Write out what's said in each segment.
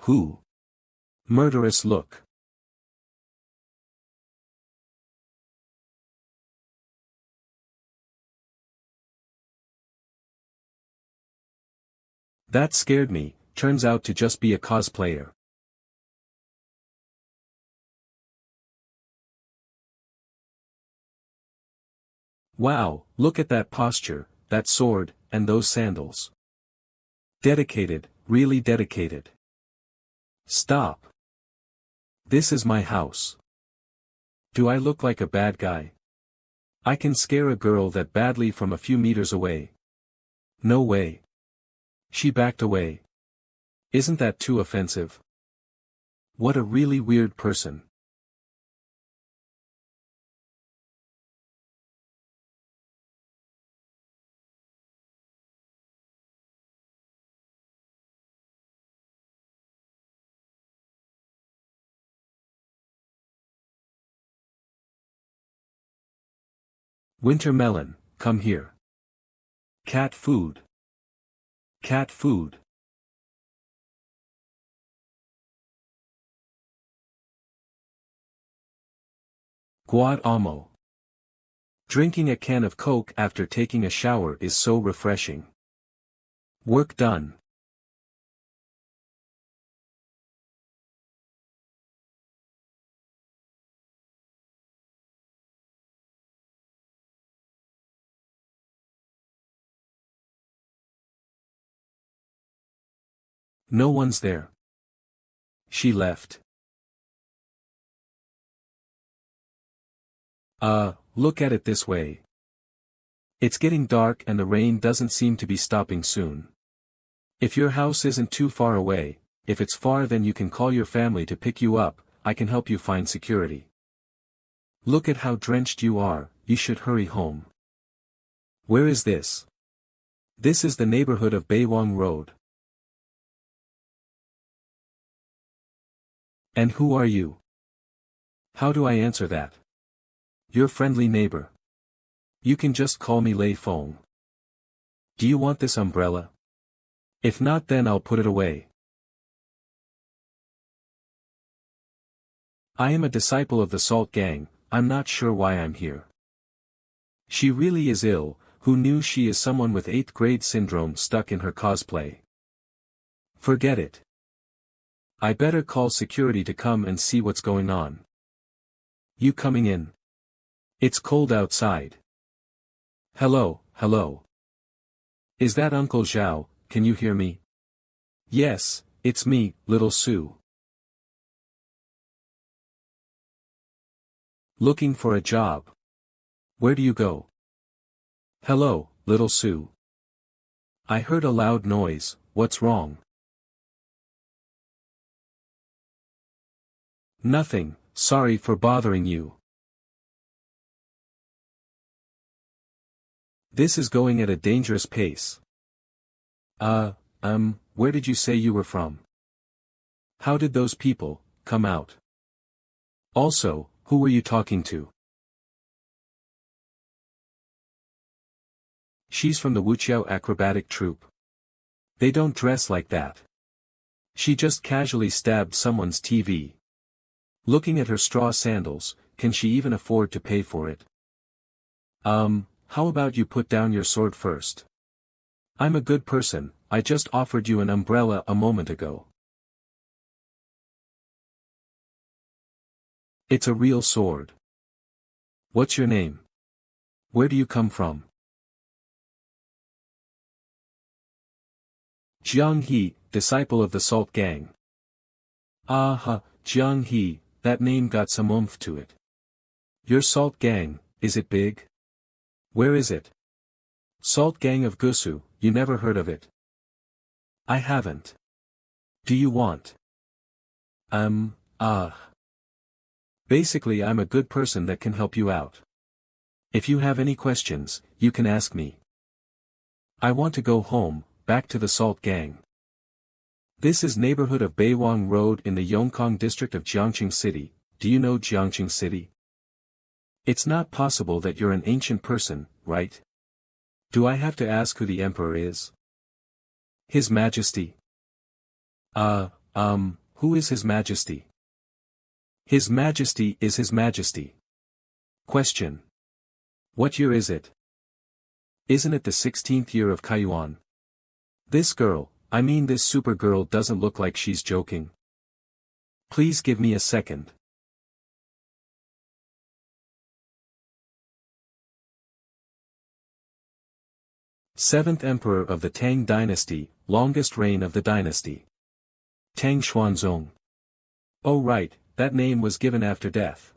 Who? Murderous look. That scared me, turns out to just be a cosplayer. Wow, look at that posture, that sword, and those sandals. Dedicated, really dedicated. Stop. This is my house. Do I look like a bad guy? I can scare a girl that badly from a few meters away. No way. She backed away. Isn't that too offensive? What a really weird person. Winter melon, come here. Cat food. Cat food. Guad amo. Drinking a can of Coke after taking a shower is so refreshing. Work done. No one's there. She left. Look at it this way. It's getting dark and the rain doesn't seem to be stopping soon. If your house isn't too far away, if it's far then you can call your family to pick you up, I can help you find security. Look at how drenched you are, you should hurry home. Where is this? This is the neighborhood of Baywang Road. And who are you? How do I answer that? Your friendly neighbor. You can just call me Lei Fong. Do you want this umbrella? If not then I'll put it away. I am a disciple of the Salt Gang, I'm not sure why I'm here. She really is ill, who knew she is someone with 8th grade syndrome stuck in her cosplay? Forget it. I better call security to come and see what's going on. You coming in? It's cold outside. Hello, hello. Is that Uncle Zhao, can you hear me? Yes, it's me, Little Sue. Looking for a job. Where do you go? Hello, Little Sue. I heard a loud noise, what's wrong? Nothing, sorry for bothering you. This is going at a dangerous pace. Where did you say you were from? How did those people come out? Also, who were you talking to? She's from the Wuqiao acrobatic troupe. They don't dress like that. She just casually stabbed someone's TV. Looking at her straw sandals, can she even afford to pay for it? How about you put down your sword first? I'm a good person, I just offered you an umbrella a moment ago. It's a real sword. What's your name? Where do you come from? Jiang He, disciple of the Salt Gang. Jiang He, that name got some oomph to it. Your Salt Gang, is it big? Where is it? Salt Gang of Gusu, you never heard of it? I haven't. Do you want? Basically I'm a good person that can help you out. If you have any questions, you can ask me. I want to go home, back to the Salt Gang. This is neighborhood of Baywang Road in the Yongkang district of Jiangqing City. Do you know Jiangqing City? It's not possible that you're an ancient person, right? Do I have to ask who the emperor is? His Majesty. Who is His Majesty? His Majesty is His Majesty. Question. What year is it? Isn't it the 16th year of Kayuan? This girl, I mean this super girl doesn't look like she's joking. Please give me a second. Seventh Emperor of the Tang Dynasty, longest reign of the dynasty. Tang Xuanzong. Oh right, that name was given after death.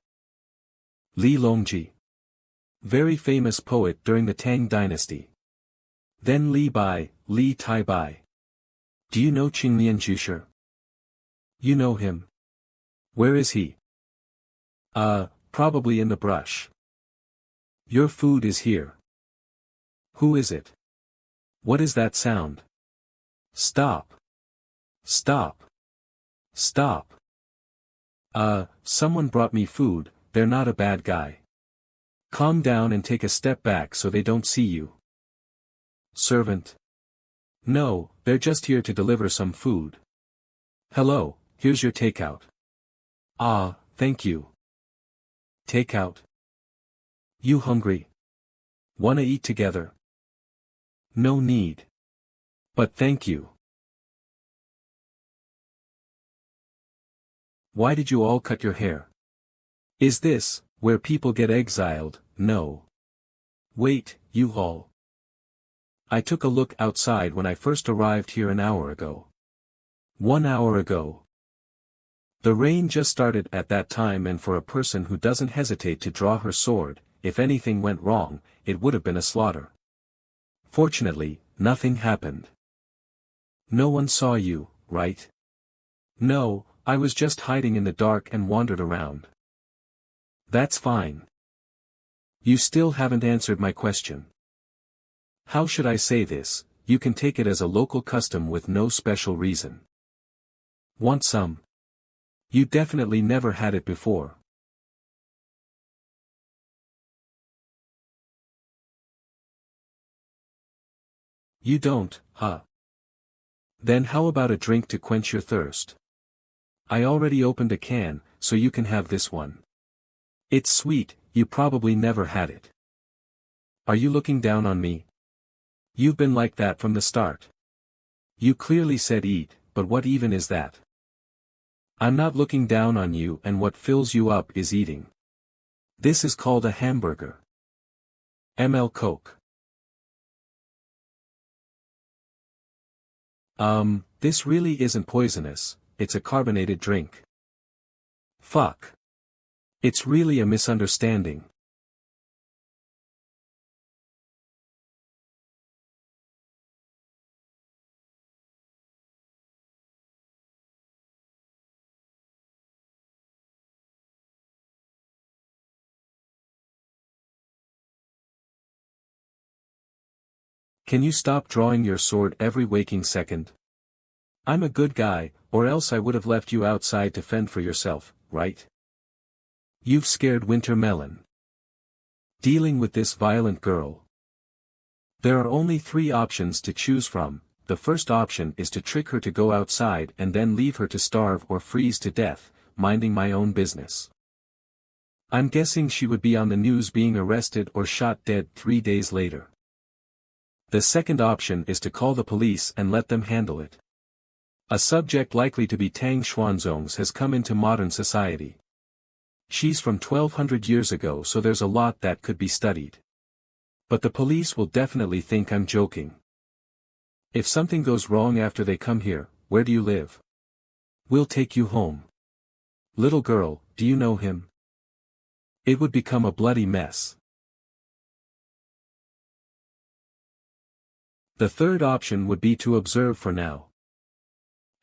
Li Longji. Very famous poet during the Tang Dynasty. Then Li Bai, Li Tai Bai. Do you know Qingmian Jusher? You know him. Where is he? Probably in the brush. Your food is here. Who is it? What is that sound? Stop. Stop. Stop. Someone brought me food, they're not a bad guy. Calm down and take a step back so they don't see you. Servant. No, they're just here to deliver some food. Hello, here's your takeout. Ah, thank you. Takeout. You hungry? Wanna eat together? No need. But thank you. Why did you all cut your hair? Is this, where people get exiled? No. Wait, you all. I took a look outside when I first arrived here an hour ago. 1 hour ago. The rain just started at that time, and for a person who doesn't hesitate to draw her sword, if anything went wrong, it would have been a slaughter. Fortunately, nothing happened. No one saw you, right? No, I was just hiding in the dark and wandered around. That's fine. You still haven't answered my question. How should I say this? You can take it as a local custom with no special reason. Want some? You definitely never had it before. You don't, huh? Then how about a drink to quench your thirst? I already opened a can, so you can have this one. It's sweet, you probably never had it. Are you looking down on me? You've been like that from the start. You clearly said eat, but what even is that? I'm not looking down on you, and what fills you up is eating. This is called a hamburger. ML Coke. This really isn't poisonous, it's a carbonated drink. Fuck. It's really a misunderstanding. Can you stop drawing your sword every waking second? I'm a good guy, or else I would have left you outside to fend for yourself, right? You've scared Winter Melon. Dealing with this violent girl. There are only 3 options to choose from. The first option is to trick her to go outside and then leave her to starve or freeze to death, minding my own business. I'm guessing she would be on the news being arrested or shot dead 3 days later. The second option is to call the police and let them handle it. A subject likely to be Tang Xuanzong's has come into modern society. She's from 1200 years ago, so there's a lot that could be studied. But the police will definitely think I'm joking. If something goes wrong after they come here, where do you live? We'll take you home. Little girl, do you know him? It would become a bloody mess. The third option would be to observe for now.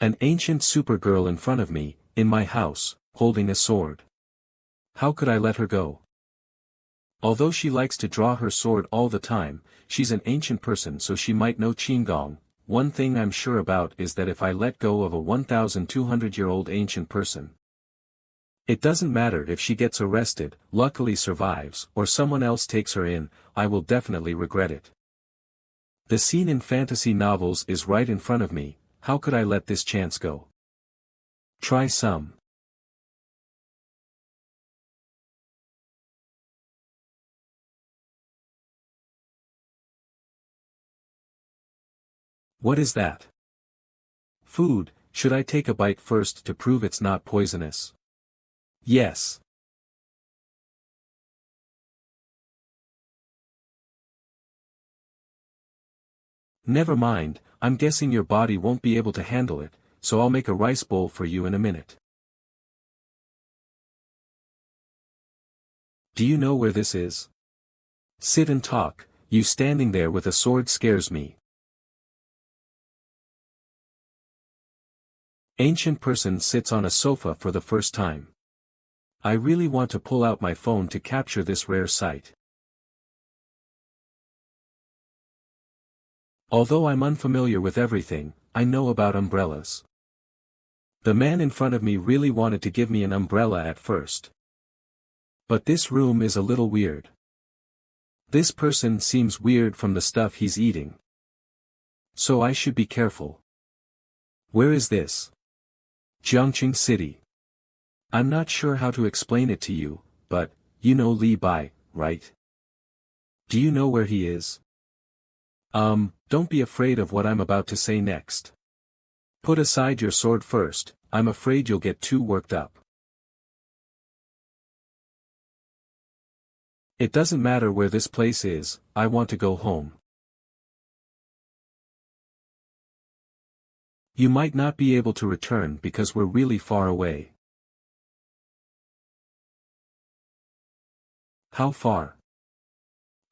An ancient supergirl in front of me, in my house, holding a sword. How could I let her go? Although she likes to draw her sword all the time, she's an ancient person, so she might know Qinggong. One thing I'm sure about is that if I let go of a 1,200-year-old ancient person, it doesn't matter if she gets arrested, luckily survives, or someone else takes her in, I will definitely regret it. The scene in fantasy novels is right in front of me. How could I let this chance go? Try some. What is that? Food. Should I take a bite first to prove it's not poisonous? Yes. Never mind, I'm guessing your body won't be able to handle it, so I'll make a rice bowl for you in a minute. Do you know where this is? Sit and talk, you standing there with a sword scares me. Ancient person sits on a sofa for the first time. I really want to pull out my phone to capture this rare sight. Although I'm unfamiliar with everything, I know about umbrellas. The man in front of me really wanted to give me an umbrella at first. But this room is a little weird. This person seems weird from the stuff he's eating. So I should be careful. Where is this? Jiangqing City. I'm not sure how to explain it to you, but, you know Li Bai, right? Do you know where he is? Don't be afraid of what I'm about to say next. Put aside your sword first, I'm afraid you'll get too worked up. It doesn't matter where this place is, I want to go home. You might not be able to return because we're really far away. How far?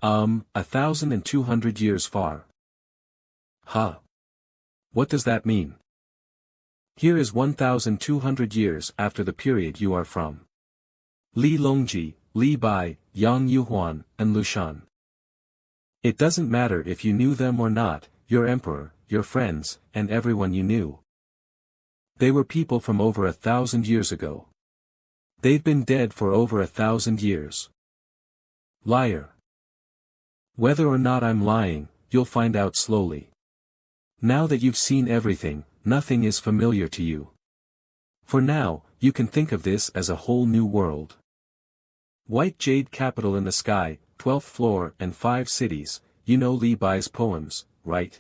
1,200 years far. Huh? What does that mean? Here is 1,200 years after the period you are from. Li Longji, Li Bai, Yang Yuhuan, and Lushan. It doesn't matter if you knew them or not, your emperor, your friends, and everyone you knew. They were people from over 1,000 years ago. They've been dead for over 1,000 years. Liar. Whether or not I'm lying, you'll find out slowly. Now that you've seen everything, nothing is familiar to you. For now, you can think of this as a whole new world. White jade capital in the sky, 12th floor and 5 cities, you know Li Bai's poems, right?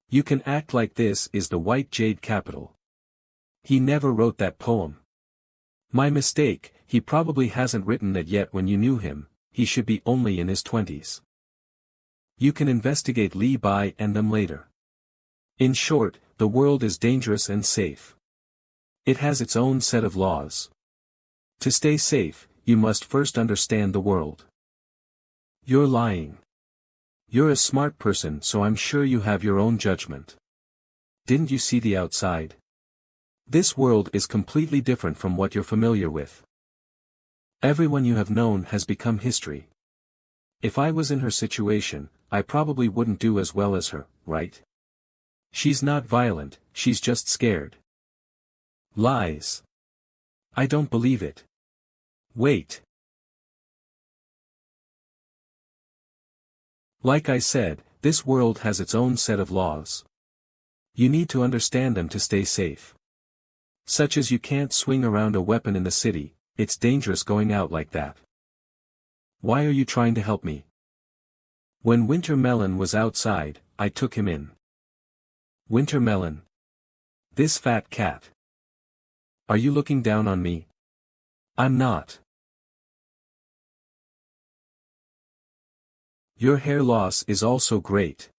You can act like this is the white jade capital. He never wrote that poem. My mistake, he probably hasn't written that yet when you knew him, he should be only in his 20s. You can investigate Li Bai and them later. In short, the world is dangerous and safe. It has its own set of laws. To stay safe, you must first understand the world. You're lying. You're a smart person, so I'm sure you have your own judgment. Didn't you see the outside? This world is completely different from what you're familiar with. Everyone you have known has become history. If I was in her situation, I probably wouldn't do as well as her, right? She's not violent, she's just scared. Lies. I don't believe it. Wait. Like I said, this world has its own set of laws. You need to understand them to stay safe. Such as you can't swing around a weapon in the city, it's dangerous going out like that. Why are you trying to help me? When Winter Melon was outside, I took him in. Winter Melon. This fat cat. Are you looking down on me? I'm not. Your hair loss is also great.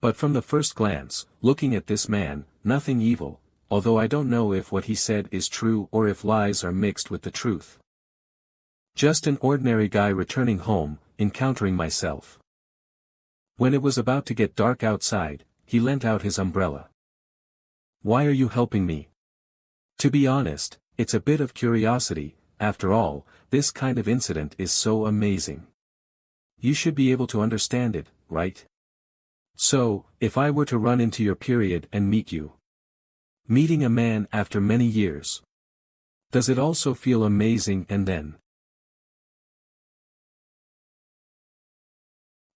But from the first glance, looking at this man, nothing evil, although I don't know if what he said is true or if lies are mixed with the truth. Just an ordinary guy returning home, encountering myself. When it was about to get dark outside, he lent out his umbrella. Why are you helping me? To be honest, it's a bit of curiosity, after all, this kind of incident is so amazing. You should be able to understand it, right? So, if I were to run into your period and meet you. Meeting a man after many years. Does it also feel amazing and then?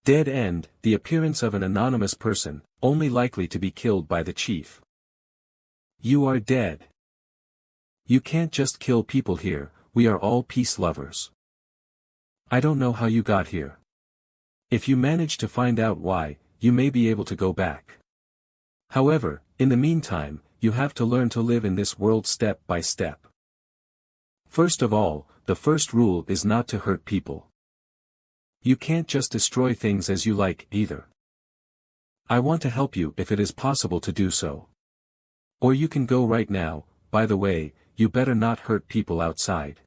Dead end, the appearance of an anonymous person, only likely to be killed by the chief. You are dead. You can't just kill people here, we are all peace lovers. I don't know how you got here. If you manage to find out why, you may be able to go back. However, in the meantime, you have to learn to live in this world step by step. First of all, the first rule is not to hurt people. You can't just destroy things as you like, either. I want to help you if it is possible to do so. Or you can go right now. By the way, you better not hurt people outside.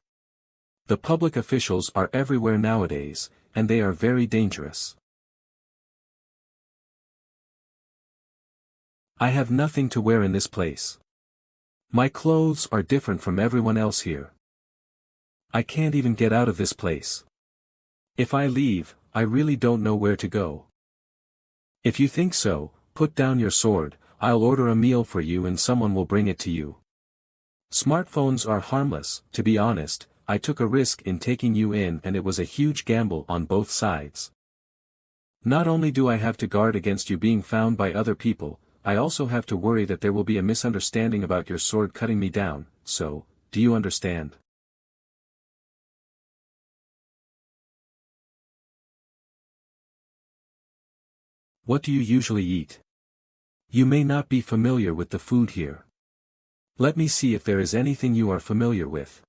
The public officials are everywhere nowadays, and they are very dangerous. I have nothing to wear in this place. My clothes are different from everyone else here. I can't even get out of this place. If I leave, I really don't know where to go. If you think so, put down your sword, I'll order a meal for you and someone will bring it to you. Smartphones are harmless. To be honest, I took a risk in taking you in and it was a huge gamble on both sides. Not only do I have to guard against you being found by other people, I also have to worry that there will be a misunderstanding about your sword cutting me down, so, do you understand? What do you usually eat? You may not be familiar with the food here. Let me see if there is anything you are familiar with.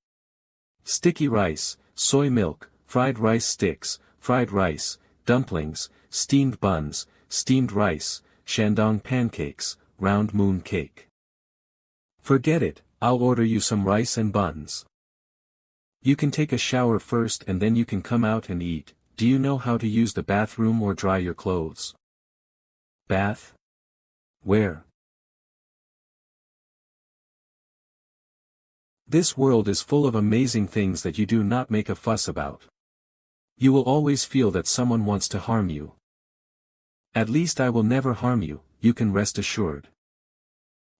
Sticky rice, soy milk, fried rice sticks, fried rice, dumplings, steamed buns, steamed rice, Shandong pancakes, round moon cake. Forget it, I'll order you some rice and buns. You can take a shower first and then you can come out and eat. Do you know how to use the bathroom or dry your clothes? Bath? Where? This world is full of amazing things that you do not make a fuss about. You will always feel that someone wants to harm you. At least I will never harm you, you can rest assured.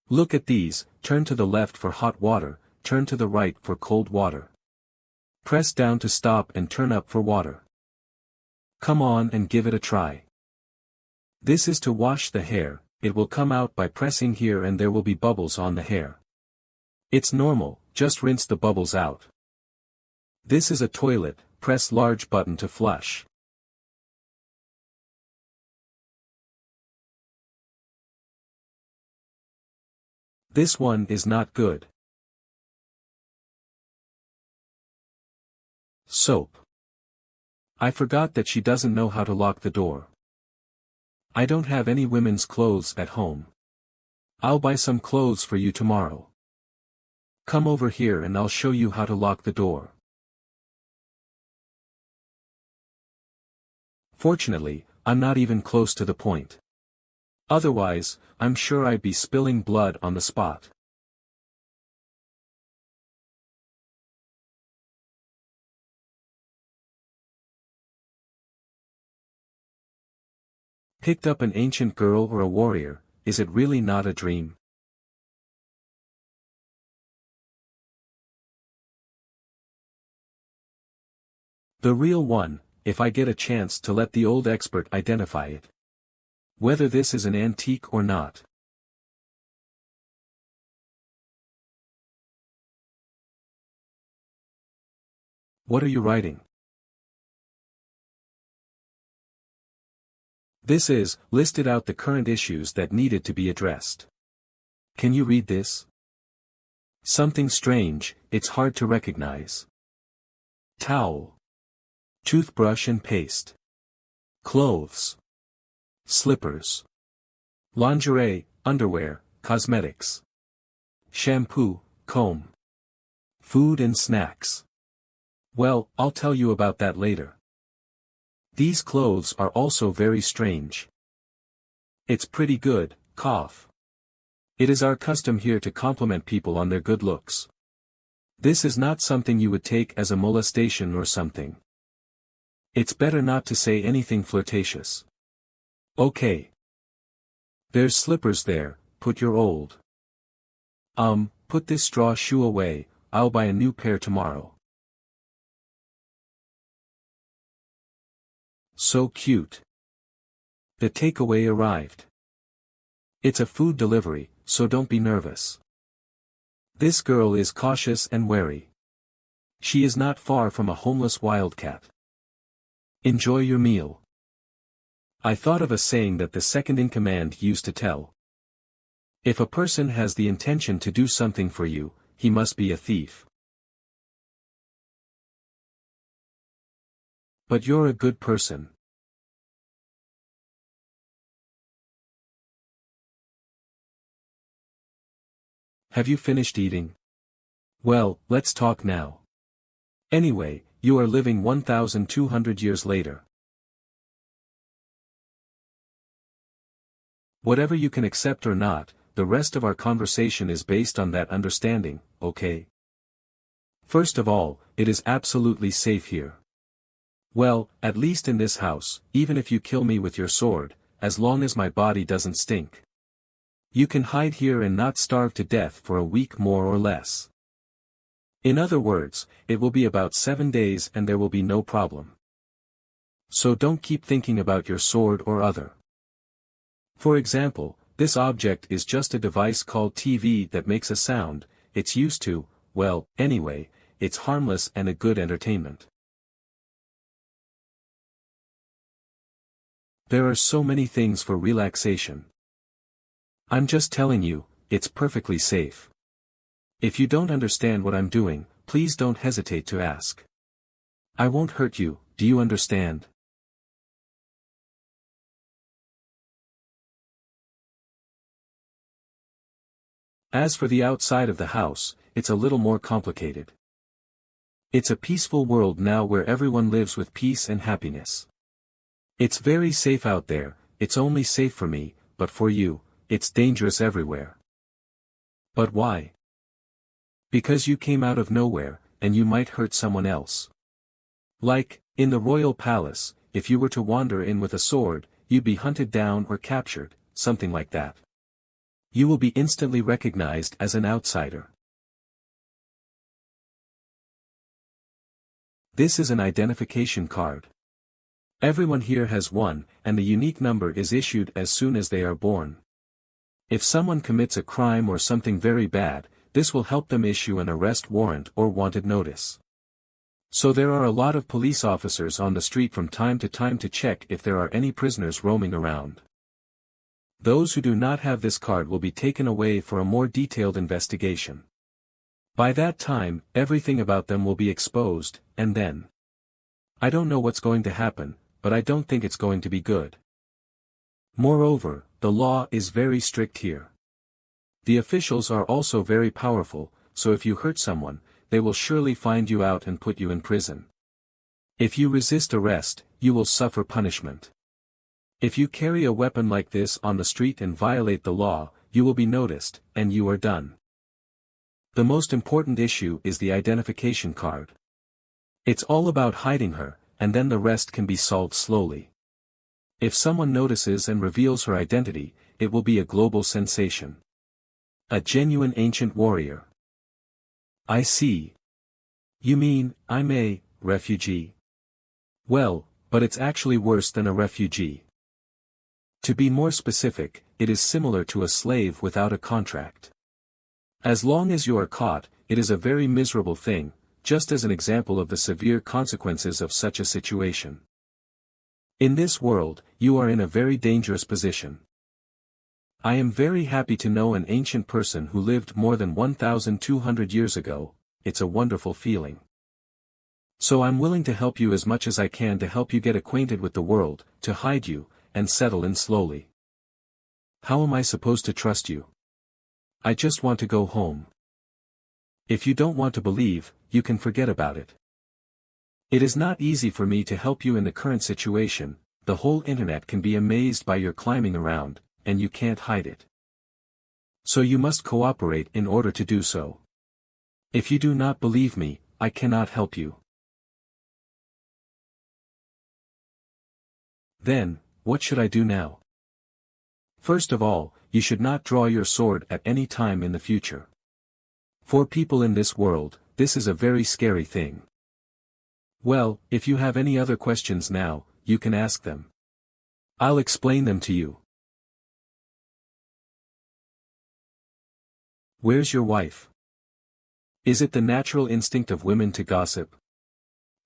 Look at these, turn to the left for hot water, turn to the right for cold water. Press down to stop and turn up for water. Come on and give it a try. This is to wash the hair, it will come out by pressing here and there will be bubbles on the hair. It's normal, just rinse the bubbles out. This is a toilet, press large button to flush. This one is not good. Soap. I forgot that she doesn't know how to lock the door. I don't have any women's clothes at home. I'll buy some clothes for you tomorrow. Come over here and I'll show you how to lock the door. Fortunately, I'm not even close to the point. Otherwise, I'm sure I'd be spilling blood on the spot. Picked up an ancient girl or a warrior, is it really not a dream? The real one, if I get a chance to let the old expert identify it. Whether this is an antique or not. What are you writing? This is, listed out the current issues that needed to be addressed. Can you read this? Something strange, it's hard to recognize. Towel. Toothbrush and paste. Clothes. Slippers. Lingerie, underwear, cosmetics. Shampoo, comb. Food and snacks. Well, I'll tell you about that later. These clothes are also very strange. It's pretty good, cough. It is our custom here to compliment people on their good looks. This is not something you would take as a molestation or something. It's better not to say anything flirtatious. Okay. There's slippers there, put your old. Put this straw shoe away, I'll buy a new pair tomorrow. So cute. The takeaway arrived. It's a food delivery, so don't be nervous. This girl is cautious and wary. She is not far from a homeless wildcat. Enjoy your meal. I thought of a saying that the second-in-command used to tell. If a person has the intention to do something for you, he must be a thief. But you're a good person. Have you finished eating? Well, let's talk now. Anyway, you are living 1,200 years later. Whatever you can accept or not, the rest of our conversation is based on that understanding, okay? First of all, it is absolutely safe here. Well, at least in this house, even if you kill me with your sword, as long as my body doesn't stink. You can hide here and not starve to death for a week more or less. In other words, it will be about 7 days and there will be no problem. So don't keep thinking about your sword or other. For example, this object is just a device called TV that makes a sound. It's used to, well, anyway, it's harmless and a good entertainment. There are so many things for relaxation. I'm just telling you, it's perfectly safe. If you don't understand what I'm doing, please don't hesitate to ask. I won't hurt you, do you understand? As for the outside of the house, it's a little more complicated. It's a peaceful world now where everyone lives with peace and happiness. It's very safe out there, it's only safe for me, but for you, it's dangerous everywhere. But why? Because you came out of nowhere, and you might hurt someone else. Like, in the royal palace, if you were to wander in with a sword, you'd be hunted down or captured, something like that. You will be instantly recognized as an outsider. This is an identification card. Everyone here has one, and the unique number is issued as soon as they are born. If someone commits a crime or something very bad, this will help them issue an arrest warrant or wanted notice. So there are a lot of police officers on the street from time to check if there are any prisoners roaming around. Those who do not have this card will be taken away for a more detailed investigation. By that time, everything about them will be exposed, and then. I don't know what's going to happen, but I don't think it's going to be good. Moreover, the law is very strict here. The officials are also very powerful, so if you hurt someone, they will surely find you out and put you in prison. If you resist arrest, you will suffer punishment. If you carry a weapon like this on the street and violate the law, you will be noticed, and you are done. The most important issue is the identification card. It's all about hiding her, and then the rest can be solved slowly. If someone notices and reveals her identity, it will be a global sensation. A genuine ancient warrior. I see. You mean, I'm a refugee? Well, but it's actually worse than a refugee. To be more specific, it is similar to a slave without a contract. As long as you are caught, it is a very miserable thing, just as an example of the severe consequences of such a situation. In this world, you are in a very dangerous position. I am very happy to know an ancient person who lived more than 1,200 years ago. It's a wonderful feeling. So I'm willing to help you as much as I can to help you get acquainted with the world, to hide you, and settle in slowly. How am I supposed to trust you? I just want to go home. If you don't want to believe, you can forget about it. It is not easy for me to help you in the current situation. The whole internet can be amazed by your climbing around, and you can't hide it. So you must cooperate in order to do so. If you do not believe me, I cannot help you. Then, what should I do now? First of all, you should not draw your sword at any time in the future. For people in this world, this is a very scary thing. Well, if you have any other questions now, you can ask them. I'll explain them to you. Where's your wife? Is it the natural instinct of women to gossip?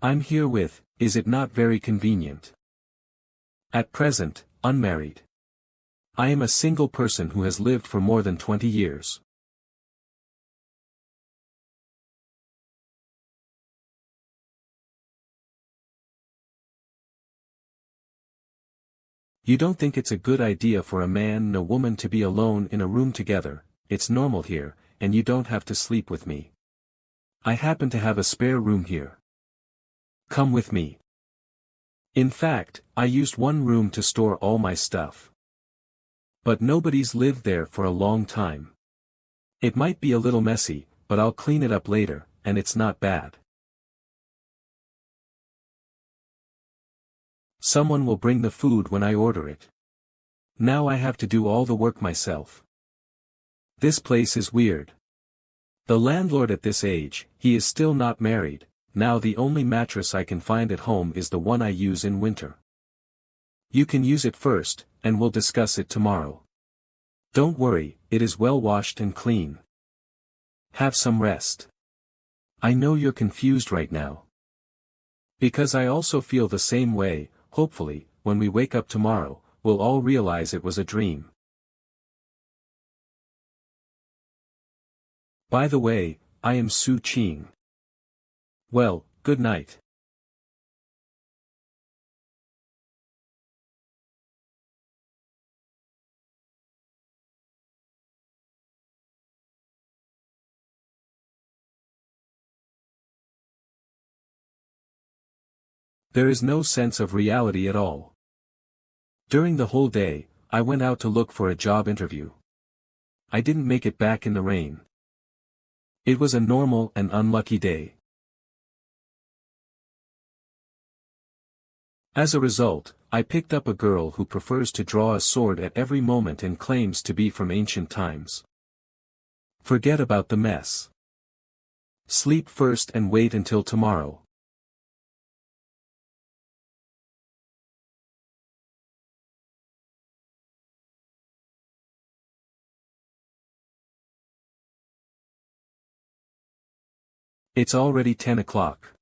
I'm here with, is it not very convenient? At present, unmarried. I am a single person who has lived for more than 20 years. You don't think it's a good idea for a man and a woman to be alone in a room together? It's normal here, and you don't have to sleep with me. I happen to have a spare room here. Come with me. In fact, I used one room to store all my stuff. But nobody's lived there for a long time. It might be a little messy, but I'll clean it up later, and it's not bad. Someone will bring the food when I order it. Now I have to do all the work myself. This place is weird. The landlord at this age, he is still not married. Now the only mattress I can find at home is the one I use in winter. You can use it first, and we'll discuss it tomorrow. Don't worry, it is well washed and clean. Have some rest. I know you're confused right now. Because I also feel the same way. Hopefully, when we wake up tomorrow, we'll all realize it was a dream. By the way, I am Su Qing. Well, good night. There is no sense of reality at all. During the whole day, I went out to look for a job interview. I didn't make it back in the rain. It was a normal and unlucky day. As a result, I picked up a girl who prefers to draw a sword at every moment and claims to be from ancient times. Forget about the mess. Sleep first and wait until tomorrow. It's already 10 o'clock.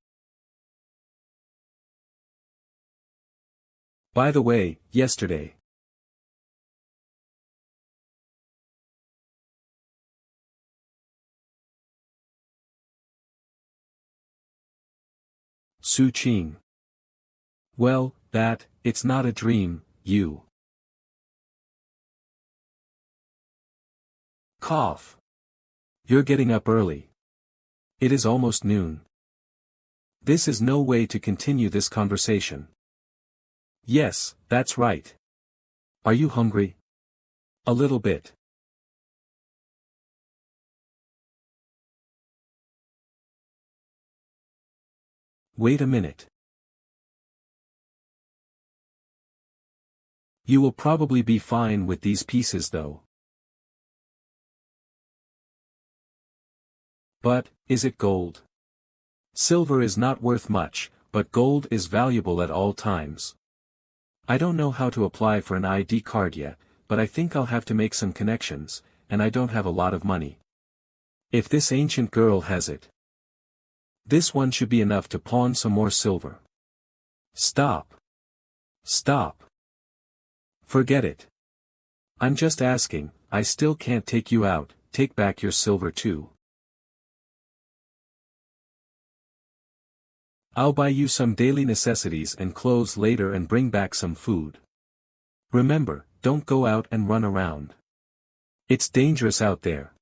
By the way, yesterday. Su Qing. Well, it's not a dream, you. Cough. You're getting up early. It is almost noon. This is no way to continue this conversation. Yes, that's right. Are you hungry? A little bit. Wait a minute. You will probably be fine with these pieces though. But, is it gold? Silver is not worth much, but gold is valuable at all times. I don't know how to apply for an ID card yet, but I think I'll have to make some connections, and I don't have a lot of money. If this ancient girl has it, this one should be enough to pawn some more silver. Stop. Stop. Forget it. I'm just asking, I still can't take you out, take back your silver too. I'll buy you some daily necessities and clothes later and bring back some food. Remember, don't go out and run around. It's dangerous out there.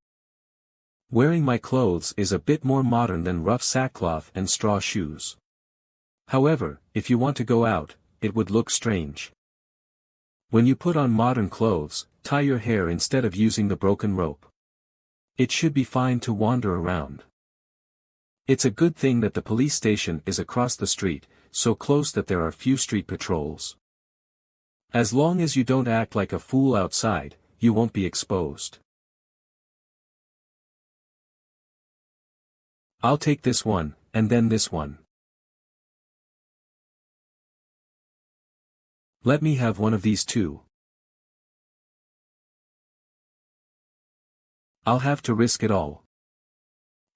Wearing my clothes is a bit more modern than rough sackcloth and straw shoes. However, if you want to go out, it would look strange. When you put on modern clothes, tie your hair instead of using the broken rope. It should be fine to wander around. It's a good thing that the police station is across the street, so close that there are few street patrols. As long as you don't act like a fool outside, you won't be exposed. I'll take this one, and then this one. Let me have one of these too. I'll have to risk it all.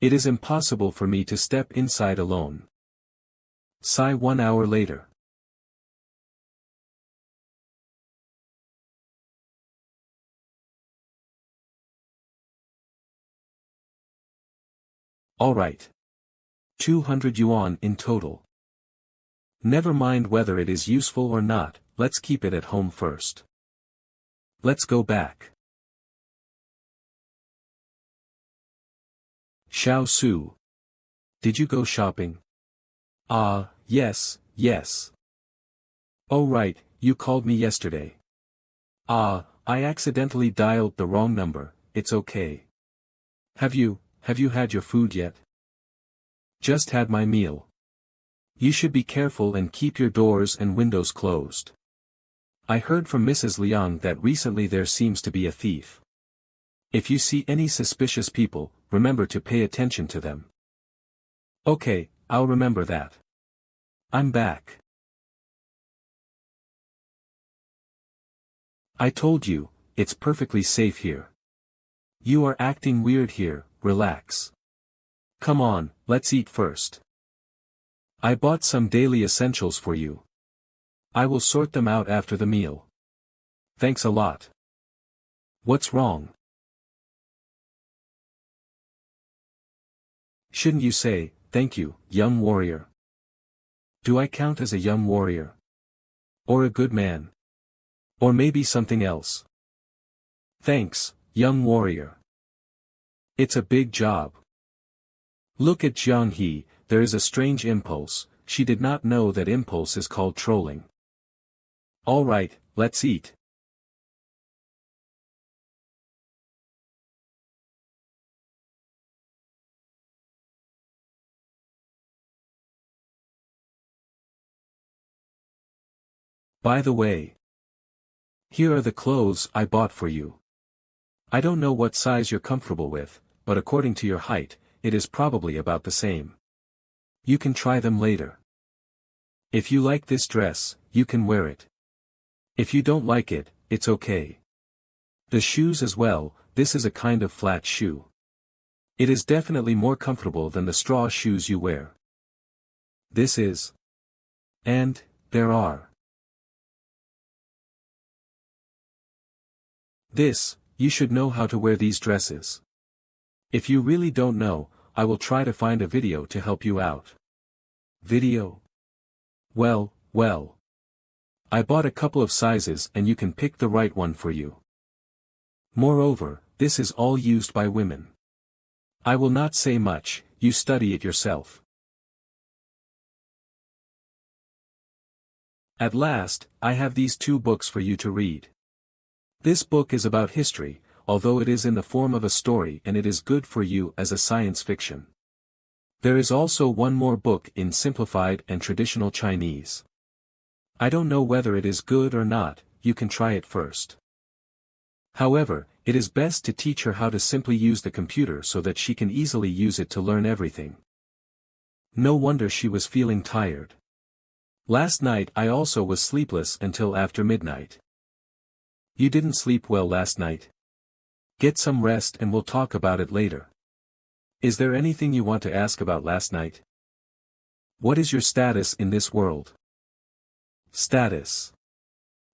It is impossible for me to step inside alone. Sigh 1 hour later. Alright. 200 yuan in total. Never mind whether it is useful or not, let's keep it at home first. Let's go back. Xiao Su. Did you go shopping? Ah, yes, yes. Oh right, you called me yesterday. Ah, I accidentally dialed the wrong number, it's okay. Have you had your food yet? Just had my meal. You should be careful and keep your doors and windows closed. I heard from Mrs. Liang that recently there seems to be a thief. If you see any suspicious people, remember to pay attention to them. Okay, I'll remember that. I'm back. I told you, it's perfectly safe here. You are acting weird here, relax. Come on, let's eat first. I bought some daily essentials for you. I will sort them out after the meal. Thanks a lot. What's wrong? Shouldn't you say, thank you, young warrior? Do I count as a young warrior? Or a good man? Or maybe something else? Thanks, young warrior. It's a big job. Look at Jiang He, there is a strange impulse, she did not know that impulse is called trolling. Alright, let's eat. By the way, here are the clothes I bought for you. I don't know what size you're comfortable with, but according to your height, it is probably about the same. You can try them later. If you like this dress, you can wear it. If you don't like it, it's okay. The shoes as well, this is a kind of flat shoe. It is definitely more comfortable than the straw shoes you wear. This is. And, there are. This, you should know how to wear these dresses. If you really don't know, I will try to find a video to help you out. Video? Well. I bought a couple of sizes and you can pick the right one for you. Moreover, this is all used by women. I will not say much, you study it yourself. At last, I have these 2 books for you to read. This book is about history, although it is in the form of a story and it is good for you as a science fiction. There is also one more book in simplified and traditional Chinese. I don't know whether it is good or not, you can try it first. However, it is best to teach her how to simply use the computer so that she can easily use it to learn everything. No wonder she was feeling tired. Last night I also was sleepless until after midnight. You didn't sleep well last night? Get some rest and we'll talk about it later. Is there anything you want to ask about last night? What is your status in this world? Status.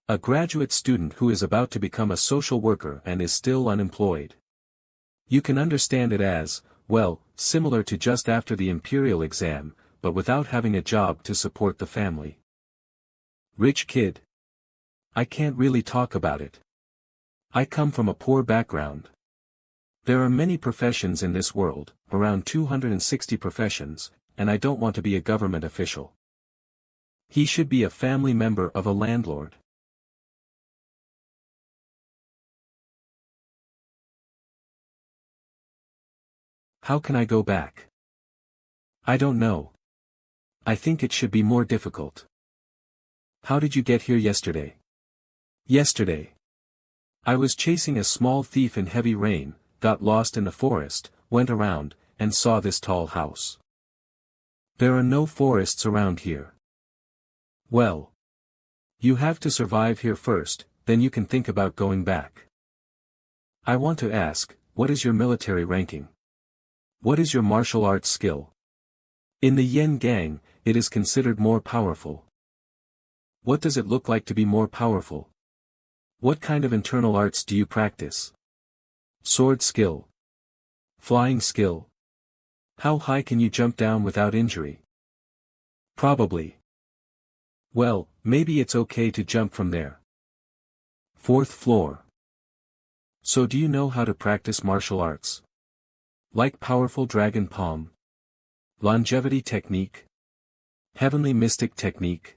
A graduate student who is about to become a social worker and is still unemployed. You can understand it as, well, similar to just after the imperial exam, but without having a job to support the family. Rich kid. I can't really talk about it. I come from a poor background. There are many professions in this world, around 260 professions, and I don't want to be a government official. He should be a family member of a landlord. How can I go back? I don't know. I think it should be more difficult. How did you get here yesterday? Yesterday. I was chasing a small thief in heavy rain, got lost in the forest, went around, and saw this tall house. There are no forests around here. Well. You have to survive here first, then you can think about going back. I want to ask, what is your military ranking? What is your martial arts skill? In the Yin gang, it is considered more powerful. What does it look like to be more powerful? What kind of internal arts do you practice? Sword skill. Flying skill. How high can you jump down without injury? Probably. Well, maybe it's okay to jump from there. Fourth floor. So do you know how to practice martial arts? Like powerful dragon palm? Longevity technique? Heavenly mystic technique?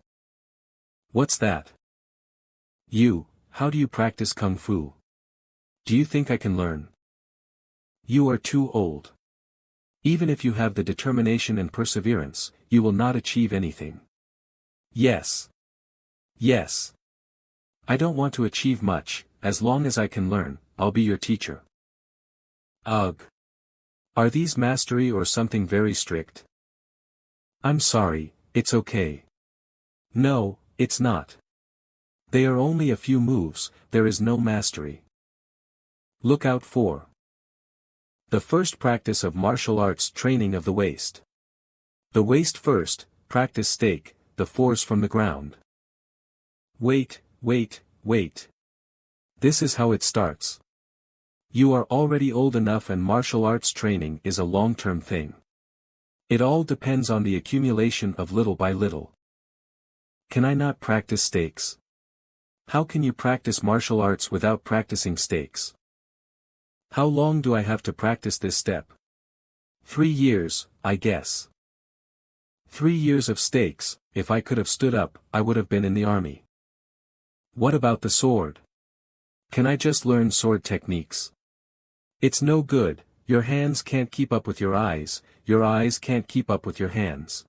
What's that? How do you practice kung fu? Do you think I can learn? You are too old. Even if you have the determination and perseverance, you will not achieve anything. Yes. Yes. I don't want to achieve much, as long as I can learn, I'll be your teacher. Ugh. Are these mastery or something very strict? I'm sorry, it's okay. No, it's not. They are only a few moves, there is no mastery. Look out for the first practice of martial arts training of the waist. The waist first, practice stake, the force from the ground. Wait. This is how it starts. You are already old enough and martial arts training is a long-term thing. It all depends on the accumulation of little by little. Can I not practice stakes? How can you practice martial arts without practicing stakes? How long do I have to practice this step? 3 years, I guess. 3 years of stakes, if I could have stood up, I would have been in the army. What about the sword? Can I just learn sword techniques? It's no good, your hands can't keep up with your eyes can't keep up with your hands.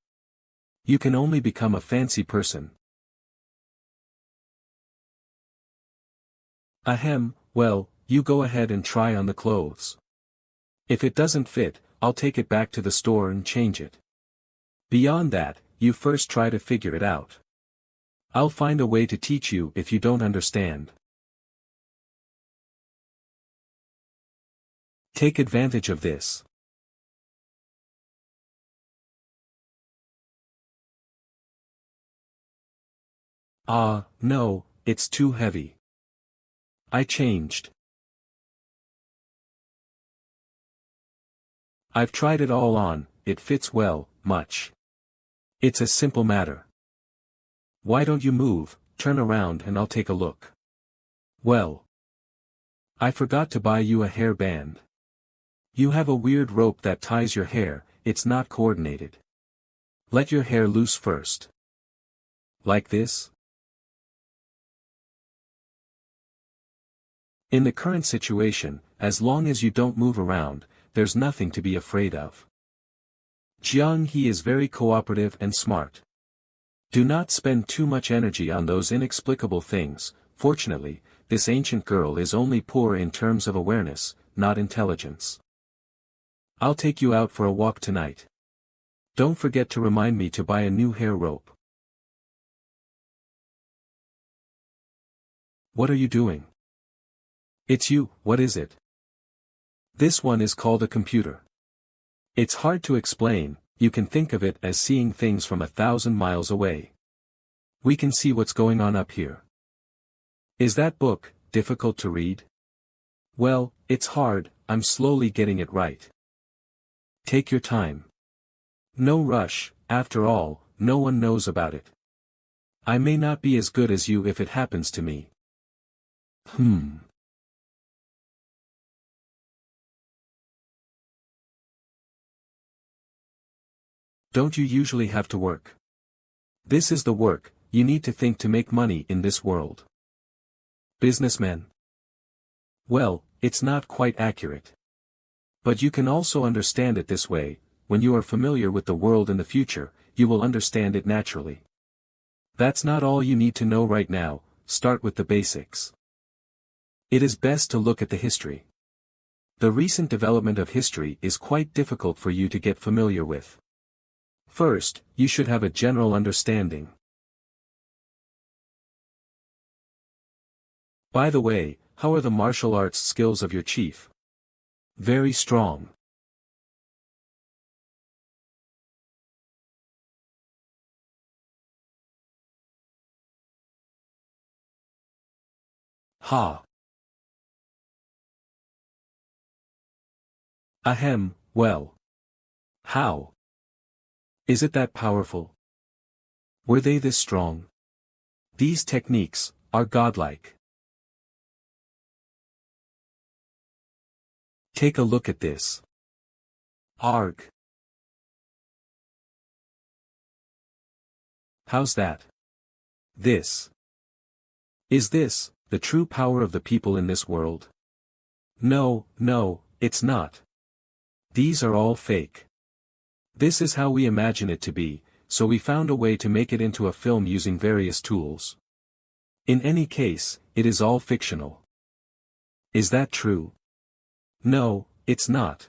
You can only become a fancy person. Ahem, well, you go ahead and try on the clothes. If it doesn't fit, I'll take it back to the store and change it. Beyond that, you first try to figure it out. I'll find a way to teach you if you don't understand. Take advantage of this. No, it's too heavy. I changed. I've tried it all on, it fits well, much. It's a simple matter. Why don't you move, turn around and I'll take a look. Well. I forgot to buy you a hair band. You have a weird rope that ties your hair, it's not coordinated. Let your hair loose first. Like this? In the current situation, as long as you don't move around, there's nothing to be afraid of. Jiang He is very cooperative and smart. Do not spend too much energy on those inexplicable things. Fortunately, this ancient girl is only poor in terms of awareness, not intelligence. I'll take you out for a walk tonight. Don't forget to remind me to buy a new hair rope. What are you doing? It's you, what is it? This one is called a computer. It's hard to explain, you can think of it as seeing things from 1,000 miles away. We can see what's going on up here. Is that book difficult to read? Well, it's hard, I'm slowly getting it right. Take your time. No rush, after all, no one knows about it. I may not be as good as you if it happens to me. Don't you usually have to work? This is the work, you need to think to make money in this world. Businessmen? Well, it's not quite accurate. But you can also understand it this way, when you are familiar with the world in the future, you will understand it naturally. That's not all you need to know right now, start with the basics. It is best to look at the history. The recent development of history is quite difficult for you to get familiar with. First, you should have a general understanding. By the way, how are the martial arts skills of your chief? Very strong. Ha. Ahem, well. How? Is it that powerful? Were they this strong? These techniques are godlike. Take a look at this. Arg. How's that? Is this the true power of the people in this world? No, no, it's not. These are all fake. This is how we imagine it to be, so we found a way to make it into a film using various tools. In any case, it is all fictional. Is that true? No, it's not.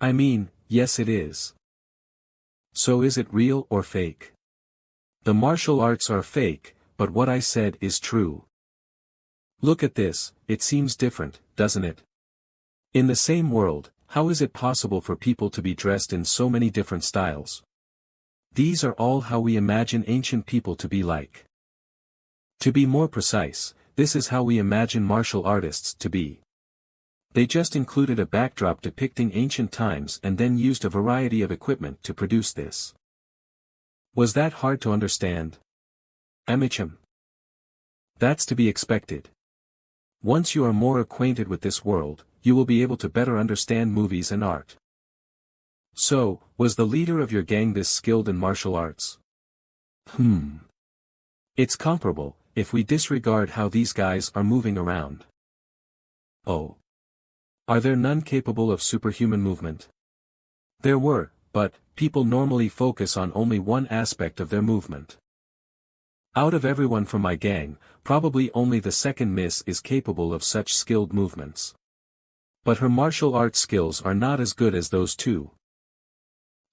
I mean, yes it is. So is it real or fake? The martial arts are fake, but what I said is true. Look at this, it seems different, doesn't it? In the same world, how is it possible for people to be dressed in so many different styles? These are all how we imagine ancient people to be like. To be more precise, this is how we imagine martial artists to be. They just included a backdrop depicting ancient times and then used a variety of equipment to produce this. Was that hard to understand? Amichem. That's to be expected. Once you are more acquainted with this world, you will be able to better understand movies and art. So, was the leader of your gang this skilled in martial arts? It's comparable, if we disregard how these guys are moving around. Oh. Are there none capable of superhuman movement? There were, but people normally focus on only one aspect of their movement. Out of everyone from my gang, probably only the second miss is capable of such skilled movements. But her martial arts skills are not as good as those two.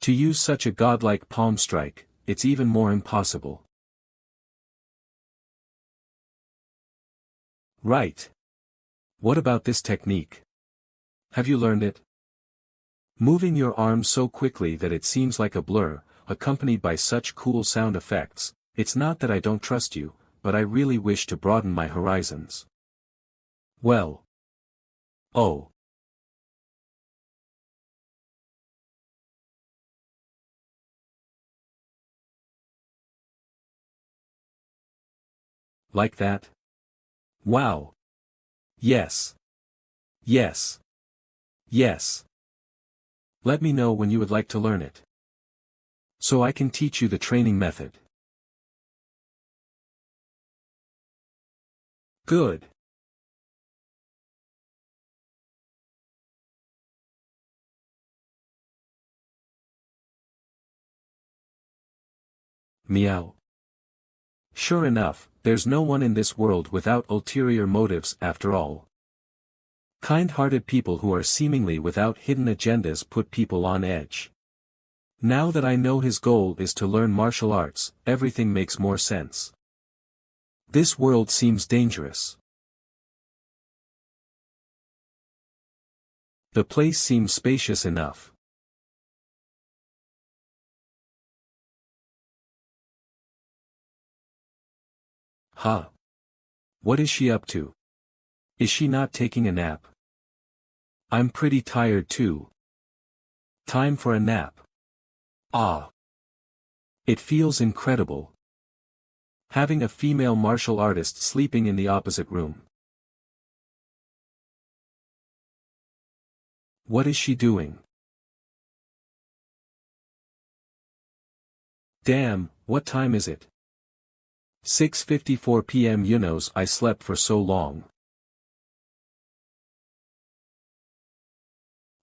To use such a godlike palm strike, it's even more impossible. Right. What about this technique? Have you learned it? Moving your arms so quickly that it seems like a blur, accompanied by such cool sound effects, it's not that I don't trust you, but I really wish to broaden my horizons. Well. Oh. Like that? Wow. Yes. Yes. Yes. Let me know when you would like to learn it. So I can teach you the training method. Good. Meow. Sure enough, there's no one in this world without ulterior motives after all. Kind-hearted people who are seemingly without hidden agendas put people on edge. Now that I know his goal is to learn martial arts, everything makes more sense. This world seems dangerous. The place seems spacious enough. Huh. What is she up to? Is she not taking a nap? I'm pretty tired too. Time for a nap. Ah. It feels incredible. Having a female martial artist sleeping in the opposite room. What is she doing? Damn, what time is it? 6:54 p.m. You knows I slept for so long.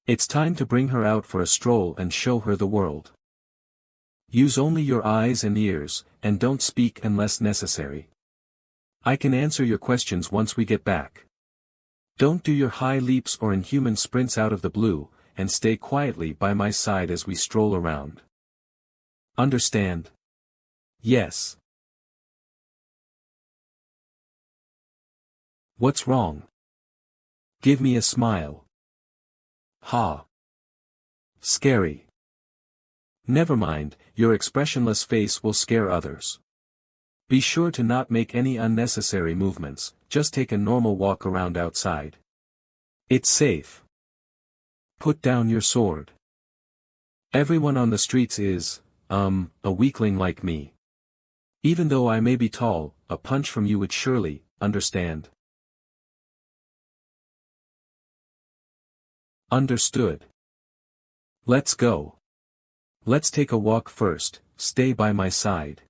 It's time to bring her out for a stroll and show her the world. Use only your eyes and ears, and don't speak unless necessary. I can answer your questions once we get back. Don't do your high leaps or inhuman sprints out of the blue, and stay quietly by my side as we stroll around. Understand? Yes. What's wrong? Give me a smile. Ha. Scary. Never mind, your expressionless face will scare others. Be sure to not make any unnecessary movements, just take a normal walk around outside. It's safe. Put down your sword. Everyone on the streets is, a weakling like me. Even though I may be tall, a punch from you would surely, understand. Understood. Let's go. Let's take a walk first, stay by my side.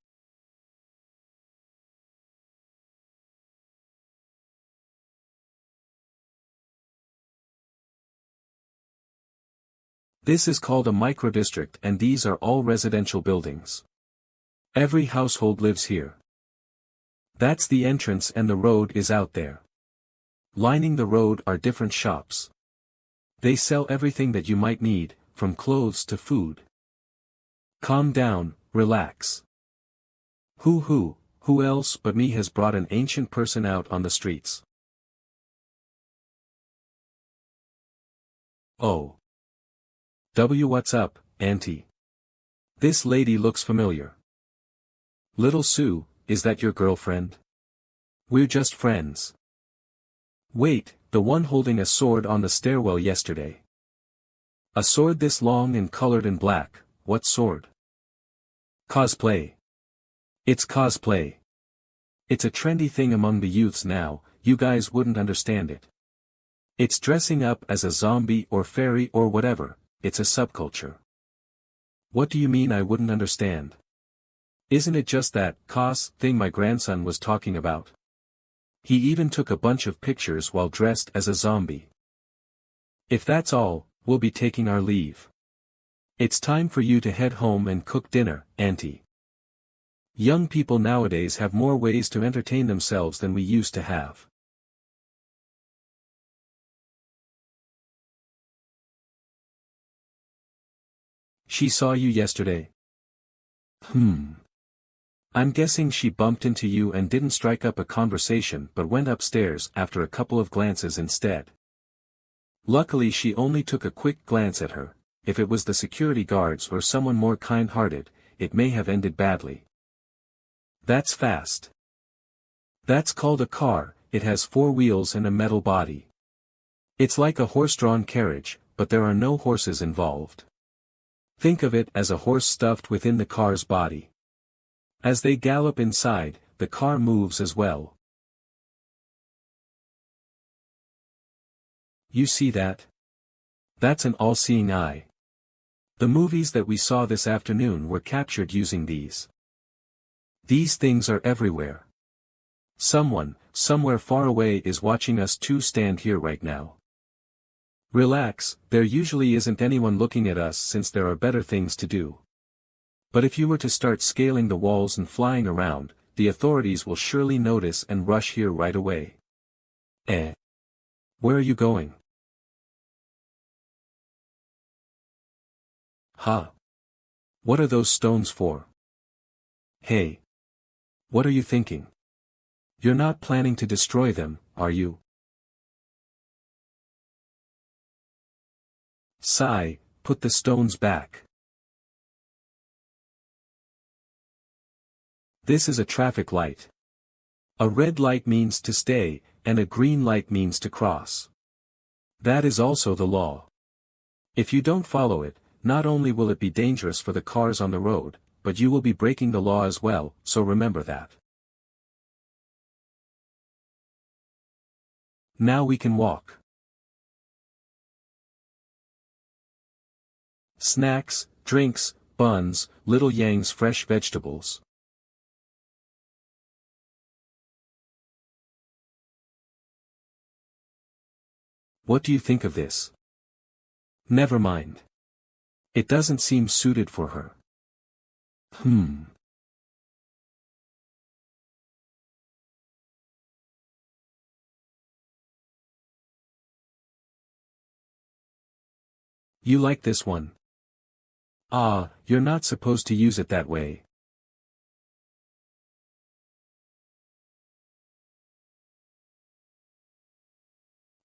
This is called a microdistrict and these are all residential buildings. Every household lives here. That's the entrance and the road is out there. Lining the road are different shops. They sell everything that you might need, from clothes to food. Calm down, relax. Who else but me has brought an ancient person out on the streets? Oh. What's up, Auntie? This lady looks familiar. Little Sue, is that your girlfriend? We're just friends. Wait, the one holding a sword on the stairwell yesterday. A sword this long and colored in black, what sword? Cosplay. It's cosplay. It's a trendy thing among the youths now, you guys wouldn't understand it. It's dressing up as a zombie or fairy or whatever. It's a subculture. What do you mean I wouldn't understand? Isn't it just that thing my grandson was talking about? He even took a bunch of pictures while dressed as a zombie. If that's all, we'll be taking our leave. It's time for you to head home and cook dinner, Auntie. Young people nowadays have more ways to entertain themselves than we used to have. She saw you yesterday. I'm guessing she bumped into you and didn't strike up a conversation but went upstairs after a couple of glances instead. Luckily she only took a quick glance at her. If it was the security guards or someone more kind-hearted, it may have ended badly. That's fast. That's called a car, it has 4 wheels and a metal body. It's like a horse-drawn carriage, but there are no horses involved. Think of it as a horse stuffed within the car's body. As they gallop inside, the car moves as well. You see that? That's an all-seeing eye. The movies that we saw this afternoon were captured using these. These things are everywhere. Someone, somewhere far away is watching us two stand here right now. Relax, there usually isn't anyone looking at us since there are better things to do. But if you were to start scaling the walls and flying around, the authorities will surely notice and rush here right away. Where are you going? What are those stones for? Hey. What are you thinking? You're not planning to destroy them, are you? Sigh, put the stones back. This is a traffic light. A red light means to stay, and a green light means to cross. That is also the law. If you don't follow it, not only will it be dangerous for the cars on the road, but you will be breaking the law as well, so remember that. Now we can walk. Snacks, drinks, buns, little Yang's fresh vegetables. What do you think of this? Never mind. It doesn't seem suited for her. You like this one? You're not supposed to use it that way.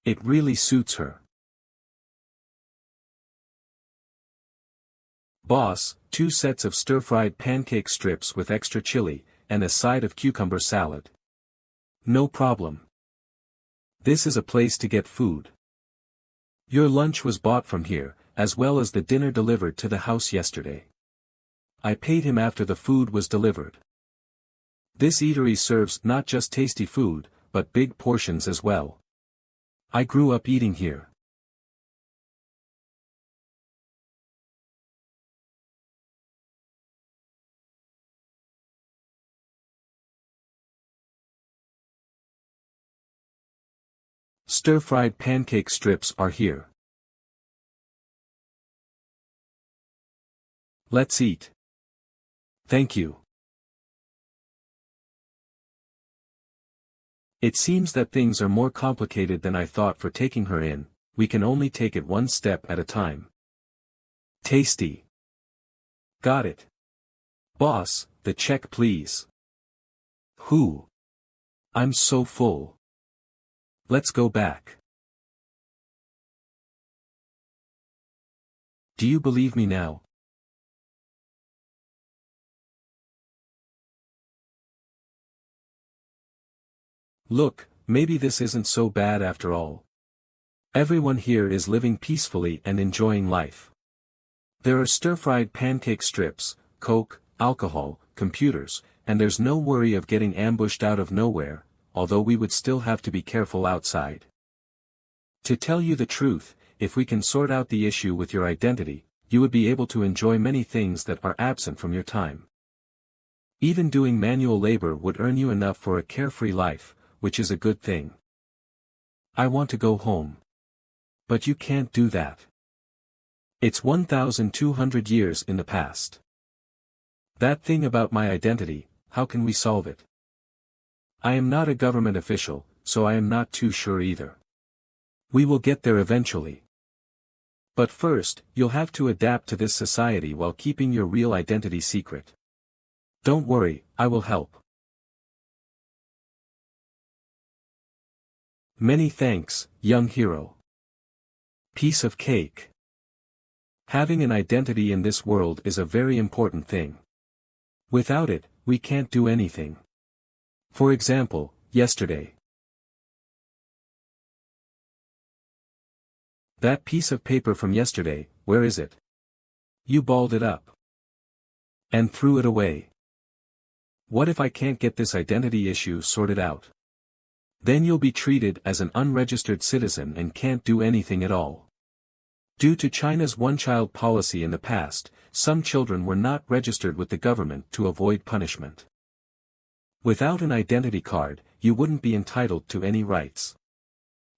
It really suits her. Boss, 2 sets of stir-fried pancake strips with extra chili, and a side of cucumber salad. No problem. This is a place to get food. Your lunch was bought from here, as well as the dinner delivered to the house yesterday. I paid him after the food was delivered. This eatery serves not just tasty food, but big portions as well. I grew up eating here. Stir-fried pancake strips are here. Let's eat. Thank you. It seems that things are more complicated than I thought for taking her in. We can only take it one step at a time. Tasty. Got it. Boss, the check please. Who? I'm so full. Let's go back. Do you believe me now? Look, maybe this isn't so bad after all. Everyone here is living peacefully and enjoying life. There are stir-fried pancake strips, Coke, alcohol, computers, and there's no worry of getting ambushed out of nowhere, although we would still have to be careful outside. To tell you the truth, if we can sort out the issue with your identity, you would be able to enjoy many things that are absent from your time. Even doing manual labor would earn you enough for a carefree life, which is a good thing. I want to go home. But you can't do that. It's 1,200 years in the past. That thing about my identity, how can we solve it? I am not a government official, so I am not too sure either. We will get there eventually. But first, you'll have to adapt to this society while keeping your real identity secret. Don't worry, I will help. Many thanks, young hero. Piece of cake. Having an identity in this world is a very important thing. Without it, we can't do anything. For example, yesterday. That piece of paper from yesterday, where is it? You balled it up. And threw it away. What if I can't get this identity issue sorted out? Then you'll be treated as an unregistered citizen and can't do anything at all. Due to China's one-child policy in the past, some children were not registered with the government to avoid punishment. Without an identity card, you wouldn't be entitled to any rights.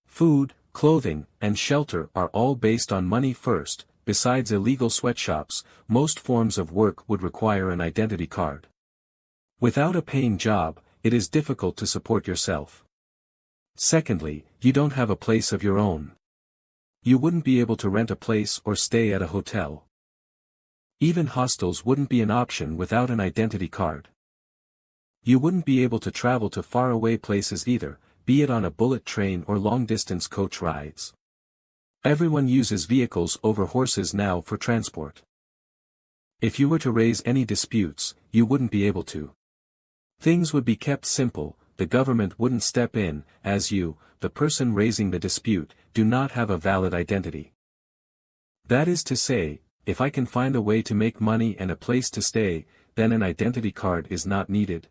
Food, clothing, and shelter are all based on money first. Besides illegal sweatshops, most forms of work would require an identity card. Without a paying job, it is difficult to support yourself. Secondly, you don't have a place of your own. You wouldn't be able to rent a place or stay at a hotel. Even hostels wouldn't be an option without an identity card. You wouldn't be able to travel to faraway places either, be it on a bullet train or long-distance coach rides. Everyone uses vehicles over horses now for transport. If you were to raise any disputes, you wouldn't be able to. Things would be kept simple, the government wouldn't step in, as you, the person raising the dispute, do not have a valid identity. That is to say, if I can find a way to make money and a place to stay, then an identity card is not needed.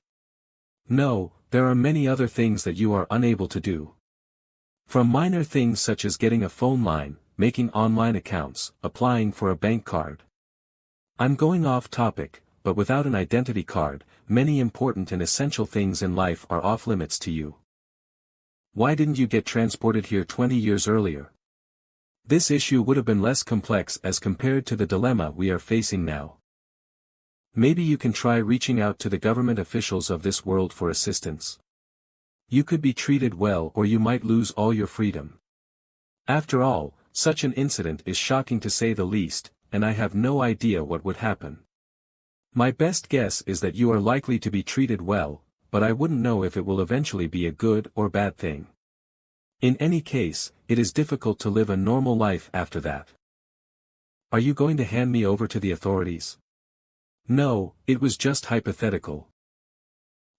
No, there are many other things that you are unable to do. From minor things such as getting a phone line, making online accounts, applying for a bank card. I'm going off topic, but without an identity card, many important and essential things in life are off limits to you. Why didn't you get transported here 20 years earlier? This issue would have been less complex as compared to the dilemma we are facing now. Maybe you can try reaching out to the government officials of this world for assistance. You could be treated well or you might lose all your freedom. After all, such an incident is shocking to say the least, and I have no idea what would happen. My best guess is that you are likely to be treated well, but I wouldn't know if it will eventually be a good or bad thing. In any case, it is difficult to live a normal life after that. Are you going to hand me over to the authorities? No, it was just hypothetical.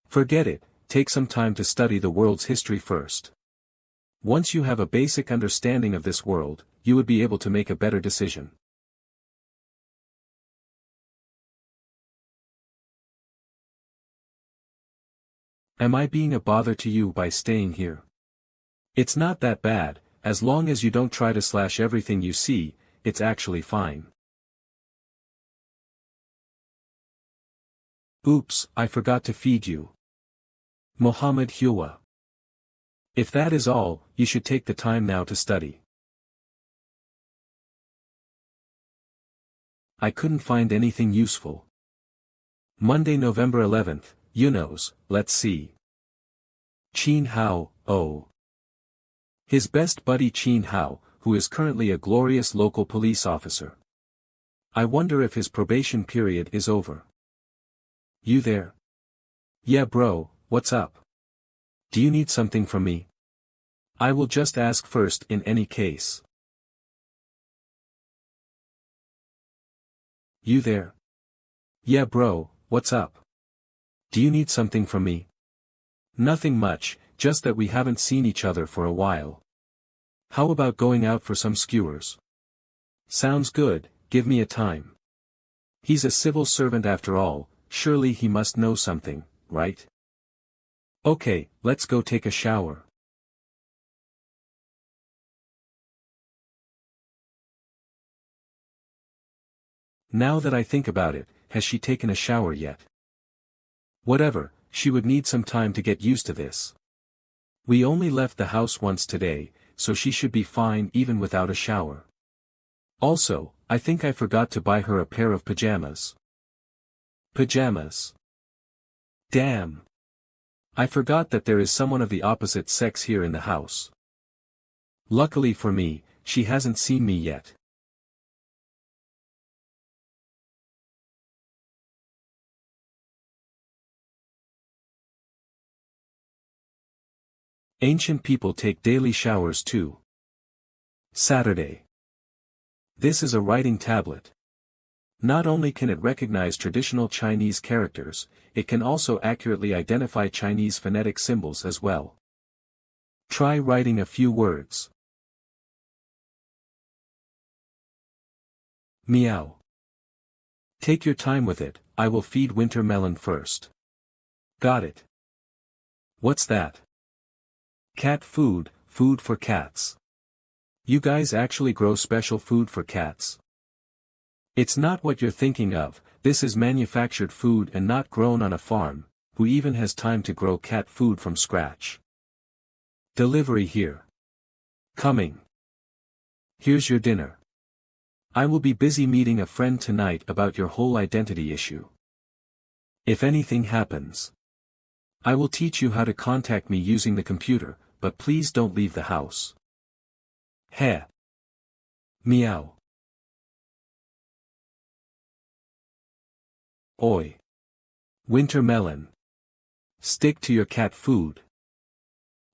Forget it, take some time to study the world's history first. Once you have a basic understanding of this world, you would be able to make a better decision. Am I being a bother to you by staying here? It's not that bad, as long as you don't try to slash everything you see, it's actually fine. Oops, I forgot to feed you. MANHWA. If that is all, you should take the time now to study. I couldn't find anything useful. Monday, November 11th, let's see. Qin Hao, oh. His best buddy Qin Hao, who is currently a glorious local police officer. I wonder if his probation period is over. You there? Yeah bro, what's up? Do you need something from me? I will just ask first in any case. You there? Yeah bro, what's up? Do you need something from me? Nothing much, just that we haven't seen each other for a while. How about going out for some skewers? Sounds good, give me a time. He's a civil servant after all, surely he must know something, right? Okay, let's go take a shower. Now that I think about it, has she taken a shower yet? Whatever, she would need some time to get used to this. We only left the house once today, so she should be fine even without a shower. Also, I think I forgot to buy her a pair of pajamas. Pajamas. Damn. I forgot that there is someone of the opposite sex here in the house. Luckily for me, she hasn't seen me yet. Ancient people take daily showers too. Saturday. This is a writing tablet. Not only can it recognize traditional Chinese characters, it can also accurately identify Chinese phonetic symbols as well. Try writing a few words. Meow. Take your time with it, I will feed Winter Melon first. Got it. What's that? Cat food, food for cats. You guys actually grow special food for cats. It's not what you're thinking of, this is manufactured food and not grown on a farm, who even has time to grow cat food from scratch. Delivery here. Coming. Here's your dinner. I will be busy meeting a friend tonight about your whole identity issue. If anything happens, I will teach you how to contact me using the computer, but please don't leave the house. Heh. Meow. Oi. Winter Melon. Stick to your cat food.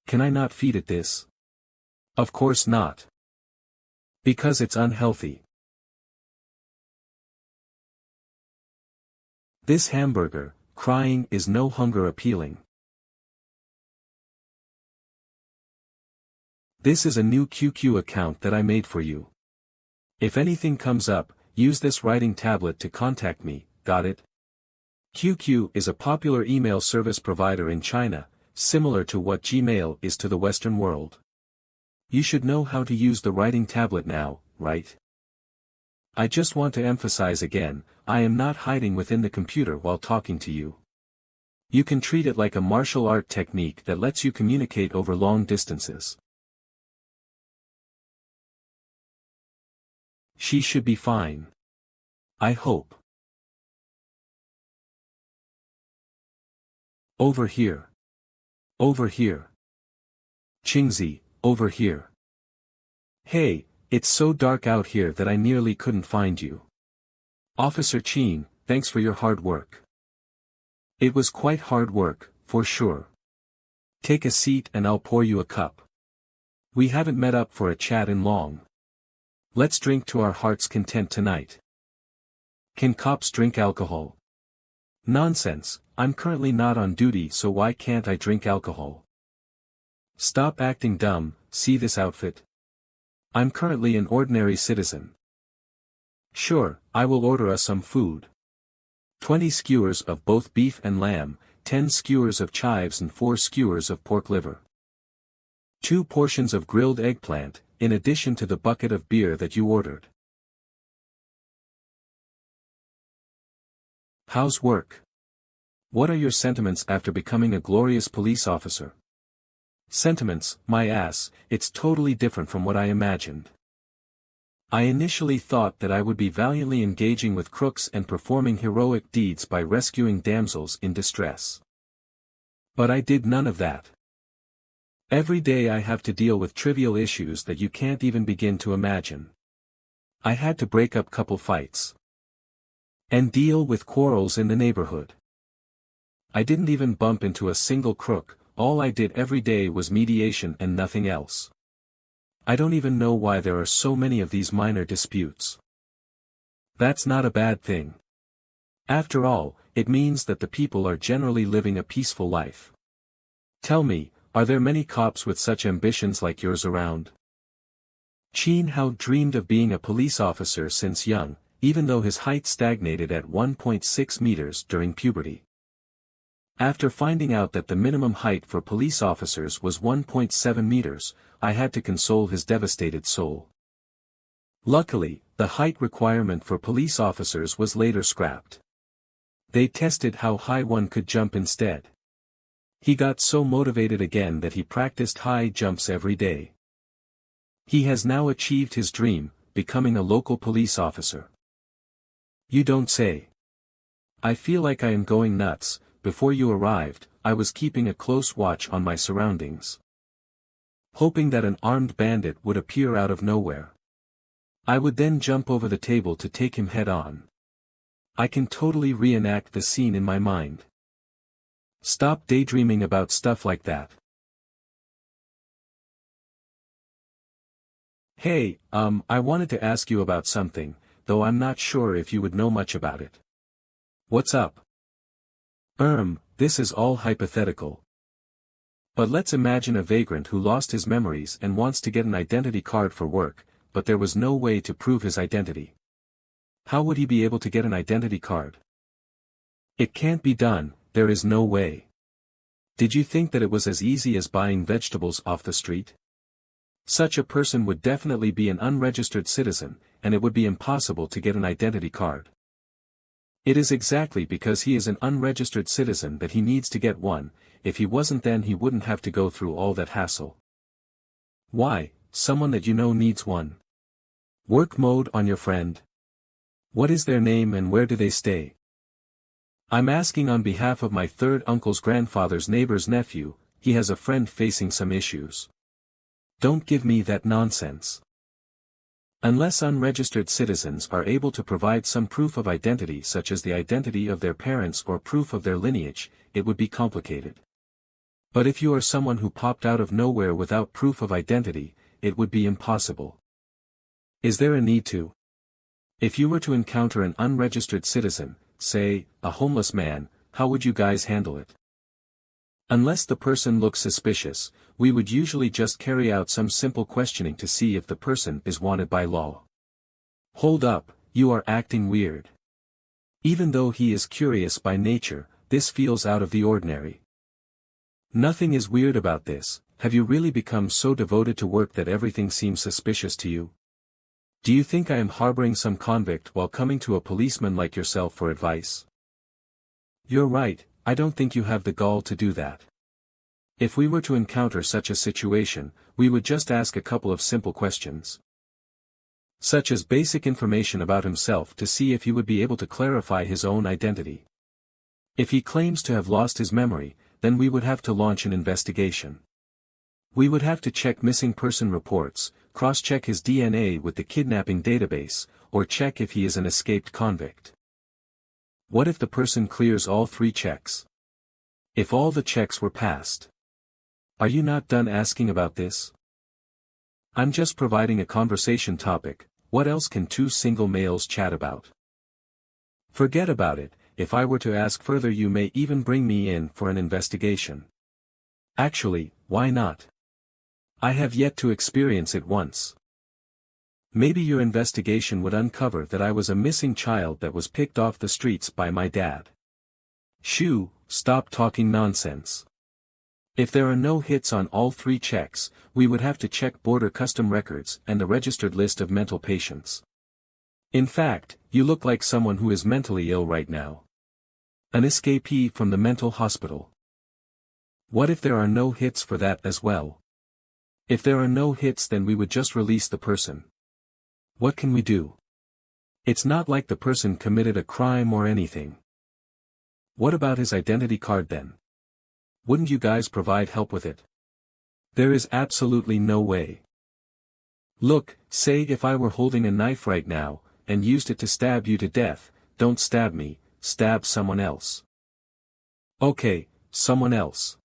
Can I not feed it this? Of course not. Because it's unhealthy. This hamburger, crying is no hunger appealing. This is a new QQ account that I made for you. If anything comes up, use this writing tablet to contact me, got it? QQ is a popular email service provider in China, similar to what Gmail is to the Western world. You should know how to use the writing tablet now, right? I just want to emphasize again, I am not hiding within the computer while talking to you. You can treat it like a martial art technique that lets you communicate over long distances. She should be fine. I hope. Over here. Over here. Qingzi, over here. Hey, it's so dark out here that I nearly couldn't find you. Officer Qin, thanks for your hard work. It was quite hard work, for sure. Take a seat and I'll pour you a cup. We haven't met up for a chat in long. Let's drink to our heart's content tonight. Can cops drink alcohol? Nonsense, I'm currently not on duty, so why can't I drink alcohol? Stop acting dumb, see this outfit? I'm currently an ordinary citizen. Sure, I will order us some food. 20 skewers of both beef and lamb, 10 skewers of chives and 4 skewers of pork liver. 2 portions of grilled eggplant, in addition to the bucket of beer that you ordered. How's work? What are your sentiments after becoming a glorious police officer? Sentiments, my ass, it's totally different from what I imagined. I initially thought that I would be valiantly engaging with crooks and performing heroic deeds by rescuing damsels in distress. But I did none of that. Every day I have to deal with trivial issues that you can't even begin to imagine. I had to break up couple fights. And deal with quarrels in the neighborhood. I didn't even bump into a single crook, all I did every day was mediation and nothing else. I don't even know why there are so many of these minor disputes. That's not a bad thing. After all, it means that the people are generally living a peaceful life. Tell me, are there many cops with such ambitions like yours around? Chin Hao dreamed of being a police officer since young, even though his height stagnated at 1.6 meters during puberty. After finding out that the minimum height for police officers was 1.7 meters, I had to console his devastated soul. Luckily, the height requirement for police officers was later scrapped. They tested how high one could jump instead. He got so motivated again that he practiced high jumps every day. He has now achieved his dream, becoming a local police officer. You don't say. I feel like I am going nuts. Before you arrived, I was keeping a close watch on my surroundings. Hoping that an armed bandit would appear out of nowhere. I would then jump over the table to take him head on. I can totally reenact the scene in my mind. Stop daydreaming about stuff like that. Hey, I wanted to ask you about something, though I'm not sure if you would know much about it. What's up? This is all hypothetical. But let's imagine a vagrant who lost his memories and wants to get an identity card for work, but there was no way to prove his identity. How would he be able to get an identity card? It can't be done, there is no way. Did you think that it was as easy as buying vegetables off the street? Such a person would definitely be an unregistered citizen, and it would be impossible to get an identity card. It is exactly because he is an unregistered citizen that he needs to get one. If he wasn't, then he wouldn't have to go through all that hassle. Why, someone that you know needs one. Work mode on your friend. What is their name and where do they stay? I'm asking on behalf of my third uncle's grandfather's neighbor's nephew. He has a friend facing some issues. Don't give me that nonsense. Unless unregistered citizens are able to provide some proof of identity, such as the identity of their parents or proof of their lineage, it would be complicated. But if you are someone who popped out of nowhere without proof of identity, it would be impossible. Is there a need to? If you were to encounter an unregistered citizen, say, a homeless man, how would you guys handle it? Unless the person looks suspicious, we would usually just carry out some simple questioning to see if the person is wanted by law. Hold up, you are acting weird. Even though he is curious by nature, this feels out of the ordinary. Nothing is weird about this. Have you really become so devoted to work that everything seems suspicious to you? Do you think I am harboring some convict while coming to a policeman like yourself for advice? You're right, I don't think you have the gall to do that. If we were to encounter such a situation, we would just ask a couple of simple questions. Such as basic information about himself to see if he would be able to clarify his own identity. If he claims to have lost his memory, then we would have to launch an investigation. We would have to check missing person reports, cross-check his DNA with the kidnapping database, or check if he is an escaped convict. What if the person clears all 3 checks? If all the checks were passed? Are you not done asking about this? I'm just providing a conversation topic. What else can 2 single males chat about? Forget about it, if I were to ask further you may even bring me in for an investigation. Actually, why not? I have yet to experience it once. Maybe your investigation would uncover that I was a missing child that was picked off the streets by my dad. Shoo, stop talking nonsense. If there are no hits on all 3 checks, we would have to check border custom records and the registered list of mental patients. In fact, you look like someone who is mentally ill right now. An escapee from the mental hospital. What if there are no hits for that as well? If there are no hits, then we would just release the person. What can we do? It's not like the person committed a crime or anything. What about his identity card then? Wouldn't you guys provide help with it? There is absolutely no way. Look, say if I were holding a knife right now, and used it to stab you to death, don't stab me, stab someone else. Okay, someone else.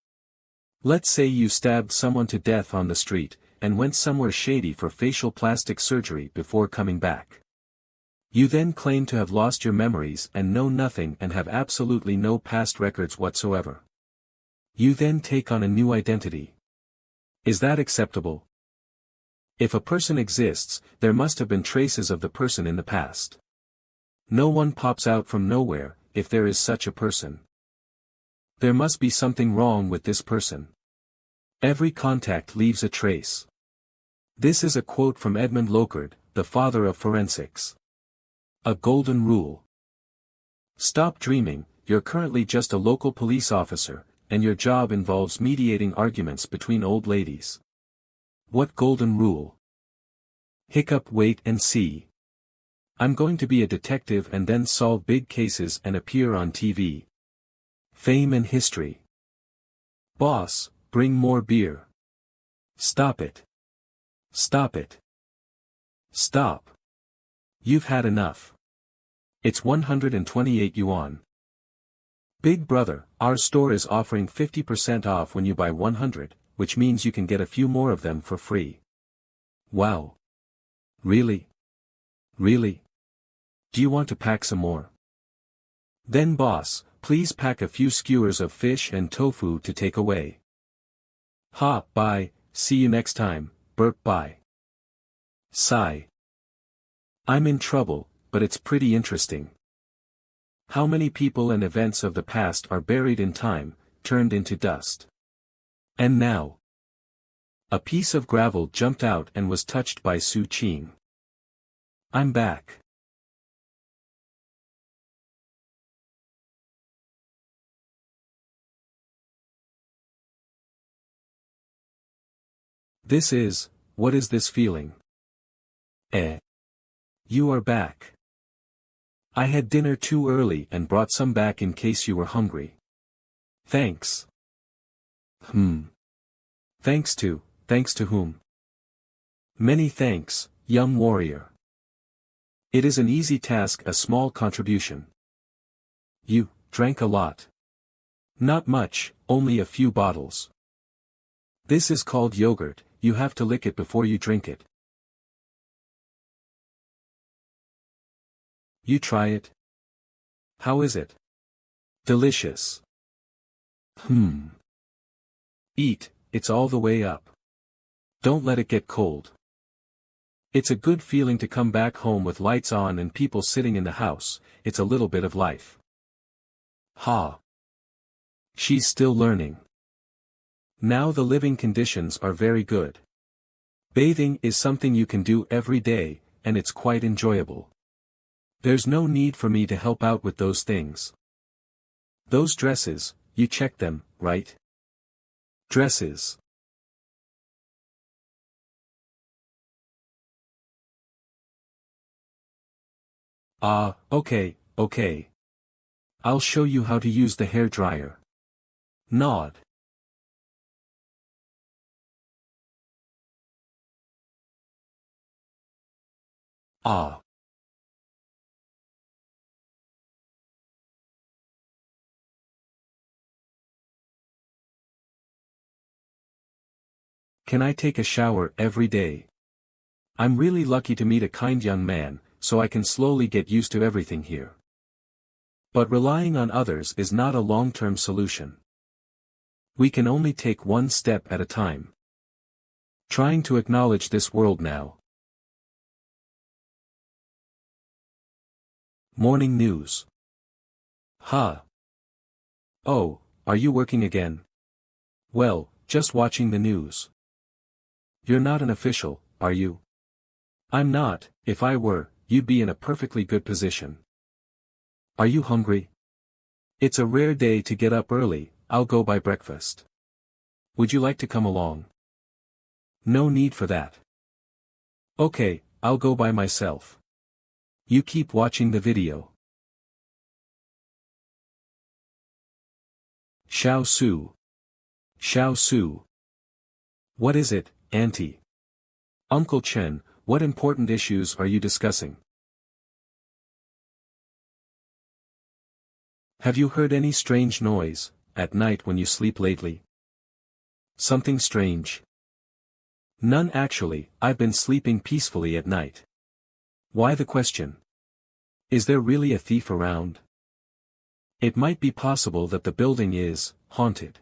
Let's say you stabbed someone to death on the street, and went somewhere shady for facial plastic surgery before coming back. You then claim to have lost your memories and know nothing and have absolutely no past records whatsoever. You then take on a new identity. Is that acceptable? If a person exists, there must have been traces of the person in the past. No one pops out from nowhere, if there is such a person. There must be something wrong with this person. Every contact leaves a trace. This is a quote from Edmund Locard, the father of forensics. A golden rule. Stop dreaming, you're currently just a local police officer, and your job involves mediating arguments between old ladies. What golden rule? Hiccup, wait and see. I'm going to be a detective and then solve big cases and appear on TV. Fame and history. Boss, bring more beer. Stop it. Stop it. Stop. You've had enough. It's 128 yuan. Big brother, our store is offering 50% off when you buy 100, which means you can get a few more of them for free. Wow. Really? Really? Do you want to pack some more? Then boss, please pack a few skewers of fish and tofu to take away. Ha, bye, see you next time, burp bye. Sigh. I'm in trouble, but it's pretty interesting. How many people and events of the past are buried in time, turned into dust? And now? A piece of gravel jumped out and was touched by Su Qing. I'm back. What is this feeling? You are back. I had dinner too early and brought some back in case you were hungry. Thanks. Thanks to whom? Many thanks, young warrior. It is an easy task, a small contribution. You drank a lot. Not much, only a few bottles. This is called yogurt, you have to lick it before you drink it. You try it. How is it? Delicious. Eat, it's all the way up. Don't let it get cold. It's a good feeling to come back home with lights on and people sitting in the house, it's a little bit of life. Ha. She's still learning. Now the living conditions are very good. Bathing is something you can do every day, and it's quite enjoyable. There's no need for me to help out with those things. Those dresses, you checked them, right? Dresses. Okay. I'll show you how to use the hair dryer. Nod. Can I take a shower every day? I'm really lucky to meet a kind young man, so I can slowly get used to everything here. But relying on others is not a long-term solution. We can only take one step at a time. Trying to acknowledge this world now. Morning news. Ha. Oh, are you working again? Well, just watching the news. You're not an official, are you? I'm not. If I were, you'd be in a perfectly good position. Are you hungry? It's a rare day to get up early. I'll go buy breakfast. Would you like to come along? No need for that. Okay, I'll go by myself. You keep watching the video. Xiao Su. Xiao Su. What is it, Auntie? Uncle Chen, what important issues are you discussing? Have you heard any strange noise, at night when you sleep lately? Something strange? None actually, I've been sleeping peacefully at night. Why the question? Is there really a thief around? It might be possible that the building is haunted.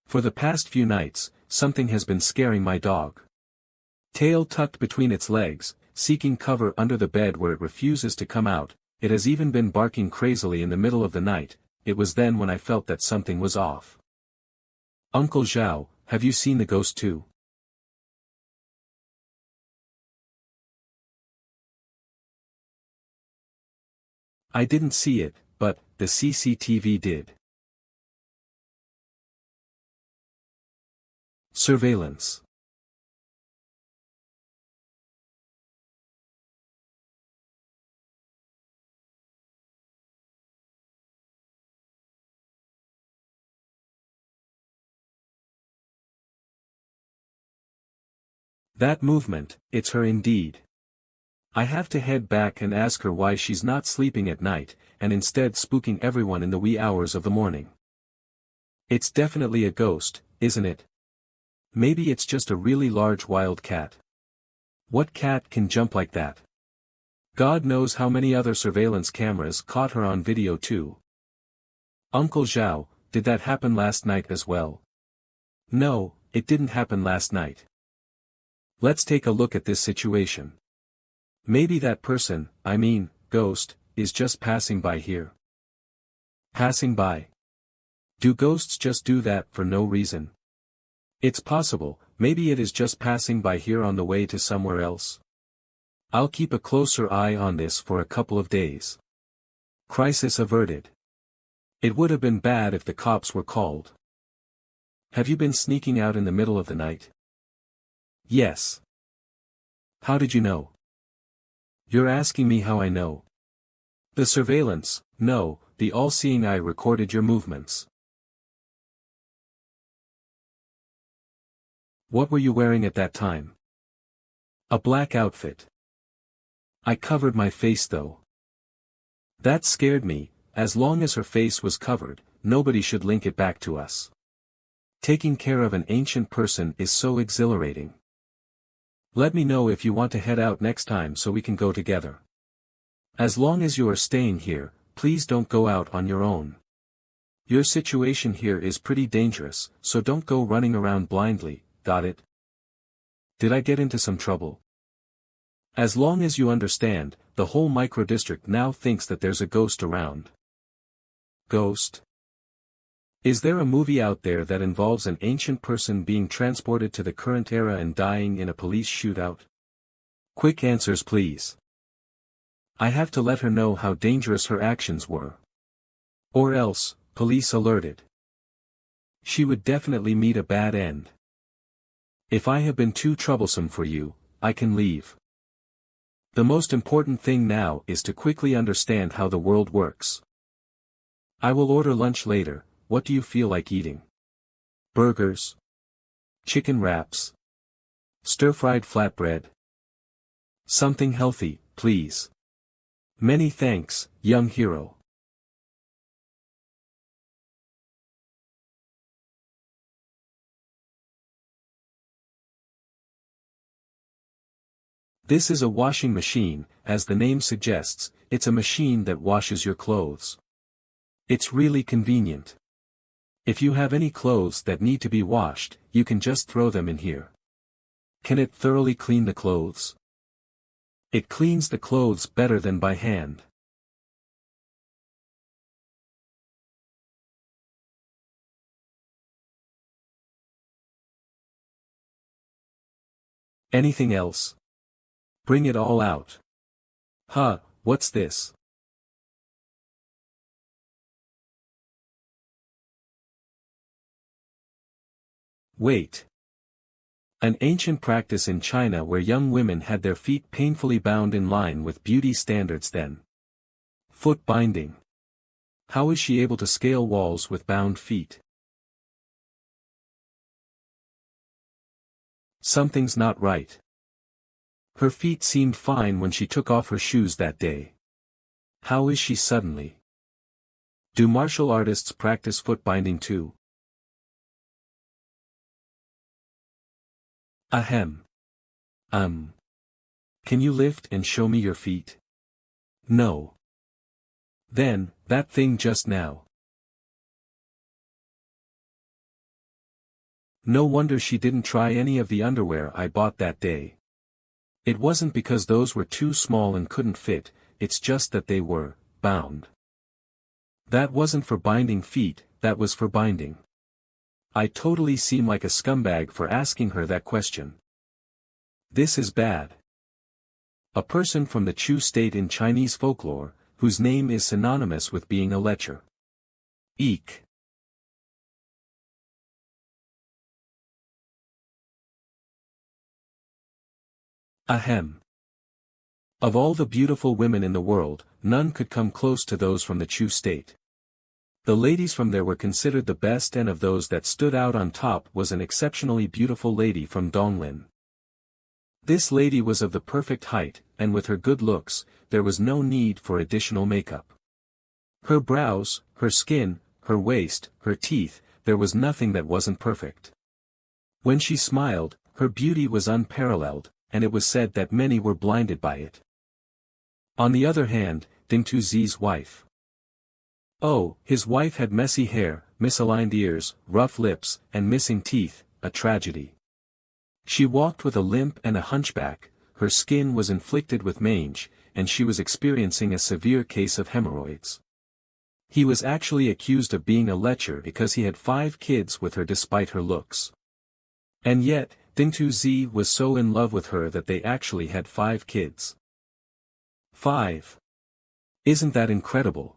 For the past few nights, something has been scaring my dog. Tail tucked between its legs, seeking cover under the bed where it refuses to come out, it has even been barking crazily in the middle of the night. It was then when I felt that something was off. Uncle Zhao, have you seen the ghost too? I didn't see it, but the CCTV did. Surveillance. That movement, it's her indeed. I have to head back and ask her why she's not sleeping at night, and instead spooking everyone in the wee hours of the morning. It's definitely a ghost, isn't it? Maybe it's just a really large wild cat. What cat can jump like that? God knows how many other surveillance cameras caught her on video too. Uncle Zhao, did that happen last night as well? No, it didn't happen last night. Let's take a look at this situation. Maybe that person, ghost, is just passing by here. Passing by. Do ghosts just do that for no reason? It's possible, maybe it is just passing by here on the way to somewhere else. I'll keep a closer eye on this for a couple of days. Crisis averted. It would have been bad if the cops were called. Have you been sneaking out in the middle of the night? Yes. How did you know? You're asking me how I know. The surveillance, no, the all-seeing eye recorded your movements. What were you wearing at that time? A black outfit. I covered my face though. That scared me. As long as her face was covered, nobody should link it back to us. Taking care of an ancient person is so exhilarating. Let me know if you want to head out next time so we can go together. As long as you are staying here, please don't go out on your own. Your situation here is pretty dangerous, so don't go running around blindly, got it? Did I get into some trouble? As long as you understand, the whole microdistrict now thinks that there's a ghost around. Ghost? Is there a movie out there that involves an ancient person being transported to the current era and dying in a police shootout? Quick answers please. I have to let her know how dangerous her actions were. Or else, police alerted. She would definitely meet a bad end. If I have been too troublesome for you, I can leave. The most important thing now is to quickly understand how the world works. I will order lunch later. What do you feel like eating? Burgers? Chicken wraps? Stir-fried flatbread? Something healthy, please. Many thanks, young hero. This is a washing machine, as the name suggests, it's a machine that washes your clothes. It's really convenient. If you have any clothes that need to be washed, you can just throw them in here. Can it thoroughly clean the clothes? It cleans the clothes better than by hand. Anything else? Bring it all out. Huh, what's this? Wait. An ancient practice in China where young women had their feet painfully bound in line with beauty standards then. Foot binding. How is she able to scale walls with bound feet? Something's not right. Her feet seemed fine when she took off her shoes that day. How is she suddenly? Do martial artists practice foot binding too? Ahem. Can you lift and show me your feet? No. Then, that thing just now. No wonder she didn't try any of the underwear I bought that day. It wasn't because those were too small and couldn't fit, it's just that they were bound. That wasn't for binding feet, that was for binding. I totally seem like a scumbag for asking her that question. This is bad. A person from the Chu state in Chinese folklore, whose name is synonymous with being a lecher. Eek. Ahem. Of all the beautiful women in the world, none could come close to those from the Chu state. The ladies from there were considered the best, and of those that stood out on top was an exceptionally beautiful lady from Donglin. This lady was of the perfect height, and with her good looks, there was no need for additional makeup. Her brows, her skin, her waist, her teeth, there was nothing that wasn't perfect. When she smiled, her beauty was unparalleled, and it was said that many were blinded by it. On the other hand, Ding Tuzi's wife. Oh, his wife had messy hair, misaligned ears, rough lips, and missing teeth, a tragedy. She walked with a limp and a hunchback, her skin was inflicted with mange, and she was experiencing a severe case of hemorrhoids. He was actually accused of being a lecher because he had 5 kids with her despite her looks. And yet, Ding Tuzi was so in love with her that they actually had 5 kids. 5. Isn't that incredible?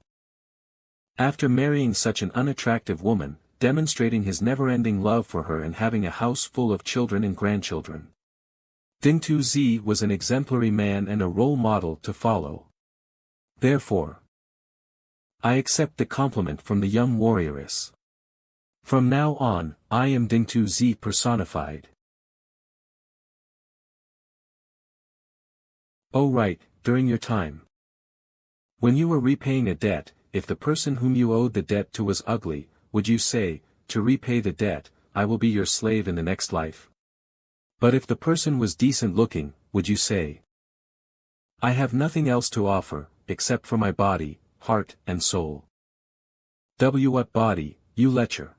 After marrying such an unattractive woman, demonstrating his never-ending love for her and having a house full of children and grandchildren. Ding Tuzi was an exemplary man and a role model to follow. Therefore, I accept the compliment from the young warrioress. From now on, I am Ding Tuzi personified. Oh right, during your time. When you were repaying a debt, if the person whom you owed the debt to was ugly, would you say, to repay the debt, I will be your slave in the next life? But if the person was decent looking, would you say, I have nothing else to offer, except for my body, heart, and soul. What body, you lecher?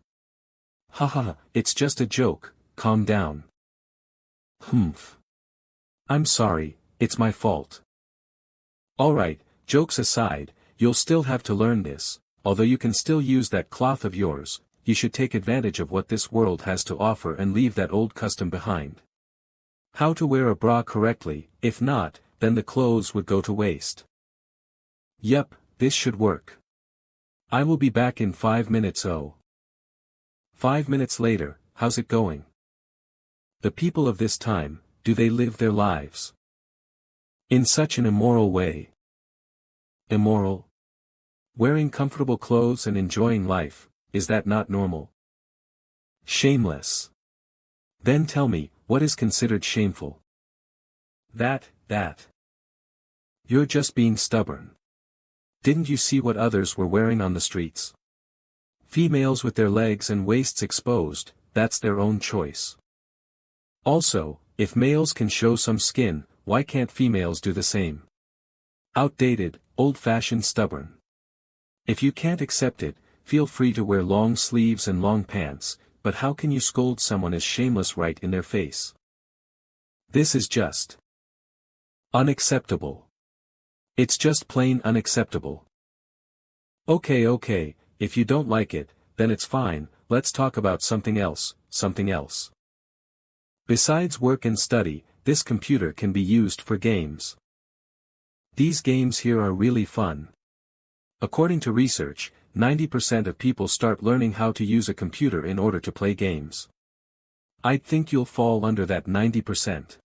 Ha ha, it's just a joke, calm down. Humph. I'm sorry, it's my fault. Alright, jokes aside, you'll still have to learn this, although you can still use that cloth of yours, you should take advantage of what this world has to offer and leave that old custom behind. How to wear a bra correctly, if not, then the clothes would go to waste. Yep, this should work. I will be back in 5 minutes. Oh. 5 minutes later, how's it going? The people of this time, do they live their lives in such an immoral way? Immoral? Wearing comfortable clothes and enjoying life, is that not normal? Shameless. Then tell me, what is considered shameful? That. You're just being stubborn. Didn't you see what others were wearing on the streets? Females with their legs and waists exposed, that's their own choice. Also, if males can show some skin, why can't females do the same? Outdated, old-fashioned stubborn. If you can't accept it, feel free to wear long sleeves and long pants, but how can you scold someone as shameless right in their face? This is just unacceptable. It's just plain unacceptable. Okay, if you don't like it, then it's fine, let's talk about something else. Besides work and study, this computer can be used for games. These games here are really fun. According to research, 90% of people start learning how to use a computer in order to play games. I'd think you'll fall under that 90%.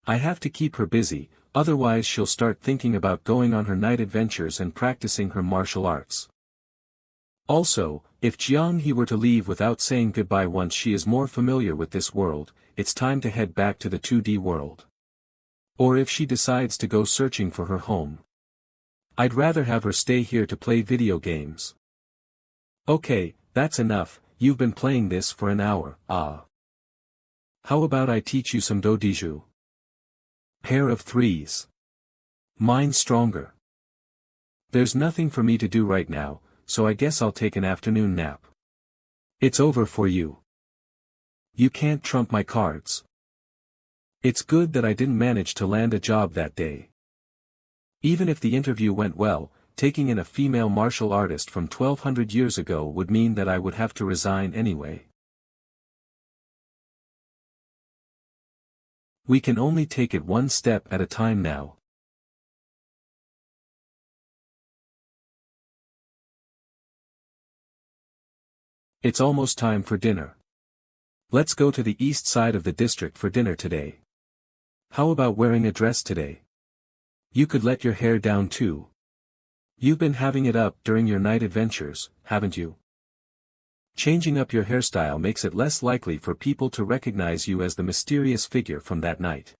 I have to keep her busy, otherwise she'll start thinking about going on her night adventures and practicing her martial arts. Also, if Jiang He were to leave without saying goodbye once she is more familiar with this world, it's time to head back to the 2D world. Or if she decides to go searching for her home. I'd rather have her stay here to play video games. Okay, that's enough, you've been playing this for an hour, How about I teach you some dodiju? Pair of threes. Mine's stronger. There's nothing for me to do right now, so I guess I'll take an afternoon nap. It's over for you. You can't trump my cards. It's good that I didn't manage to land a job that day. Even if the interview went well, taking in a female martial artist from 1200 years ago would mean that I would have to resign anyway. We can only take it one step at a time now. It's almost time for dinner. Let's go to the east side of the district for dinner today. How about wearing a dress today? You could let your hair down too. You've been having it up during your night adventures, haven't you? Changing up your hairstyle makes it less likely for people to recognize you as the mysterious figure from that night.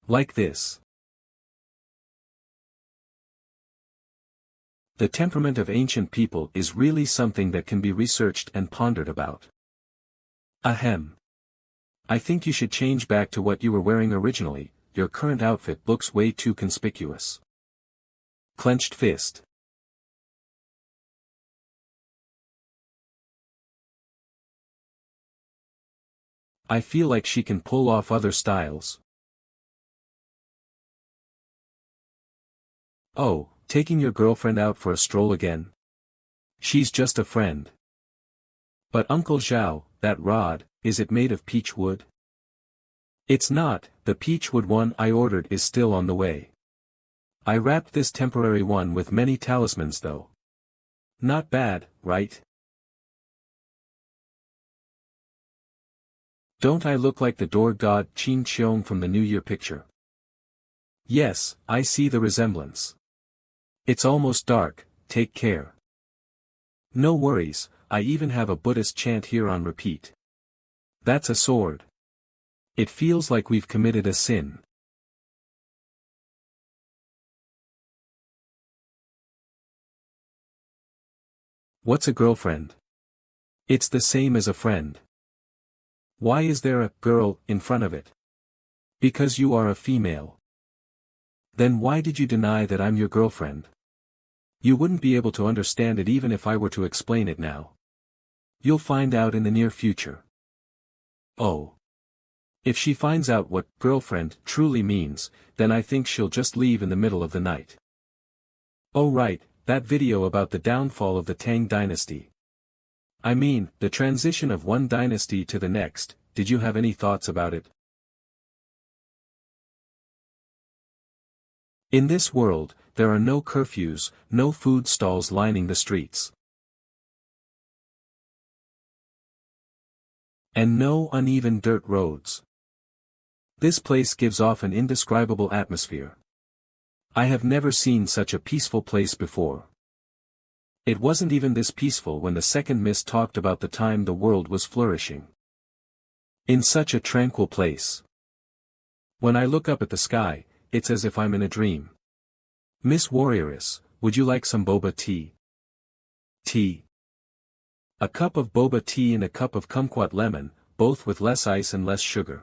Like this. The temperament of ancient people is really something that can be researched and pondered about. Ahem. I think you should change back to what you were wearing originally. Your current outfit looks way too conspicuous. Clenched fist. I feel like she can pull off other styles. Oh, taking your girlfriend out for a stroll again? She's just a friend. But Uncle Zhao, that rod, is it made of peach wood? It's not, the peach wood one I ordered is still on the way. I wrapped this temporary one with many talismans though. Not bad, right? Don't I look like the door god Qin Xiong from the New Year picture? Yes, I see the resemblance. It's almost dark, take care. No worries, I even have a Buddhist chant here on repeat. That's a sword. It feels like we've committed a sin. What's a girlfriend? It's the same as a friend. Why is there a girl in front of it? Because you are a female. Then why did you deny that I'm your girlfriend? You wouldn't be able to understand it even if I were to explain it now. You'll find out in the near future. Oh. If she finds out what girlfriend truly means, then I think she'll just leave in the middle of the night. Oh right, that video about the downfall of the Tang dynasty. I mean, the transition of one dynasty to the next, did you have any thoughts about it? In this world, there are no curfews, no food stalls lining the streets. And no uneven dirt roads. This place gives off an indescribable atmosphere. I have never seen such a peaceful place before. It wasn't even this peaceful when the second mist talked about the time the world was flourishing. In such a tranquil place. When I look up at the sky, it's as if I'm in a dream. Miss Warrioress, would you like some boba tea? Tea. A cup of boba tea and a cup of kumquat lemon, both with less ice and less sugar.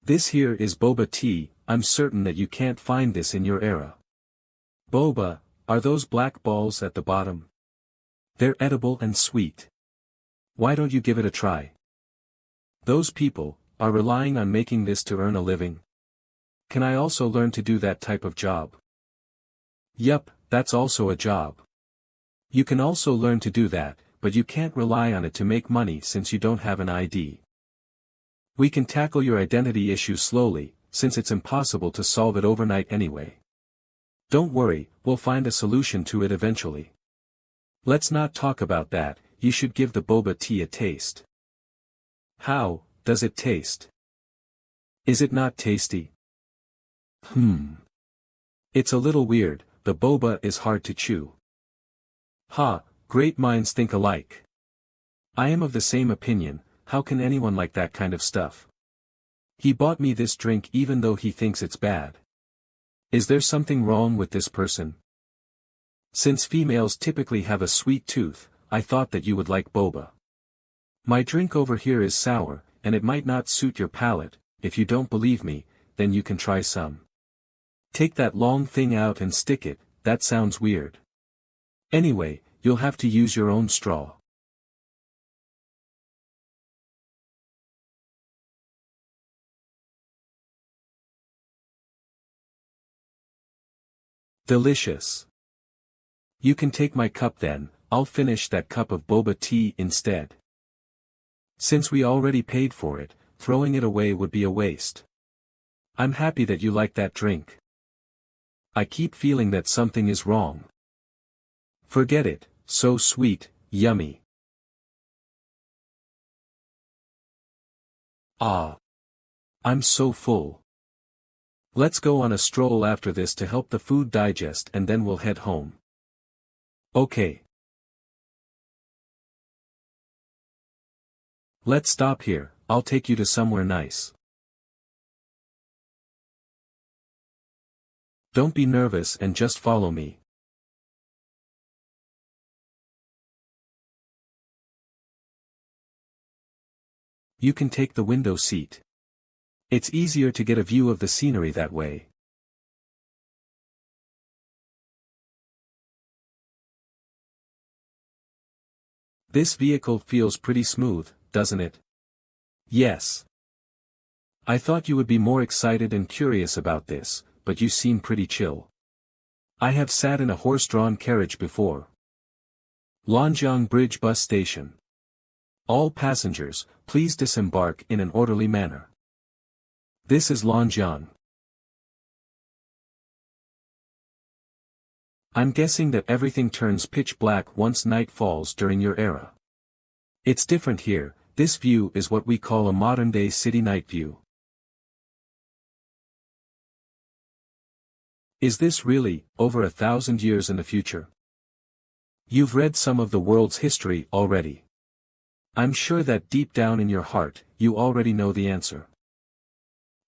This here is boba tea. I'm certain that you can't find this in your era. Boba, are those black balls at the bottom? They're edible and sweet. Why don't you give it a try? Those people are relying on making this to earn a living. Can I also learn to do that type of job? Yup, that's also a job. You can also learn to do that, but you can't rely on it to make money since you don't have an ID. We can tackle your identity issue slowly, since it's impossible to solve it overnight anyway. Don't worry, we'll find a solution to it eventually. Let's not talk about that, you should give the boba tea a taste. How does it taste? Is it not tasty? It's a little weird, the boba is hard to chew. Ha, great minds think alike. I am of the same opinion. How can anyone like that kind of stuff? He bought me this drink even though he thinks it's bad. Is there something wrong with this person? Since females typically have a sweet tooth, I thought that you would like boba. My drink over here is sour, and it might not suit your palate. If you don't believe me, then you can try some. Take that long thing out and stick it, that sounds weird. Anyway, you'll have to use your own straw. Delicious. You can take my cup then, I'll finish that cup of boba tea instead. Since we already paid for it, throwing it away would be a waste. I'm happy that you like that drink. I keep feeling that something is wrong. Forget it, so sweet, yummy. Ah. I'm so full. Let's go on a stroll after this to help the food digest and then we'll head home. Okay. Let's stop here, I'll take you to somewhere nice. Don't be nervous and just follow me. You can take the window seat. It's easier to get a view of the scenery that way. This vehicle feels pretty smooth, doesn't it? Yes. I thought you would be more excited and curious about this, but you seem pretty chill. I have sat in a horse-drawn carriage before. Lanjiang Bridge Bus Station. All passengers, please disembark in an orderly manner. This is Lanjiang. I'm guessing that everything turns pitch black once night falls during your era. It's different here, this view is what we call a modern-day city night view. Is this really, over 1,000 years in the future? You've read some of the world's history already. I'm sure that deep down in your heart, you already know the answer.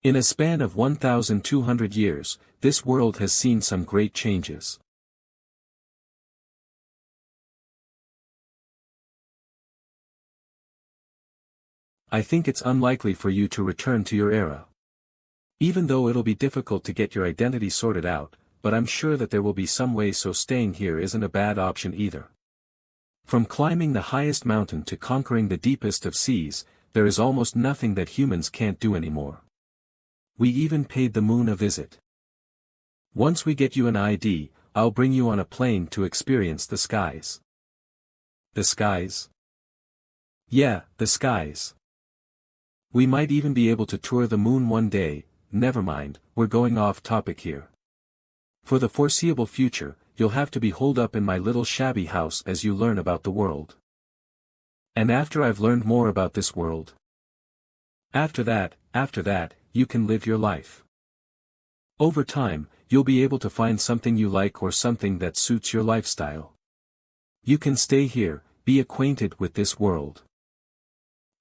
In a span of 1,200 years, this world has seen some great changes. I think it's unlikely for you to return to your era. Even though it'll be difficult to get your identity sorted out, but I'm sure that there will be some way, so staying here isn't a bad option either. From climbing the highest mountain to conquering the deepest of seas, there is almost nothing that humans can't do anymore. We even paid the moon a visit. Once we get you an ID, I'll bring you on a plane to experience the skies. The skies? Yeah, the skies. We might even be able to tour the moon one day. Never mind, we're going off topic here. For the foreseeable future, you'll have to be holed up in my little shabby house as you learn about the world. And after I've learned more about this world, after that, you can live your life. Over time, you'll be able to find something you like or something that suits your lifestyle. You can stay here, be acquainted with this world,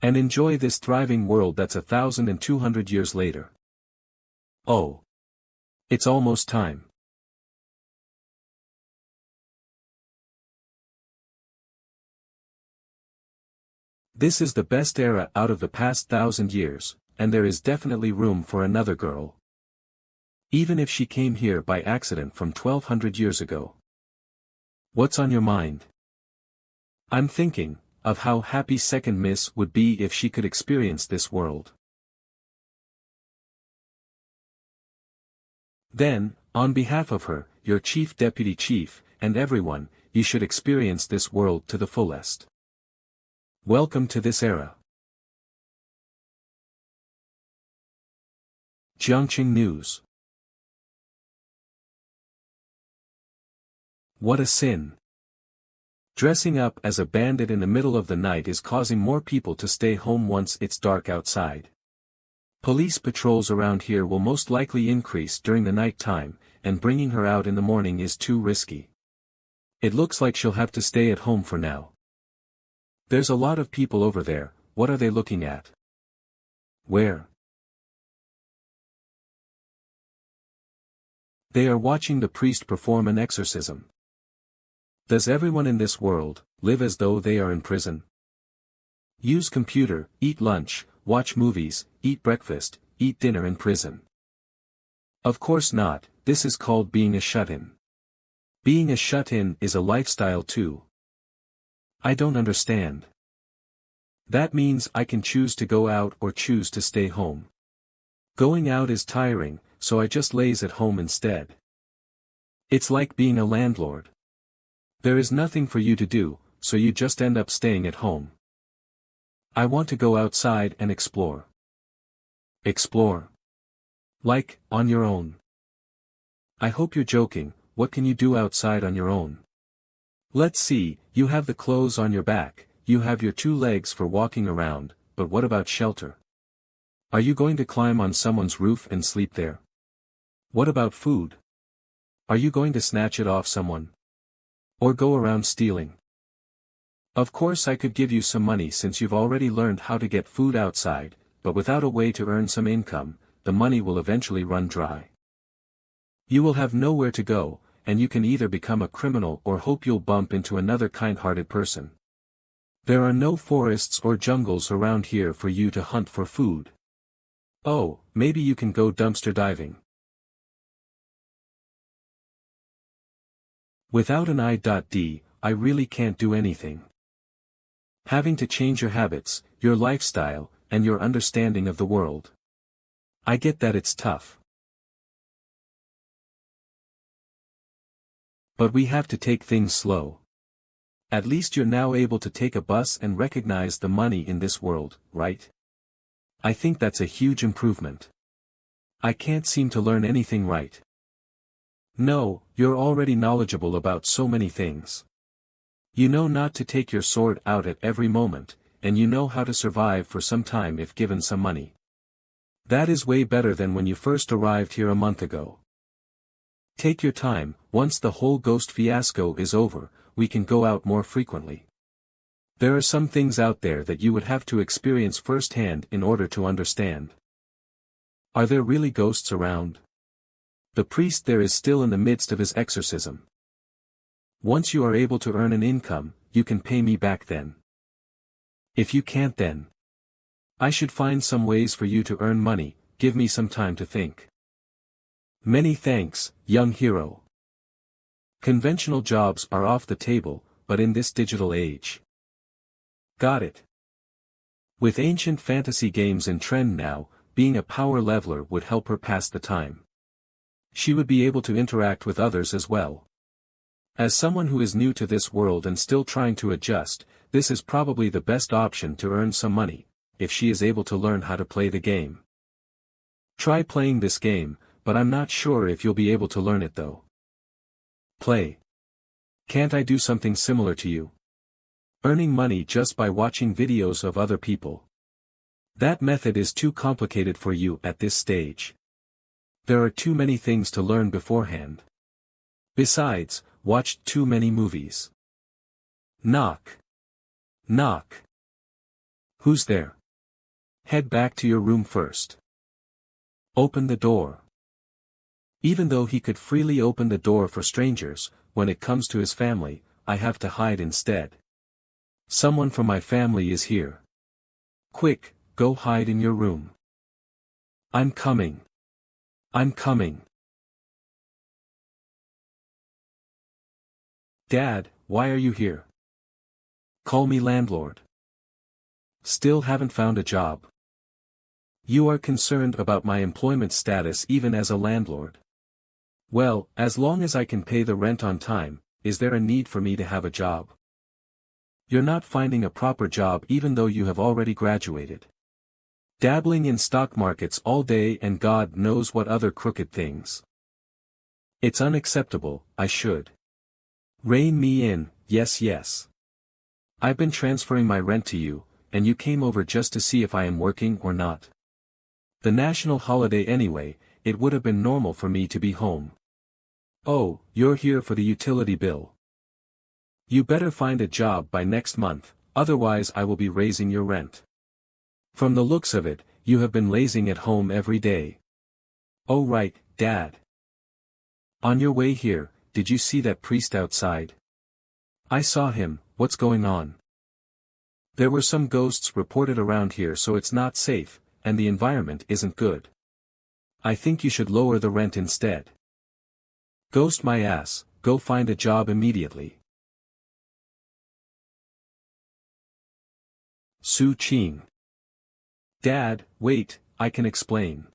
and enjoy this thriving world that's 1,200 years later. Oh. It's almost time. This is the best era out of the past 1,000 years, and there is definitely room for another girl. Even if she came here by accident from 1,200 years ago. What's on your mind? I'm thinking of how happy Second Miss would be if she could experience this world. Then, on behalf of her, your chief deputy chief, and everyone, you should experience this world to the fullest. Welcome to this era. Jiangqing News. What a sin. Dressing up as a bandit in the middle of the night is causing more people to stay home once it's dark outside. Police patrols around here will most likely increase during the night time, and bringing her out in the morning is too risky. It looks like she'll have to stay at home for now. There's a lot of people over there, what are they looking at? Where? They are watching the priest perform an exorcism. Does everyone in this world live as though they are in prison? Use computer, eat lunch, watch movies, eat breakfast, eat dinner in prison. Of course not, this is called being a shut-in. Being a shut-in is a lifestyle too. I don't understand. That means I can choose to go out or choose to stay home. Going out is tiring, so I just lays at home instead. It's like being a landlord. There is nothing for you to do, so you just end up staying at home. I want to go outside and explore. Explore? Like, on your own. I hope you're joking, what can you do outside on your own? Let's see, you have the clothes on your back, you have your 2 legs for walking around, but what about shelter? Are you going to climb on someone's roof and sleep there? What about food? Are you going to snatch it off someone? Or go around stealing? Of course I could give you some money since you've already learned how to get food outside, but without a way to earn some income, the money will eventually run dry. You will have nowhere to go, and you can either become a criminal or hope you'll bump into another kind-hearted person. There are no forests or jungles around here for you to hunt for food. Oh, maybe you can go dumpster diving. Without an I.D, I really can't do anything. Having to change your habits, your lifestyle, and your understanding of the world. I get that it's tough. But we have to take things slow. At least you're now able to take a bus and recognize the money in this world, right? I think that's a huge improvement. I can't seem to learn anything right. No, you're already knowledgeable about so many things. You know not to take your sword out at every moment, and you know how to survive for some time if given some money. That is way better than when you first arrived here a month ago. Take your time, once the whole ghost fiasco is over, we can go out more frequently. There are some things out there that you would have to experience firsthand in order to understand. Are there really ghosts around? The priest there is still in the midst of his exorcism. Once you are able to earn an income, you can pay me back then. If you can't then. I should find some ways for you to earn money, give me some time to think. Many thanks, young hero. Conventional jobs are off the table, but in this digital age. Got it. With ancient fantasy games in trend now, being a power leveler would help her pass the time. She would be able to interact with others as well. As someone who is new to this world and still trying to adjust, this is probably the best option to earn some money, if she is able to learn how to play the game. Try playing this game, but I'm not sure if you'll be able to learn it though. Play. Can't I do something similar to you? Earning money just by watching videos of other people. That method is too complicated for you at this stage. There are too many things to learn beforehand. Besides, watched too many movies. Knock. Knock. Who's there? Head back to your room first. Open the door. Even though he could freely open the door for strangers, when it comes to his family, I have to hide instead. Someone from my family is here. Quick, go hide in your room. I'm coming. I'm coming. Dad, why are you here? Call me landlord. Still haven't found a job. You are concerned about my employment status even as a landlord. Well, as long as I can pay the rent on time, is there a need for me to have a job? You're not finding a proper job even though you have already graduated. Dabbling in stock markets all day and God knows what other crooked things. It's unacceptable. I should rein me in. Yes, yes. I've been transferring my rent to you, and you came over just to see if I am working or not. The national holiday anyway, it would have been normal for me to be home. Oh, you're here for the utility bill. You better find a job by next month, otherwise I will be raising your rent. From the looks of it, you have been lazing at home every day. Oh right, Dad. On your way here, did you see that priest outside? I saw him. What's going on? There were some ghosts reported around here, so it's not safe, and the environment isn't good. I think you should lower the rent instead. Ghost my ass, go find a job immediately. Su Qing. Dad, wait, I can explain.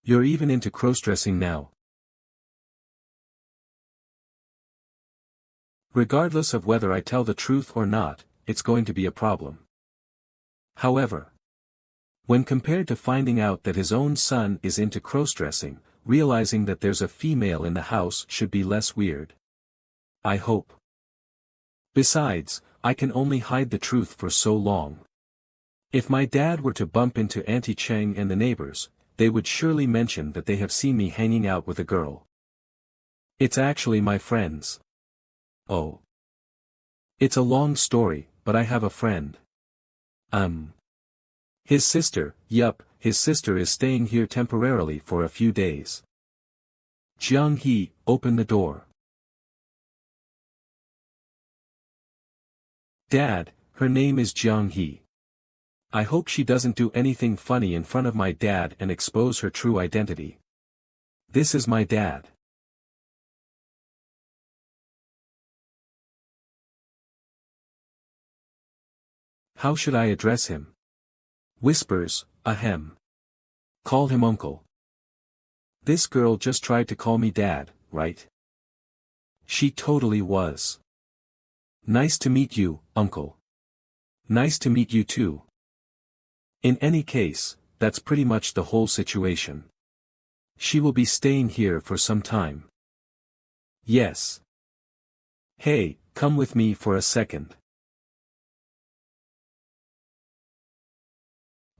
You're even into cross-dressing now. Regardless of whether I tell the truth or not, it's going to be a problem. However, when compared to finding out that his own son is into cross-dressing, realizing that there's a female in the house should be less weird. I hope. Besides, I can only hide the truth for so long. If my dad were to bump into Auntie Cheng and the neighbors, they would surely mention that they have seen me hanging out with a girl. It's actually my friends. Oh. It's a long story, but I have a friend. His sister, yup, his sister is staying here temporarily for a few days. Jiang He, open the door. Dad, her name is Jiang He. I hope she doesn't do anything funny in front of my dad and expose her true identity. This is my dad. How should I address him? Whispers, ahem. Call him uncle. This girl just tried to call me dad, right? She totally was. Nice to meet you, uncle. Nice to meet you too. In any case, that's pretty much the whole situation. She will be staying here for some time. Yes. Hey, come with me for a second.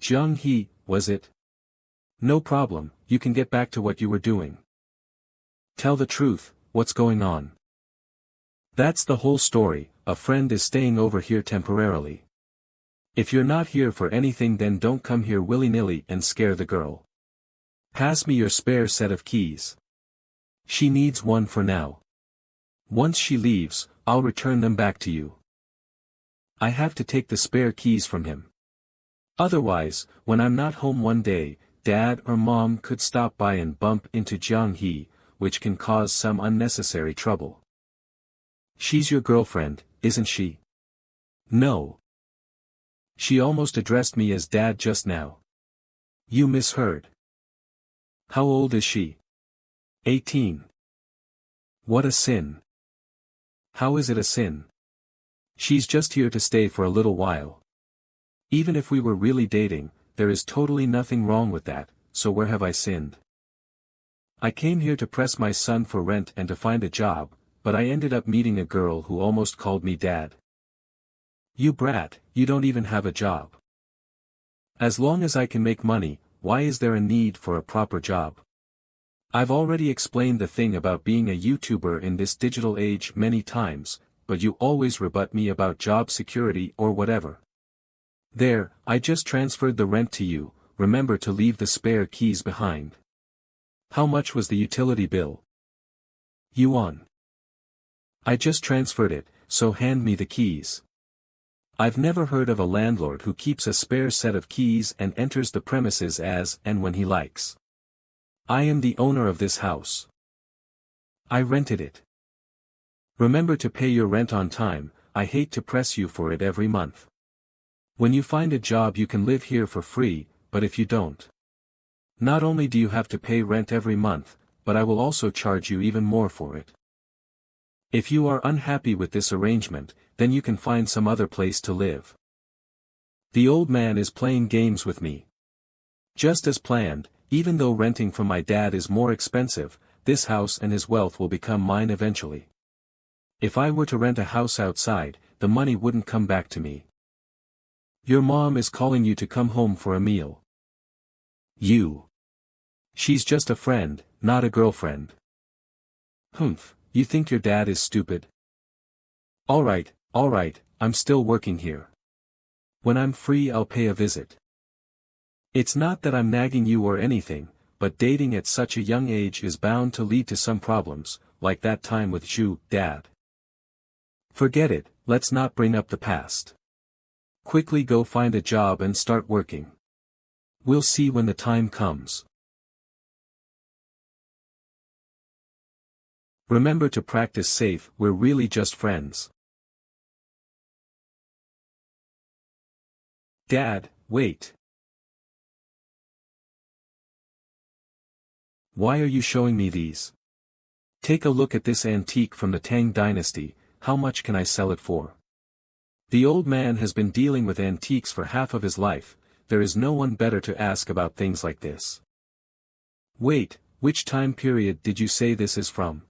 Jiang He, was it? No problem, you can get back to what you were doing. Tell the truth, what's going on? That's the whole story, a friend is staying over here temporarily. If you're not here for anything then don't come here willy-nilly and scare the girl. Pass me your spare set of keys. She needs one for now. Once she leaves, I'll return them back to you. I have to take the spare keys from him. Otherwise, when I'm not home one day, Dad or Mom could stop by and bump into Jiang He, which can cause some unnecessary trouble. She's your girlfriend, isn't she? No. She almost addressed me as Dad just now. You misheard. How old is she? 18. What a sin. How is it a sin? She's just here to stay for a little while. Even if we were really dating, there is totally nothing wrong with that, so where have I sinned? I came here to press my son for rent and to find a job, but I ended up meeting a girl who almost called me dad. You brat, you don't even have a job. As long as I can make money, why is there a need for a proper job? I've already explained the thing about being a YouTuber in this digital age many times, but you always rebut me about job security or whatever. There, I just transferred the rent to you, remember to leave the spare keys behind. How much was the utility bill? Yuan. I just transferred it, so hand me the keys. I've never heard of a landlord who keeps a spare set of keys and enters the premises as and when he likes. I am the owner of this house. I rented it. Remember to pay your rent on time. I hate to press you for it every month. When you find a job you can live here for free, but if you don't, not only do you have to pay rent every month, but I will also charge you even more for it. If you are unhappy with this arrangement, then you can find some other place to live. The old man is playing games with me. Just as planned, even though renting from my dad is more expensive, this house and his wealth will become mine eventually. If I were to rent a house outside, the money wouldn't come back to me. Your mom is calling you to come home for a meal. She's just a friend, not a girlfriend. Humph, you think your dad is stupid? Alright, I'm still working here. When I'm free I'll pay a visit. It's not that I'm nagging you or anything, but dating at such a young age is bound to lead to some problems, like that time with Zhu, Dad. Forget it, let's not bring up the past. Quickly go find a job and start working. We'll see when the time comes. Remember to practice safe, we're really just friends. Dad, wait. Why are you showing me these? Take a look at this antique from the Tang dynasty, how much can I sell it for? The old man has been dealing with antiques for half of his life, there is no one better to ask about things like this. Wait, which time period did you say this is from?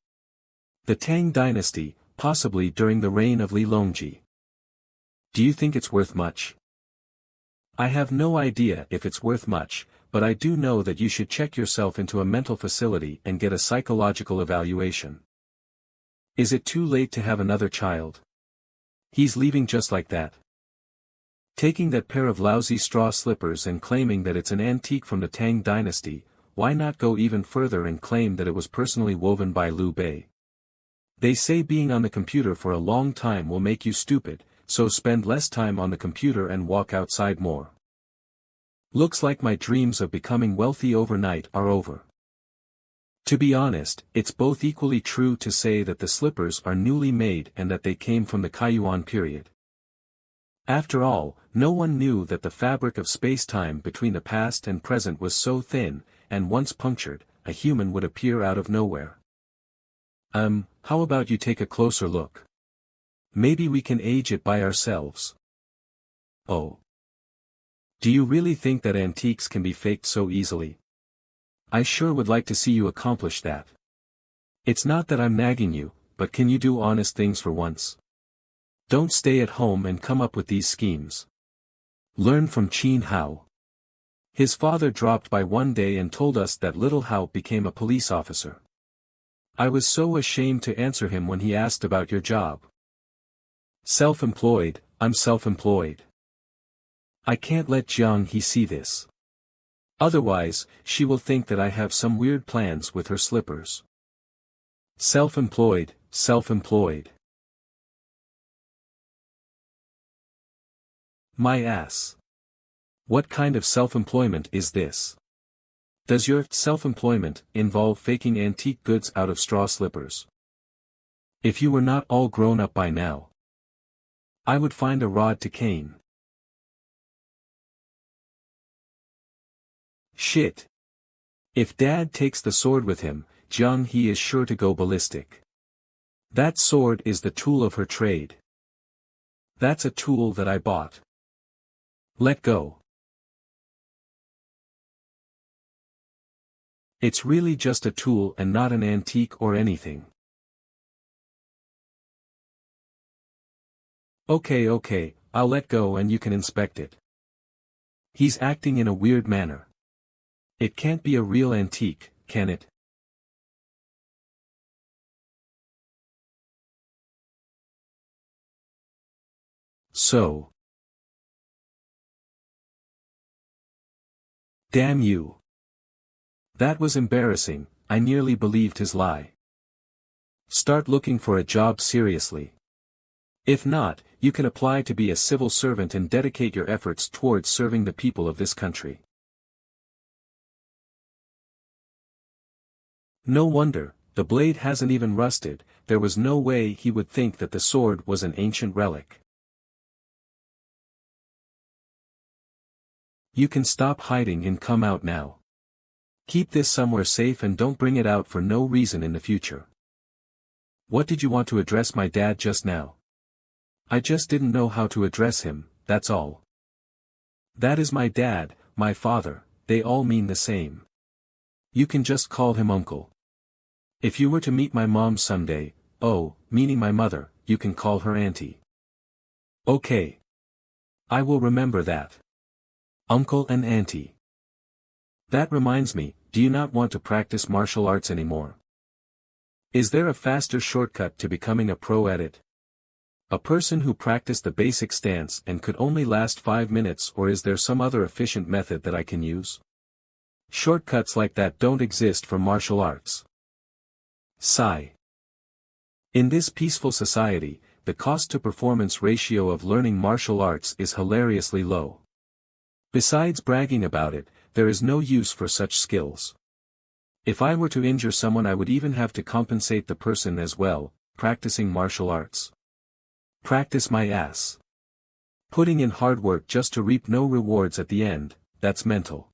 The Tang dynasty, possibly during the reign of Li Longji. Do you think it's worth much? I have no idea if it's worth much, but I do know that you should check yourself into a mental facility and get a psychological evaluation. Is it too late to have another child? He's leaving just like that. Taking that pair of lousy straw slippers and claiming that it's an antique from the Tang dynasty, why not go even further and claim that it was personally woven by Liu Bei? They say being on the computer for a long time will make you stupid, so spend less time on the computer and walk outside more. Looks like my dreams of becoming wealthy overnight are over. To be honest, it's both equally true to say that the slippers are newly made and that they came from the Kaiyuan period. After all, no one knew that the fabric of space-time between the past and present was so thin, and once punctured, a human would appear out of nowhere. How about you take a closer look? Maybe we can age it by ourselves. Oh. Do you really think that antiques can be faked so easily? I sure would like to see you accomplish that. It's not that I'm nagging you, but can you do honest things for once? Don't stay at home and come up with these schemes. Learn from Qin Hao. His father dropped by one day and told us that little Hao became a police officer. I was so ashamed to answer him when he asked about your job. Self-employed, I'm self-employed. I can't let Jiang He see this. Otherwise, she will think that I have some weird plans with her slippers. Self-employed, self-employed. My ass. What kind of self-employment is this? Does your self-employment involve faking antique goods out of straw slippers? If you were not all grown up by now, I would find a rod to cane. Shit. If Dad takes the sword with him, Jiang He is sure to go ballistic. That sword is the tool of her trade. That's a tool that I bought. Let go. It's really just a tool and not an antique or anything. Okay, I'll let go and you can inspect it. He's acting in a weird manner. It can't be a real antique, can it? So. Damn you. That was embarrassing, I nearly believed his lie. Start looking for a job seriously. If not, you can apply to be a civil servant and dedicate your efforts towards serving the people of this country. No wonder, the blade hasn't even rusted. There was no way he would think that the sword was an ancient relic. You can stop hiding and come out now. Keep this somewhere safe and don't bring it out for no reason in the future. What did you want to address my dad just now? I just didn't know how to address him, that's all. That is my dad, my father, they all mean the same. You can just call him uncle. If you were to meet my mom someday, oh, meaning my mother, you can call her auntie. Okay. I will remember that. Uncle and auntie. That reminds me, do you not want to practice martial arts anymore? Is there a faster shortcut to becoming a pro at it? A person who practiced the basic stance and could only last 5 minutes, or is there some other efficient method that I can use? Shortcuts like that don't exist for martial arts. Sigh. In this peaceful society, the cost-to-performance ratio of learning martial arts is hilariously low. Besides bragging about it, there is no use for such skills. If I were to injure someone, I would even have to compensate the person as well. Practicing martial arts. Practice my ass. Putting in hard work just to reap no rewards at the end, that's mental.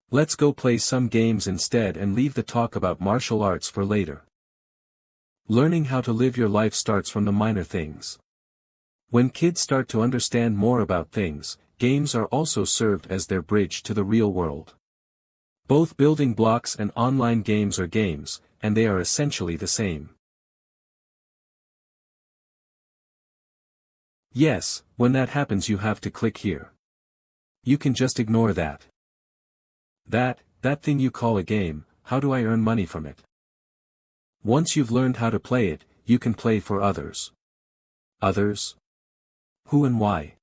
Let's go play some games instead and leave the talk about martial arts for later. Learning how to live your life starts from the minor things. When kids start to understand more about things, games are also served as their bridge to the real world. Both building blocks and online games are games, and they are essentially the same. Yes, when that happens you have to click here. You can just ignore that. That thing you call a game, how do I earn money from it? Once you've learned how to play it, you can play for others. Others? Who and why?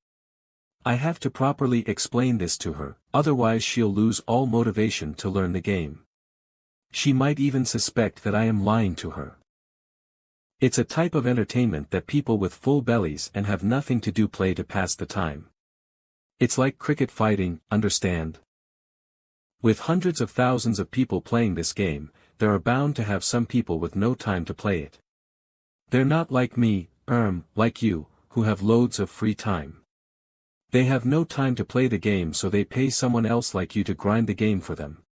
I have to properly explain this to her, otherwise she'll lose all motivation to learn the game. She might even suspect that I am lying to her. It's a type of entertainment that people with full bellies and have nothing to do play to pass the time. It's like cricket fighting, understand? With hundreds of thousands of people playing this game, there are bound to have some people with no time to play it. They're not like me, like you, who have loads of free time. They have no time to play the game, so they pay someone else like you to grind the game for them.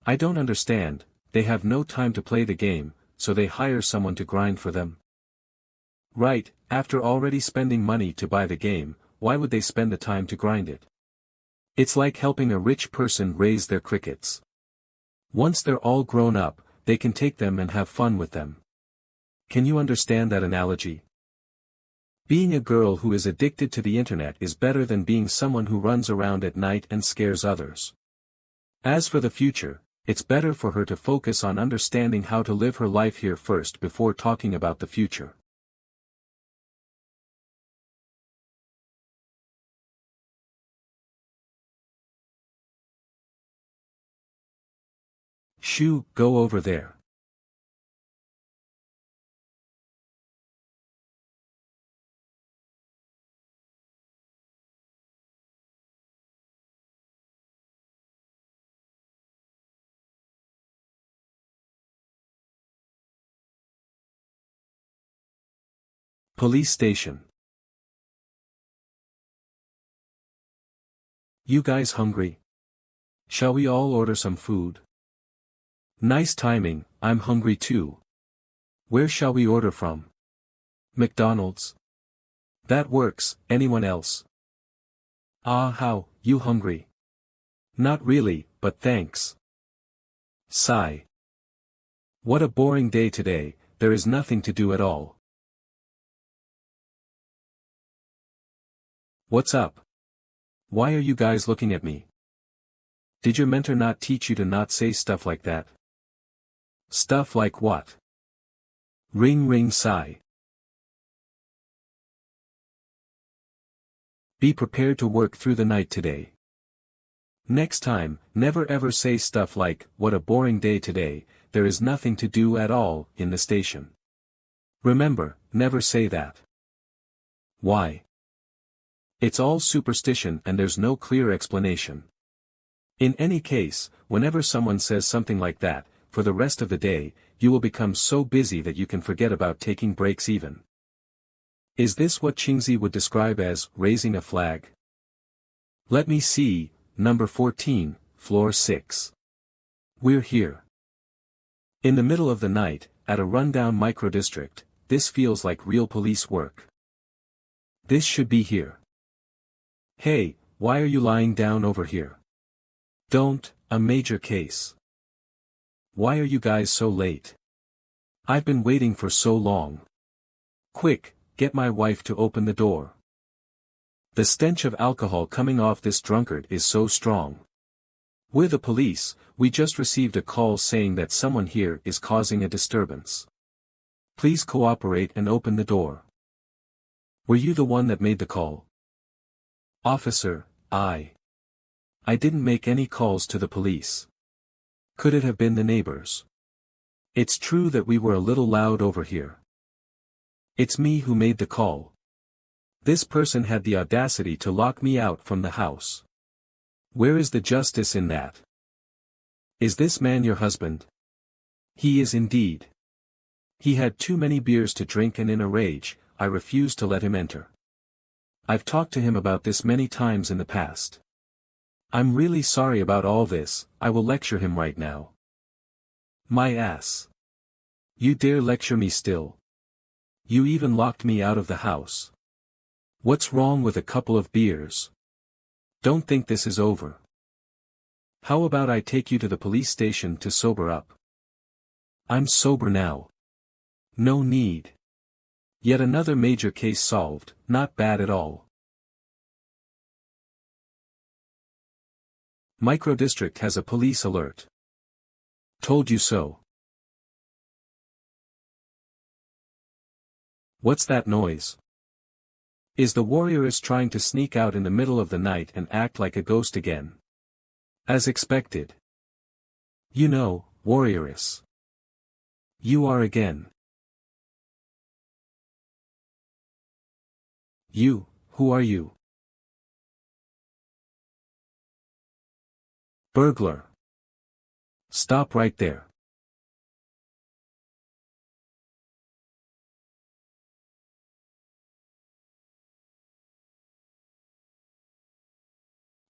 I don't understand, they have no time to play the game, so they hire someone to grind for them. Right, after already spending money to buy the game, why would they spend the time to grind it? It's like helping a rich person raise their crickets. Once they're all grown up, they can take them and have fun with them. Can you understand that analogy? Being a girl who is addicted to the internet is better than being someone who runs around at night and scares others. As for the future, it's better for her to focus on understanding how to live her life here first before talking about the future. Shoo, go over there. Police station. You guys hungry? Shall we all order some food? Nice timing, I'm hungry too. Where shall we order from? McDonald's? That works, anyone else? How, you hungry? Not really, but thanks. Sigh. What a boring day today, there is nothing to do at all. What's up? Why are you guys looking at me? Did your mentor not teach you to not say stuff like that? Stuff like what? Ring ring sigh. Be prepared to work through the night today. Next time, never ever say stuff like, what a boring day today, there is nothing to do at all in the station. Remember, never say that. Why? It's all superstition and there's no clear explanation. In any case, whenever someone says something like that, for the rest of the day, you will become so busy that you can forget about taking breaks even. Is this what Qingzi would describe as raising a flag? Let me see, number 14, floor 6. We're here. In the middle of the night, at a rundown microdistrict, this feels like real police work. This should be here. Hey, why are you lying down over here? Don't, a major case. Why are you guys so late? I've been waiting for so long. Quick, get my wife to open the door. The stench of alcohol coming off this drunkard is so strong. We're the police, we just received a call saying that someone here is causing a disturbance. Please cooperate and open the door. Were you the one that made the call? Officer, I didn't make any calls to the police. Could it have been the neighbors? It's true that we were a little loud over here. It's me who made the call. This person had the audacity to lock me out from the house. Where is the justice in that? Is this man your husband? He is indeed. He had too many beers to drink and in a rage, I refused to let him enter. I've talked to him about this many times in the past. I'm really sorry about all this, I will lecture him right now. My ass. You dare lecture me still? You even locked me out of the house. What's wrong with a couple of beers? Don't think this is over. How about I take you to the police station to sober up? I'm sober now. No need. Yet another major case solved, not bad at all. Microdistrict has a police alert. Told you so. What's that noise? Is the warrioress trying to sneak out in the middle of the night and act like a ghost again? As expected. You know, warrioress. You are again. You, who are you? Burglar. Stop right there.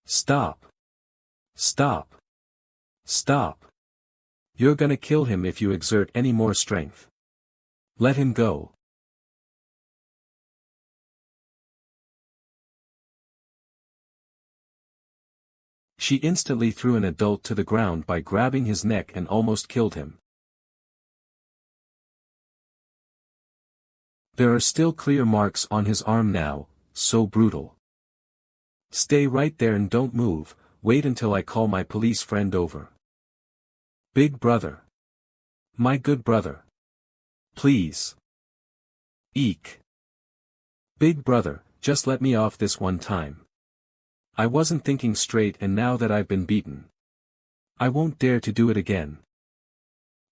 Stop. Stop. Stop. You're gonna kill him if you exert any more strength. Let him go. She instantly threw an adult to the ground by grabbing his neck and almost killed him. There are still clear marks on his arm now, so brutal. Stay right there and don't move, wait until I call my police friend over. Big brother. My good brother. Please. Eek. Big brother, just let me off this one time. I wasn't thinking straight and now that I've been beaten. I won't dare to do it again.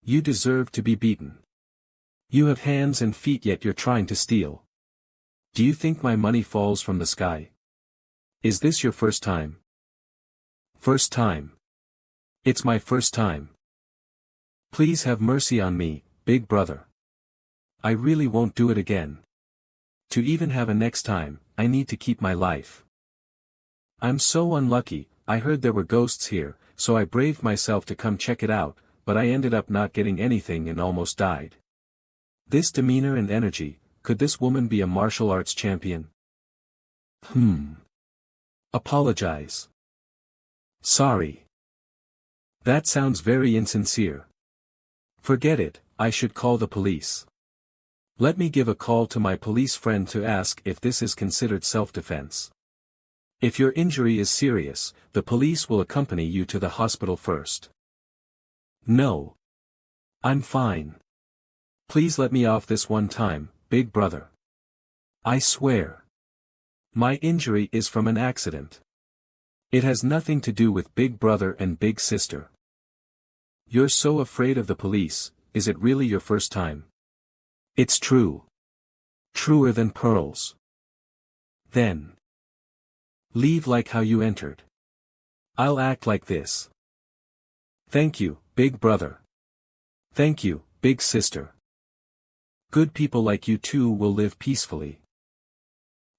You deserve to be beaten. You have hands and feet yet you're trying to steal. Do you think my money falls from the sky? Is this your first time? First time. It's my first time. Please have mercy on me, big brother. I really won't do it again. To even have a next time, I need to keep my life. I'm so unlucky, I heard there were ghosts here, so I braved myself to come check it out, but I ended up not getting anything and almost died. This demeanor and energy, could this woman be a martial arts champion? Apologize. Sorry. That sounds very insincere. Forget it, I should call the police. Let me give a call to my police friend to ask if this is considered self-defense. If your injury is serious, the police will accompany you to the hospital first. No. I'm fine. Please let me off this one time, big brother. I swear. My injury is from an accident. It has nothing to do with big brother and big sister. You're so afraid of the police, is it really your first time? It's true. Truer than pearls. Then. Leave like how you entered. I'll act like this. Thank you, big brother. Thank you, big sister. Good people like you too will live peacefully.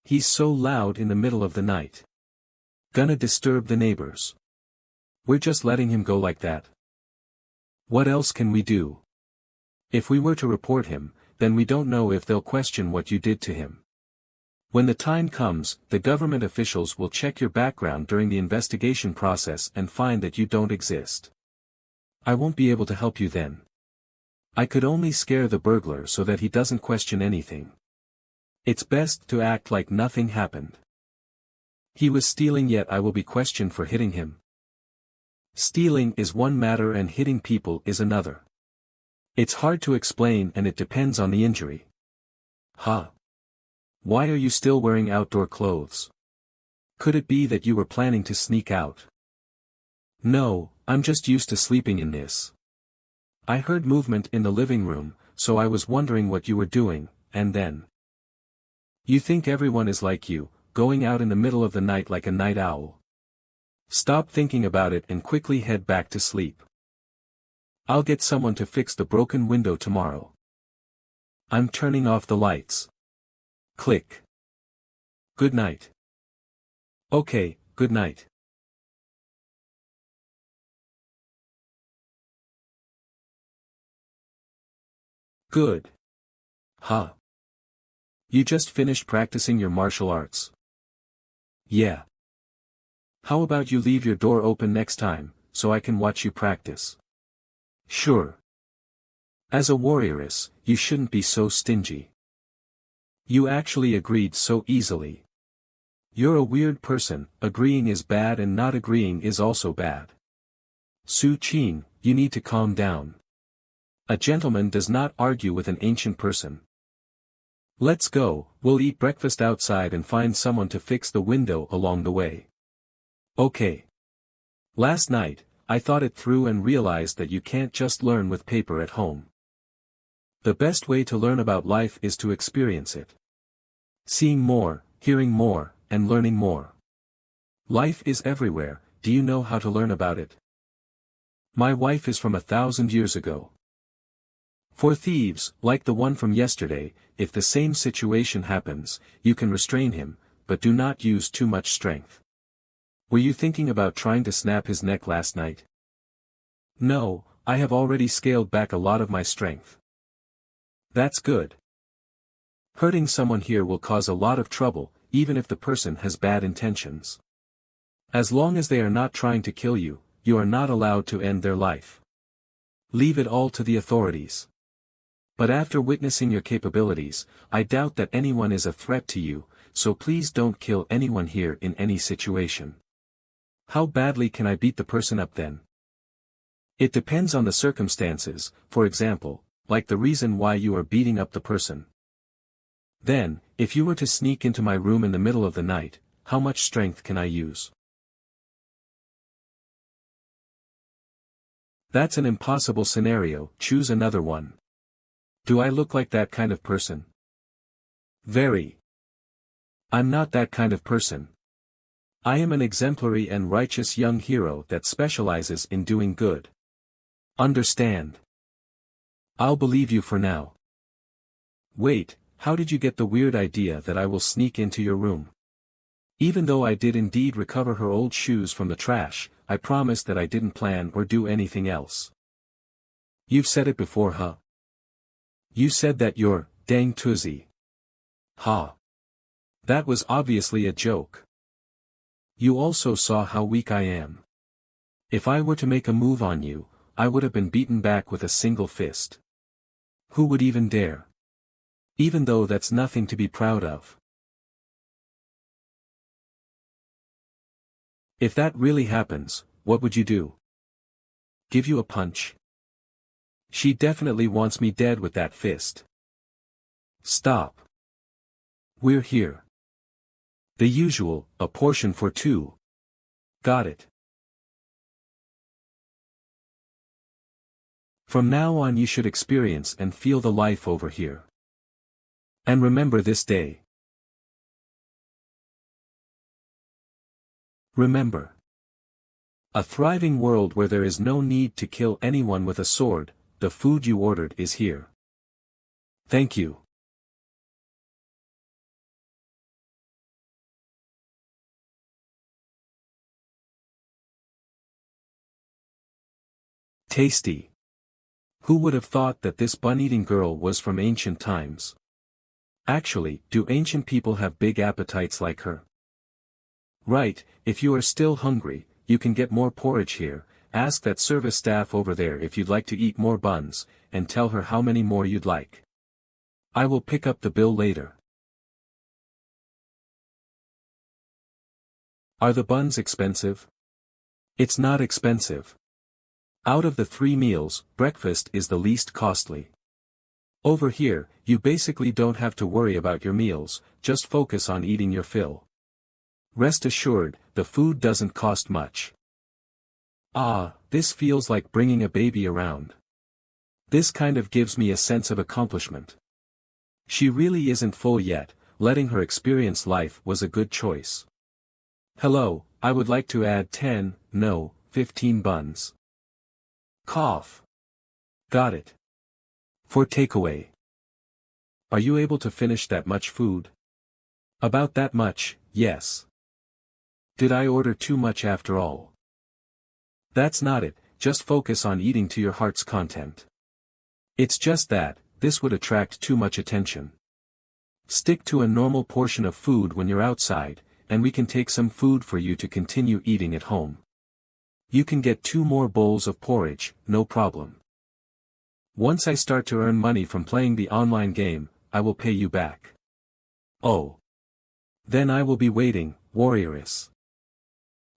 He's so loud in the middle of the night. Gonna disturb the neighbors. We're just letting him go like that. What else can we do? If we were to report him, then we don't know if they'll question what you did to him. When the time comes, the government officials will check your background during the investigation process and find that you don't exist. I won't be able to help you then. I could only scare the burglar so that he doesn't question anything. It's best to act like nothing happened. He was stealing, yet I will be questioned for hitting him. Stealing is one matter and hitting people is another. It's hard to explain and it depends on the injury. Huh? Why are you still wearing outdoor clothes? Could it be that you were planning to sneak out? No, I'm just used to sleeping in this. I heard movement in the living room, so I was wondering what you were doing, and then. You think everyone is like you, going out in the middle of the night like a night owl. Stop thinking about it and quickly head back to sleep. I'll get someone to fix the broken window tomorrow. I'm turning off the lights. Click. Good night. Okay, good night. Good. Huh. You just finished practicing your martial arts. Yeah. How about you leave your door open next time, so I can watch you practice? Sure. As a warrioress, you shouldn't be so stingy. You actually agreed so easily. You're a weird person, agreeing is bad and not agreeing is also bad. Su Qing, you need to calm down. A gentleman does not argue with an ancient person. Let's go, we'll eat breakfast outside and find someone to fix the window along the way. Okay. Last night, I thought it through and realized that you can't just learn with paper at home. The best way to learn about life is to experience it. Seeing more, hearing more, and learning more. Life is everywhere, do you know how to learn about it? My wife is from 1,000 years ago. For thieves, like the one from yesterday, if the same situation happens, you can restrain him, but do not use too much strength. Were you thinking about trying to snap his neck last night? No, I have already scaled back a lot of my strength. That's good. Hurting someone here will cause a lot of trouble, even if the person has bad intentions. As long as they are not trying to kill you, you are not allowed to end their life. Leave it all to the authorities. But after witnessing your capabilities, I doubt that anyone is a threat to you, so please don't kill anyone here in any situation. How badly can I beat the person up then? It depends on the circumstances, for example, like the reason why you are beating up the person. Then, if you were to sneak into my room in the middle of the night, how much strength can I use? That's an impossible scenario, choose another one. Do I look like that kind of person? Very. I'm not that kind of person. I am an exemplary and righteous young hero that specializes in doing good. Understand? I'll believe you for now. Wait, how did you get the weird idea that I will sneak into your room? Even though I did indeed recover her old shoes from the trash, I promise that I didn't plan or do anything else. You've said it before, huh? You said that you're, dang Tuzi. Ha. That was obviously a joke. You also saw how weak I am. If I were to make a move on you, I would have been beaten back with a single fist. Who would even dare? Even though that's nothing to be proud of. If that really happens, what would you do? Give you a punch? She definitely wants me dead with that fist. Stop. We're here. The usual, a portion for two. Got it. From now on you should experience and feel the life over here. And remember this day. Remember. A thriving world where there is no need to kill anyone with a sword, the food you ordered is here. Thank you. Tasty. Who would have thought that this bun-eating girl was from ancient times? Actually, do ancient people have big appetites like her? Right, if you are still hungry, you can get more porridge here, ask that service staff over there if you'd like to eat more buns, and tell her how many more you'd like. I will pick up the bill later. Are the buns expensive? It's not expensive. Out of the 3 meals, breakfast is the least costly. Over here, you basically don't have to worry about your meals, just focus on eating your fill. Rest assured, the food doesn't cost much. Ah, this feels like bringing a baby around. This kind of gives me a sense of accomplishment. She really isn't full yet, letting her experience life was a good choice. Hello, I would like to add 10, no, 15 buns. Cough. Got it. For takeaway. Are you able to finish that much food? About that much, yes. Did I order too much after all? That's not it, just focus on eating to your heart's content. It's just that, this would attract too much attention. Stick to a normal portion of food when you're outside, and we can take some food for you to continue eating at home. You can get 2 more bowls of porridge, no problem. Once I start to earn money from playing the online game, I will pay you back. Oh. Then I will be waiting, warrioress.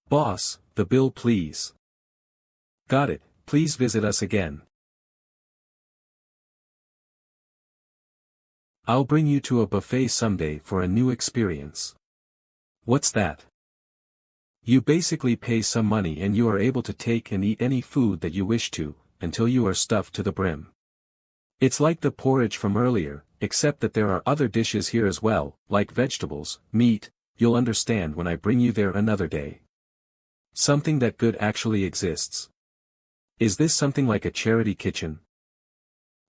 Boss, the bill please. Got it, please visit us again. I'll bring you to a buffet someday for a new experience. What's that? You basically pay some money and you are able to take and eat any food that you wish to, until you are stuffed to the brim. It's like the porridge from earlier, except that there are other dishes here as well, like vegetables, meat. You'll understand when I bring you there another day. Something that good actually exists. Is this something like a charity kitchen?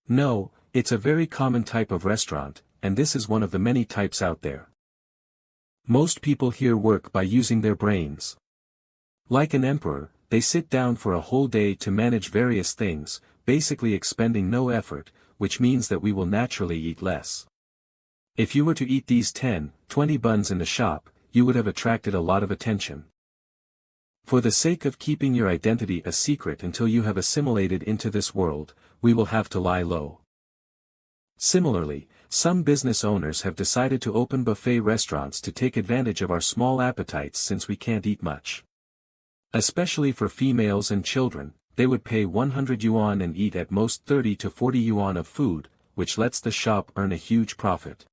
No, it's a very common type of restaurant, and this is one of the many types out there. Most people here work by using their brains. Like an emperor, they sit down for a whole day to manage various things, basically expending no effort, which means that we will naturally eat less. If you were to eat these 10, 20 buns in the shop, you would have attracted a lot of attention. For the sake of keeping your identity a secret until you have assimilated into this world, we will have to lie low. Similarly, some business owners have decided to open buffet restaurants to take advantage of our small appetites since we can't eat much. Especially for females and children, they would pay 100 yuan and eat at most 30 to 40 yuan of food, which lets the shop earn a huge profit.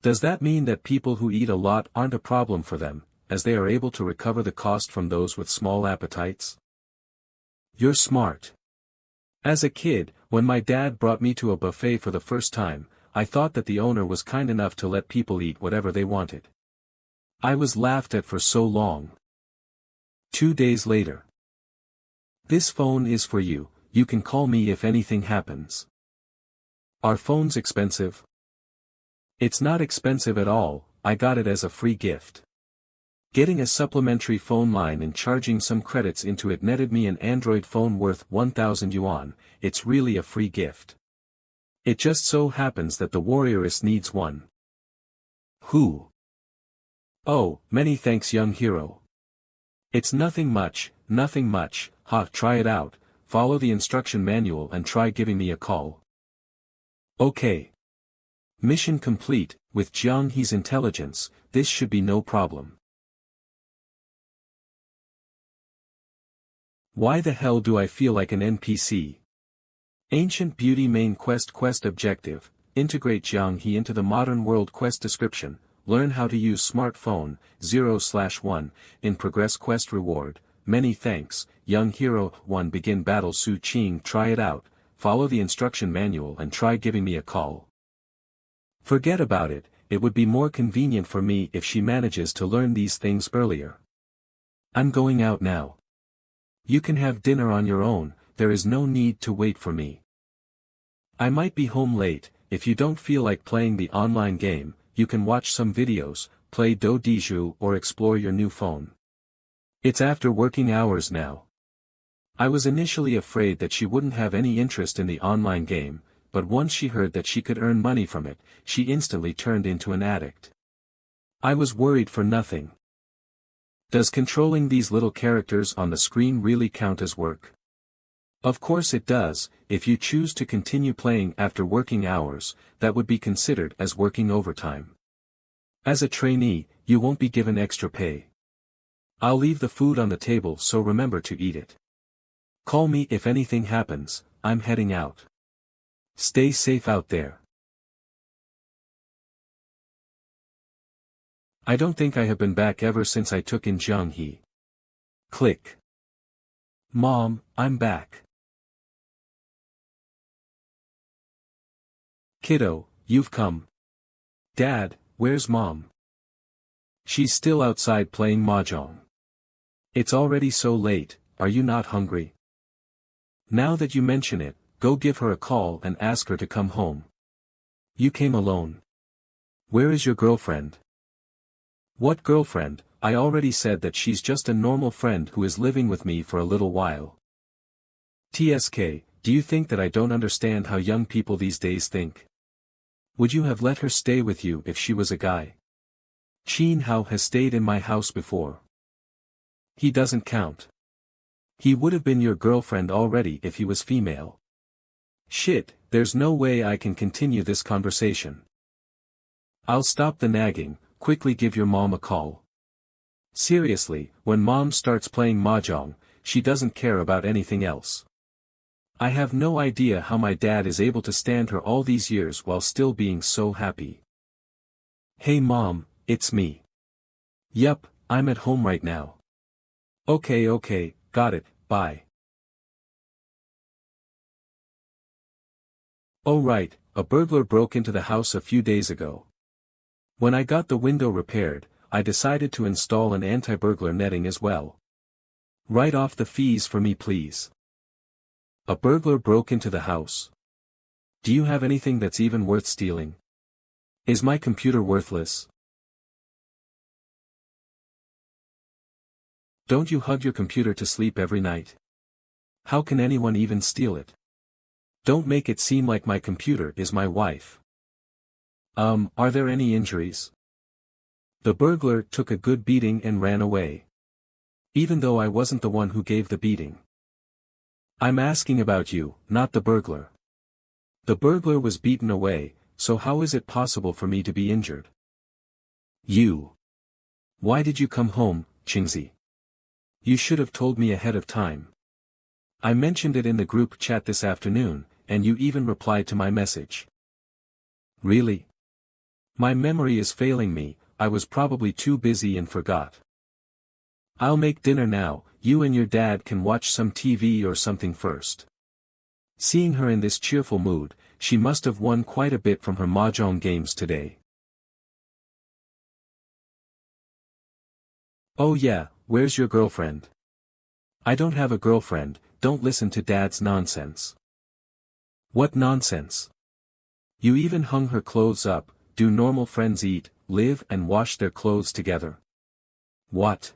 Does that mean that people who eat a lot aren't a problem for them, as they are able to recover the cost from those with small appetites? You're smart. As a kid, when my dad brought me to a buffet for the first time, I thought that the owner was kind enough to let people eat whatever they wanted. I was laughed at for so long. 2 days later. This phone is for you, you can call me if anything happens. Are phones expensive? It's not expensive at all, I got it as a free gift. Getting a supplementary phone line and charging some credits into it netted me an Android phone worth 1,000 yuan, it's really a free gift. It just so happens that the warrioress needs one. Who? Oh, many thanks young hero. It's nothing much, ha, try it out, follow the instruction manual and try giving me a call. Okay. Mission complete, with Jiang He's intelligence, this should be no problem. Why the hell do I feel like an NPC? Ancient Beauty main quest objective, integrate Jiang He into the modern world quest description, learn how to use smartphone, 0/1, in progress quest reward, many thanks, young hero. 1 Begin battle. Su Qing. Try it out, follow the instruction manual and try giving me a call. Forget about it, it would be more convenient for me if she manages to learn these things earlier. I'm going out now. You can have dinner on your own, there is no need to wait for me. I might be home late. If you don't feel like playing the online game, you can watch some videos, play Do Diju or explore your new phone. It's after working hours now. I was initially afraid that she wouldn't have any interest in the online game, but once she heard that she could earn money from it, she instantly turned into an addict. I was worried for nothing. Does controlling these little characters on the screen really count as work? Of course it does. If you choose to continue playing after working hours, that would be considered as working overtime. As a trainee, you won't be given extra pay. I'll leave the food on the table, so remember to eat it. Call me if anything happens. I'm heading out. Stay safe out there. I don't think I have been back ever since I took in Jianghe. Click. Mom, I'm back. Kiddo, you've come. Dad, where's Mom? She's still outside playing mahjong. It's already so late, are you not hungry? Now that you mention it, go give her a call and ask her to come home. You came alone. Where is your girlfriend? What girlfriend? I already said that she's just a normal friend who is living with me for a little while. TSK, do you think that I don't understand how young people these days think? Would you have let her stay with you if she was a guy? Qin Hao has stayed in my house before. He doesn't count. He would have been your girlfriend already if he was female. Shit, there's no way I can continue this conversation. I'll stop the nagging, quickly give your mom a call. Seriously, when Mom starts playing mahjong, she doesn't care about anything else. I have no idea how my dad is able to stand her all these years while still being so happy. Hey Mom, it's me. Yup, I'm at home right now. Okay, got it, bye. Oh right, a burglar broke into the house a few days ago. When I got the window repaired, I decided to install an anti-burglar netting as well. Write off the fees for me please. A burglar broke into the house. Do you have anything that's even worth stealing? Is my computer worthless? Don't you hug your computer to sleep every night? How can anyone even steal it? Don't make it seem like my computer is my wife. Are there any injuries? The burglar took a good beating and ran away. Even though I wasn't the one who gave the beating. I'm asking about you, not the burglar. The burglar was beaten away, so how is it possible for me to be injured? You. Why did you come home, Qingzi? You should have told me ahead of time. I mentioned it in the group chat this afternoon, and you even replied to my message. Really? My memory is failing me, I was probably too busy and forgot. I'll make dinner now, you and your dad can watch some TV or something first. Seeing her in this cheerful mood, she must have won quite a bit from her mahjong games today. Oh yeah, where's your girlfriend? I don't have a girlfriend, don't listen to Dad's nonsense. What nonsense? You even hung her clothes up. Do normal friends eat, live and wash their clothes together? What?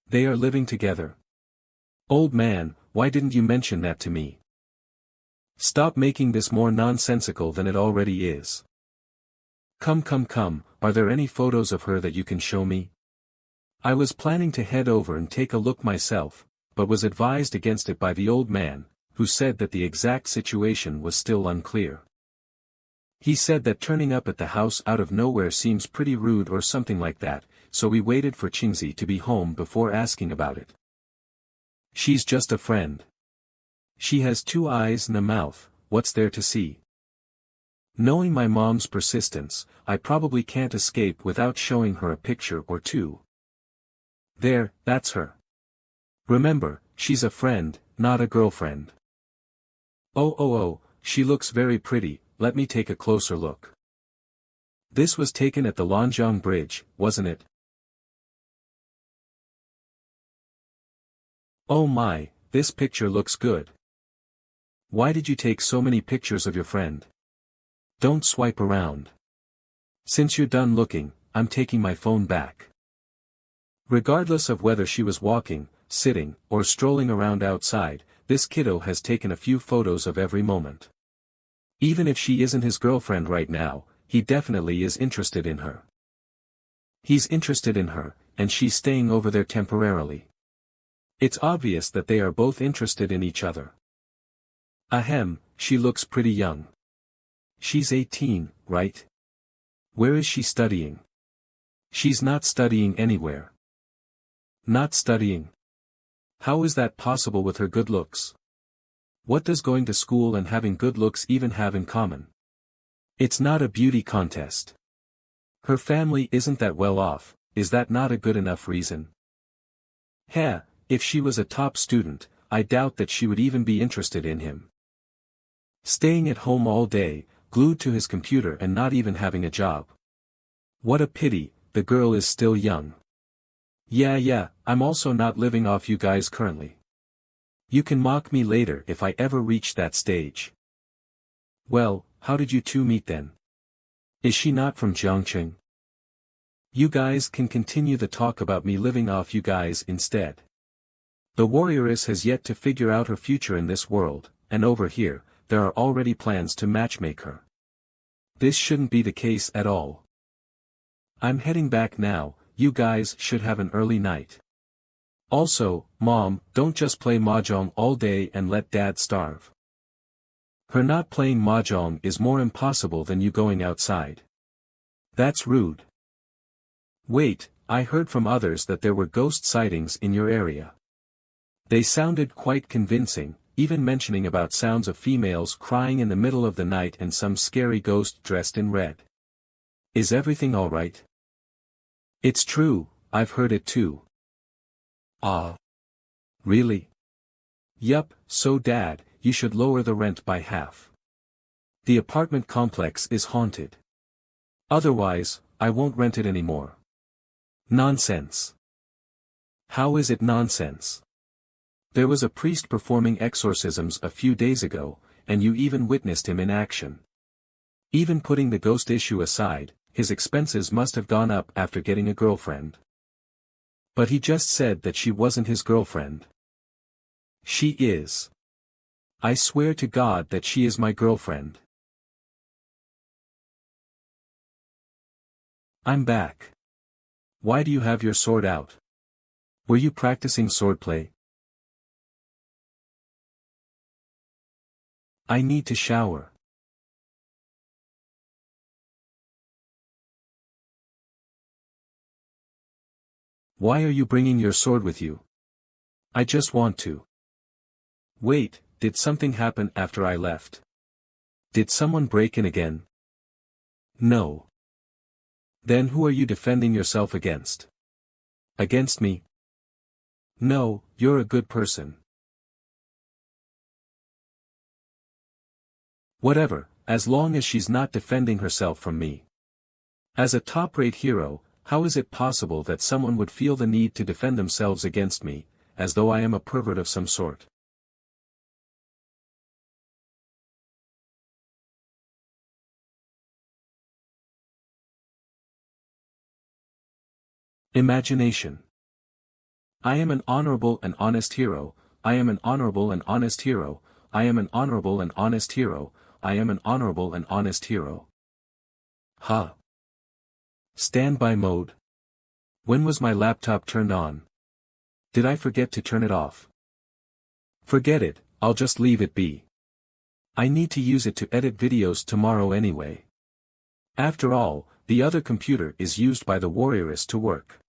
They are living together. Old man, why didn't you mention that to me? Stop making this more nonsensical than it already is. Come, are there any photos of her that you can show me? I was planning to head over and take a look myself, but was advised against it by the old man, who said that the exact situation was still unclear. He said that turning up at the house out of nowhere seems pretty rude or something like that, so we waited for Qingzi to be home before asking about it. She's just a friend. She has 2 eyes and a mouth, what's there to see? Knowing my mom's persistence, I probably can't escape without showing her a picture or two. There, that's her. Remember, she's a friend, not a girlfriend. Oh, she looks very pretty, let me take a closer look. This was taken at the Lanjiang Bridge, wasn't it? Oh my, this picture looks good. Why did you take so many pictures of your friend? Don't swipe around. Since you're done looking, I'm taking my phone back. Regardless of whether she was walking, sitting, or strolling around outside, this kiddo has taken a few photos of every moment. Even if she isn't his girlfriend right now, he definitely is interested in her. He's interested in her, and she's staying over there temporarily. It's obvious that they are both interested in each other. Ahem, she looks pretty young. She's 18, right? Where is she studying? She's not studying anywhere. Not studying? How is that possible with her good looks? What does going to school and having good looks even have in common? It's not a beauty contest. Her family isn't that well off, is that not a good enough reason? Heh, if she was a top student, I doubt that she would even be interested in him. Staying at home all day, glued to his computer and not even having a job. What a pity, the girl is still young. Yeah, I'm also not living off you guys currently. You can mock me later if I ever reach that stage. Well, how did you two meet then? Is she not from Jiangcheng? You guys can continue the talk about me living off you guys instead. The warrioress has yet to figure out her future in this world, and over here, there are already plans to matchmake her. This shouldn't be the case at all. I'm heading back now, you guys should have an early night. Also, Mom, don't just play mahjong all day and let Dad starve. Her not playing mahjong is more impossible than you going outside. That's rude. Wait, I heard from others that there were ghost sightings in your area. They sounded quite convincing, even mentioning about sounds of females crying in the middle of the night and some scary ghost dressed in red. Is everything alright? It's true, I've heard it too. Ah. Really? Yup, so Dad, you should lower the rent by half. The apartment complex is haunted. Otherwise, I won't rent it anymore. Nonsense. How is it nonsense? There was a priest performing exorcisms a few days ago, and you even witnessed him in action. Even putting the ghost issue aside, his expenses must have gone up after getting a girlfriend. But he just said that she wasn't his girlfriend. She is. I swear to God that she is my girlfriend. I'm back. Why do you have your sword out? Were you practicing swordplay? I need to shower. Why are you bringing your sword with you? I just want to. Wait, did something happen after I left? Did someone break in again? No. Then who are you defending yourself against? Against me? No, you're a good person. Whatever, as long as she's not defending herself from me. As a top-rate hero, how is it possible that someone would feel the need to defend themselves against me, as though I am a pervert of some sort? Imagination. I am an honorable and honest hero, I am an honorable and honest hero, I am an honorable and honest hero, I am an honorable and honest hero. Ha. Standby mode. When was my laptop turned on? Did I forget to turn it off? Forget it, I'll just leave it be. I need to use it to edit videos tomorrow anyway. After all, the other computer is used by the warrioress to work.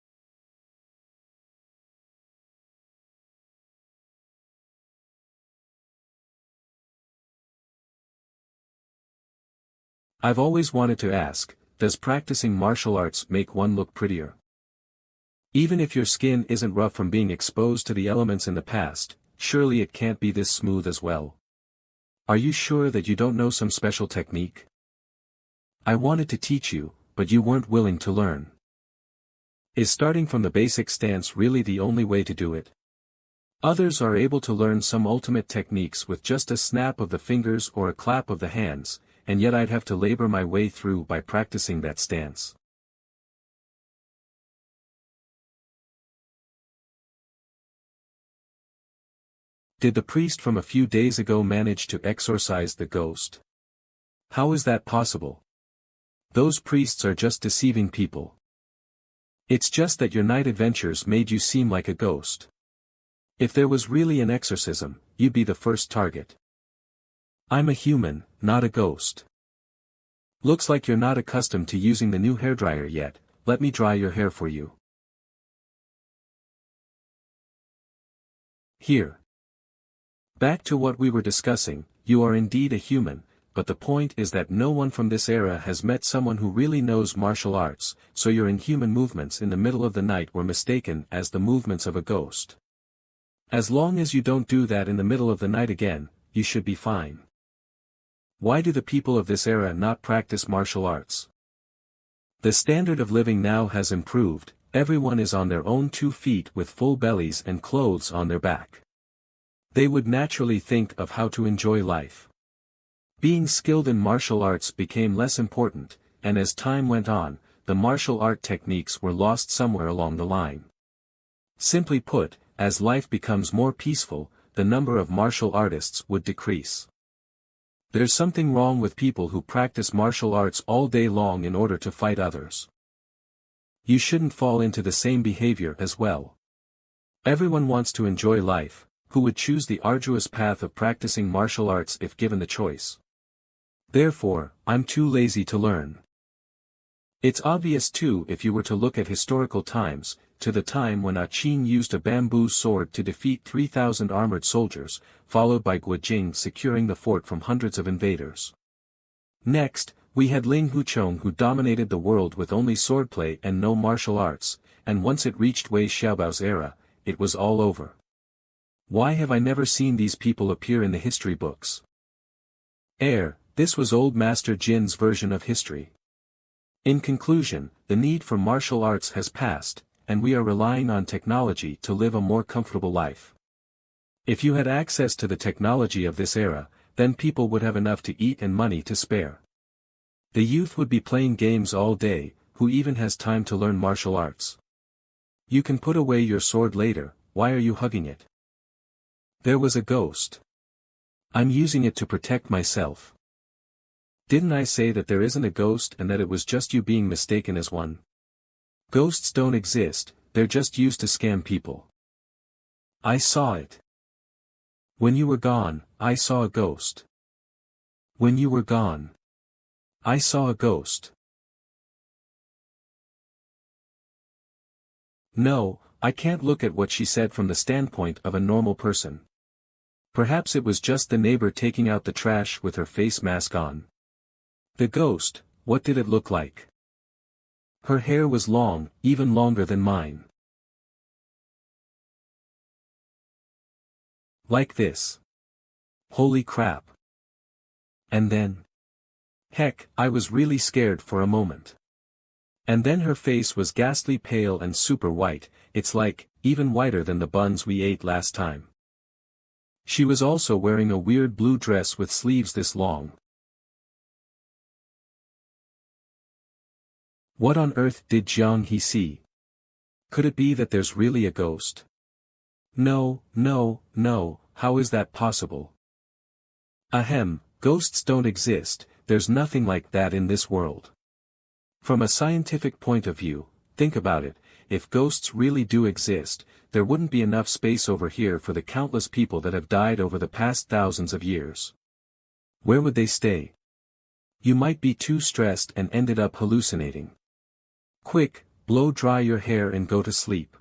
I've always wanted to ask, does practicing martial arts make one look prettier? Even if your skin isn't rough from being exposed to the elements in the past, surely it can't be this smooth as well. Are you sure that you don't know some special technique? I wanted to teach you, but you weren't willing to learn. Is starting from the basic stance really the only way to do it? Others are able to learn some ultimate techniques with just a snap of the fingers or a clap of the hands, and yet I'd have to labor my way through by practicing that stance. Did the priest from a few days ago manage to exorcise the ghost? How is that possible? Those priests are just deceiving people. It's just that your night adventures made you seem like a ghost. If there was really an exorcism, you'd be the first target. I'm a human, not a ghost. Looks like you're not accustomed to using the new hairdryer yet. Let me dry your hair for you. Here. Back to what we were discussing, you are indeed a human, but the point is that no one from this era has met someone who really knows martial arts, so your inhuman movements in the middle of the night were mistaken as the movements of a ghost. As long as you don't do that in the middle of the night again, you should be fine. Why do the people of this era not practice martial arts? The standard of living now has improved, everyone is on their own 2 feet with full bellies and clothes on their back. They would naturally think of how to enjoy life. Being skilled in martial arts became less important, and as time went on, the martial art techniques were lost somewhere along the line. Simply put, as life becomes more peaceful, the number of martial artists would decrease. There's something wrong with people who practice martial arts all day long in order to fight others. You shouldn't fall into the same behavior as well. Everyone wants to enjoy life. Who would choose the arduous path of practicing martial arts if given the choice? Therefore, I'm too lazy to learn. It's obvious too if you were to look at historical times, to the time when Qin used a bamboo sword to defeat 3,000 armored soldiers, followed by Guojing securing the fort from hundreds of invaders. Next, we had Ling Huchong who dominated the world with only swordplay and no martial arts, and once it reached Wei Xiaobao's era, it was all over. Why have I never seen these people appear in the history books? This was old Master Jin's version of history. In conclusion, the need for martial arts has passed, and we are relying on technology to live a more comfortable life. If you had access to the technology of this era, then people would have enough to eat and money to spare. The youth would be playing games all day, who even has time to learn martial arts? You can put away your sword later, why are you hugging it? There was a ghost. I'm using it to protect myself. Didn't I say that there isn't a ghost and that it was just you being mistaken as one? Ghosts don't exist, they're just used to scam people. I saw it. When you were gone, I saw a ghost. When you were gone, I saw a ghost. No, I can't look at what she said from the standpoint of a normal person. Perhaps it was just the neighbor taking out the trash with her face mask on. The ghost, what did it look like? Her hair was long, even longer than mine. Like this. Holy crap. And then. Heck, I was really scared for a moment. And then her face was ghastly pale and super white, it's like, even whiter than the buns we ate last time. She was also wearing a weird blue dress with sleeves this long. What on earth did Jiang He see? Could it be that there's really a ghost? No, how is that possible? Ahem, ghosts don't exist, there's nothing like that in this world. From a scientific point of view, think about it, if ghosts really do exist, there wouldn't be enough space over here for the countless people that have died over the past thousands of years. Where would they stay? You might be too stressed and ended up hallucinating. Quick, blow dry your hair and go to sleep.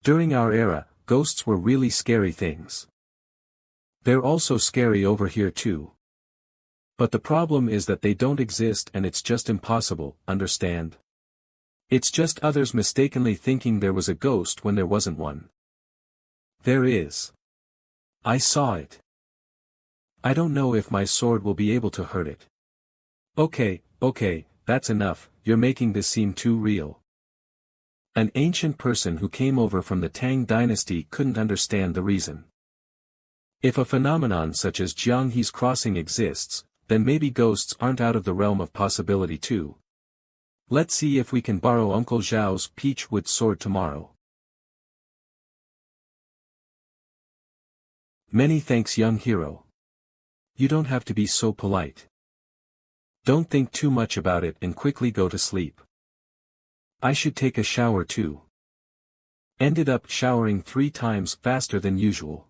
During our era, ghosts were really scary things. They're also scary over here too. But the problem is that they don't exist and it's just impossible, understand? It's just others mistakenly thinking there was a ghost when there wasn't one. There is. I saw it. I don't know if my sword will be able to hurt it. Okay, that's enough, you're making this seem too real. An ancient person who came over from the Tang dynasty couldn't understand the reason. If a phenomenon such as Jianghe's crossing exists, then maybe ghosts aren't out of the realm of possibility too. Let's see if we can borrow Uncle Zhao's peach wood sword tomorrow. Many thanks, young hero. You don't have to be so polite. Don't think too much about it and quickly go to sleep. I should take a shower too. Ended up showering 3 times faster than usual.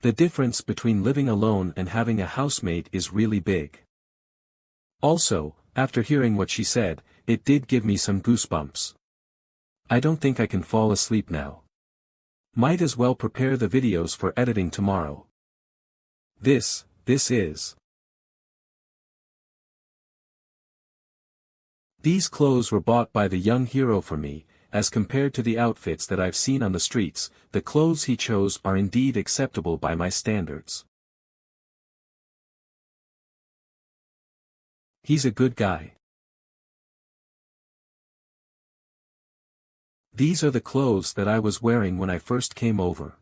The difference between living alone and having a housemate is really big. Also, after hearing what she said, it did give me some goosebumps. I don't think I can fall asleep now. Might as well prepare the videos for editing tomorrow. This is. These clothes were bought by the young hero for me. As compared to the outfits that I've seen on the streets, the clothes he chose are indeed acceptable by my standards. He's a good guy. These are the clothes that I was wearing when I first came over.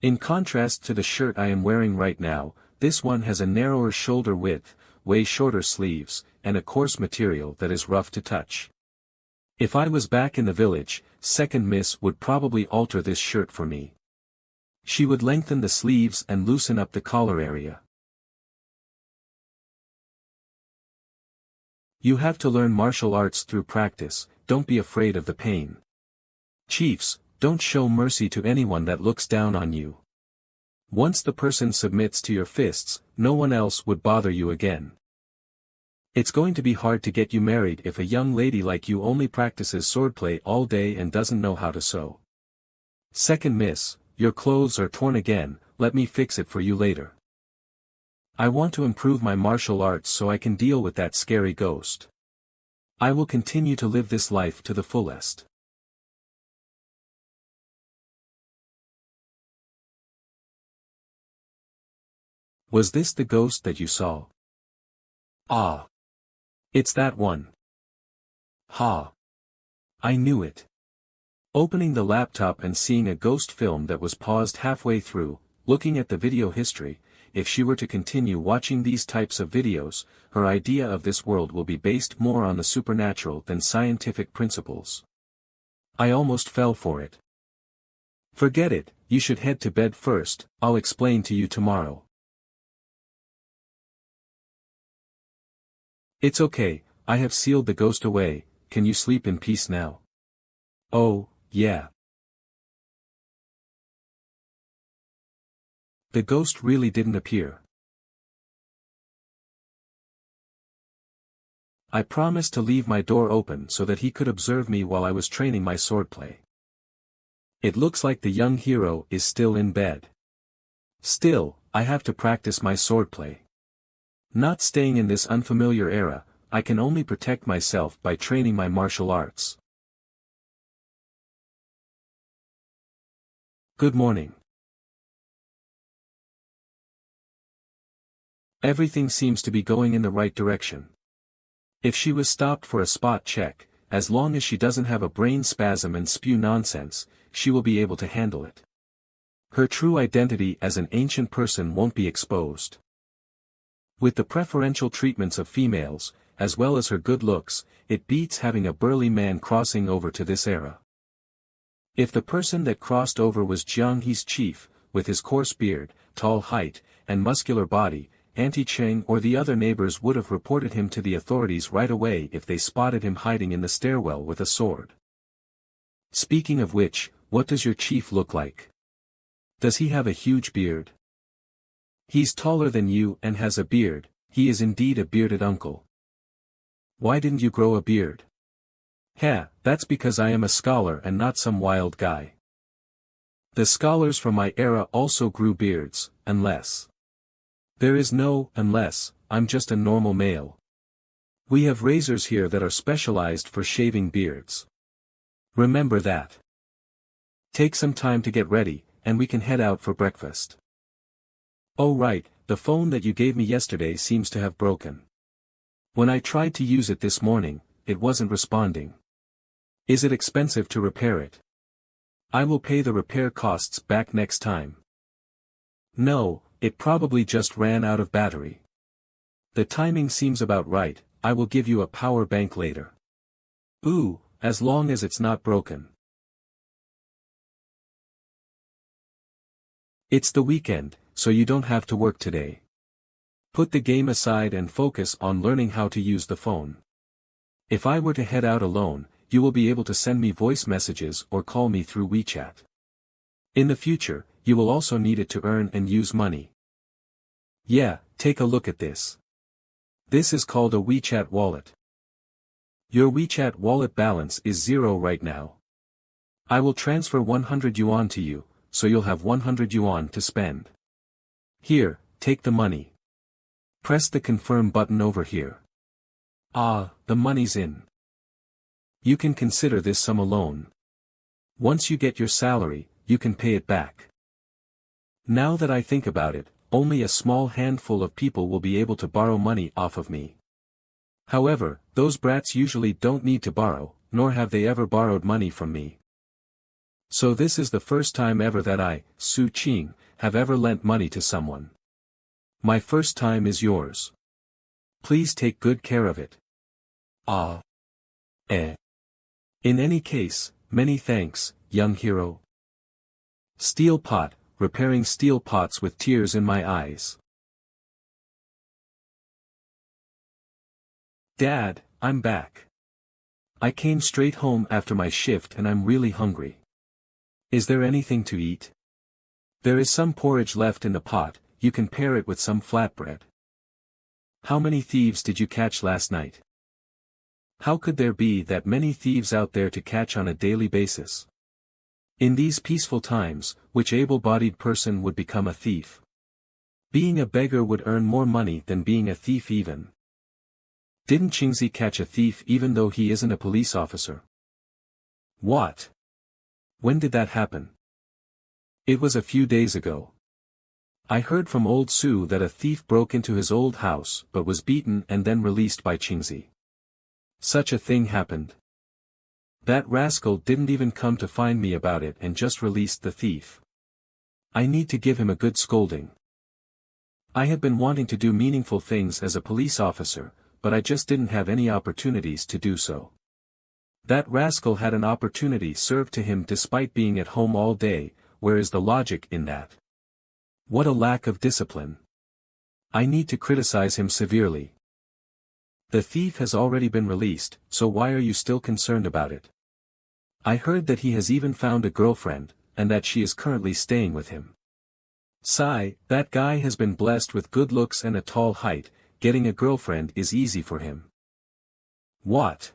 In contrast to the shirt I am wearing right now, this one has a narrower shoulder width, way shorter sleeves, and a coarse material that is rough to touch. If I was back in the village, Second Miss would probably alter this shirt for me. She would lengthen the sleeves and loosen up the collar area. You have to learn martial arts through practice, don't be afraid of the pain. Chiefs, don't show mercy to anyone that looks down on you. Once the person submits to your fists, no one else would bother you again. It's going to be hard to get you married if a young lady like you only practices swordplay all day and doesn't know how to sew. Second Miss, your clothes are torn again, let me fix it for you later. I want to improve my martial arts so I can deal with that scary ghost. I will continue to live this life to the fullest. Was this the ghost that you saw? Ah. It's that one. Ha. I knew it. Opening the laptop and seeing a ghost film that was paused halfway through, looking at the video history, if she were to continue watching these types of videos, her idea of this world will be based more on the supernatural than scientific principles. I almost fell for it. Forget it, you should head to bed first, I'll explain to you tomorrow. It's okay, I have sealed the ghost away, can you sleep in peace now? Oh, yeah. The ghost really didn't appear. I promised to leave my door open so that he could observe me while I was training my swordplay. It looks like the young hero is still in bed. Still, I have to practice my swordplay. Not staying in this unfamiliar era, I can only protect myself by training my martial arts. Good morning. Everything seems to be going in the right direction. If she was stopped for a spot check, as long as she doesn't have a brain spasm and spew nonsense, she will be able to handle it. Her true identity as an ancient person won't be exposed. With the preferential treatments of females, as well as her good looks, it beats having a burly man crossing over to this era. If the person that crossed over was Jianghe's chief, with his coarse beard, tall height, and muscular body, Auntie Cheng or the other neighbors would have reported him to the authorities right away if they spotted him hiding in the stairwell with a sword. Speaking of which, what does your chief look like? Does he have a huge beard? He's taller than you and has a beard, he is indeed a bearded uncle. Why didn't you grow a beard? That's because I am a scholar and not some wild guy. The scholars from my era also grew beards, unless. There is no unless, I'm just a normal male. We have razors here that are specialized for shaving beards. Remember that. Take some time to get ready, and we can head out for breakfast. Oh right, the phone that you gave me yesterday seems to have broken. When I tried to use it this morning, it wasn't responding. Is it expensive to repair it? I will pay the repair costs back next time. No, it probably just ran out of battery. The timing seems about right, I will give you a power bank later. Ooh, as long as it's not broken. It's the weekend, so you don't have to work today. Put the game aside and focus on learning how to use the phone. If I were to head out alone, you will be able to send me voice messages or call me through WeChat. In the future, you will also need it to earn and use money. Yeah, take a look at this. This is called a WeChat wallet. Your WeChat wallet balance is 0 right now. I will transfer 100 yuan to you, so you'll have 100 yuan to spend. Here, take the money. Press the confirm button over here. Ah, the money's in. You can consider this sum a loan. Once you get your salary, you can pay it back. Now that I think about it, only a small handful of people will be able to borrow money off of me. However, those brats usually don't need to borrow, nor have they ever borrowed money from me. So this is the first time ever that I, Su Qing, have ever lent money to someone. My first time is yours. Please take good care of it. Ah. In any case, many thanks, young hero. Steel pot, repairing steel pots with tears in my eyes. Dad, I'm back. I came straight home after my shift and I'm really hungry. Is there anything to eat? There is some porridge left in the pot, you can pair it with some flatbread. How many thieves did you catch last night? How could there be that many thieves out there to catch on a daily basis? In these peaceful times, which able-bodied person would become a thief? Being a beggar would earn more money than being a thief even. Didn't Qingzi catch a thief even though he isn't a police officer? What? When did that happen? It was a few days ago. I heard from old Su that a thief broke into his old house but was beaten and then released by Qingzi. Such a thing happened. That rascal didn't even come to find me about it and just released the thief. I need to give him a good scolding. I had been wanting to do meaningful things as a police officer, but I just didn't have any opportunities to do so. That rascal had an opportunity served to him despite being at home all day. Where is the logic in that? What a lack of discipline. I need to criticize him severely. The thief has already been released, so why are you still concerned about it? I heard that he has even found a girlfriend, and that she is currently staying with him. Sigh, that guy has been blessed with good looks and a tall height, getting a girlfriend is easy for him. What?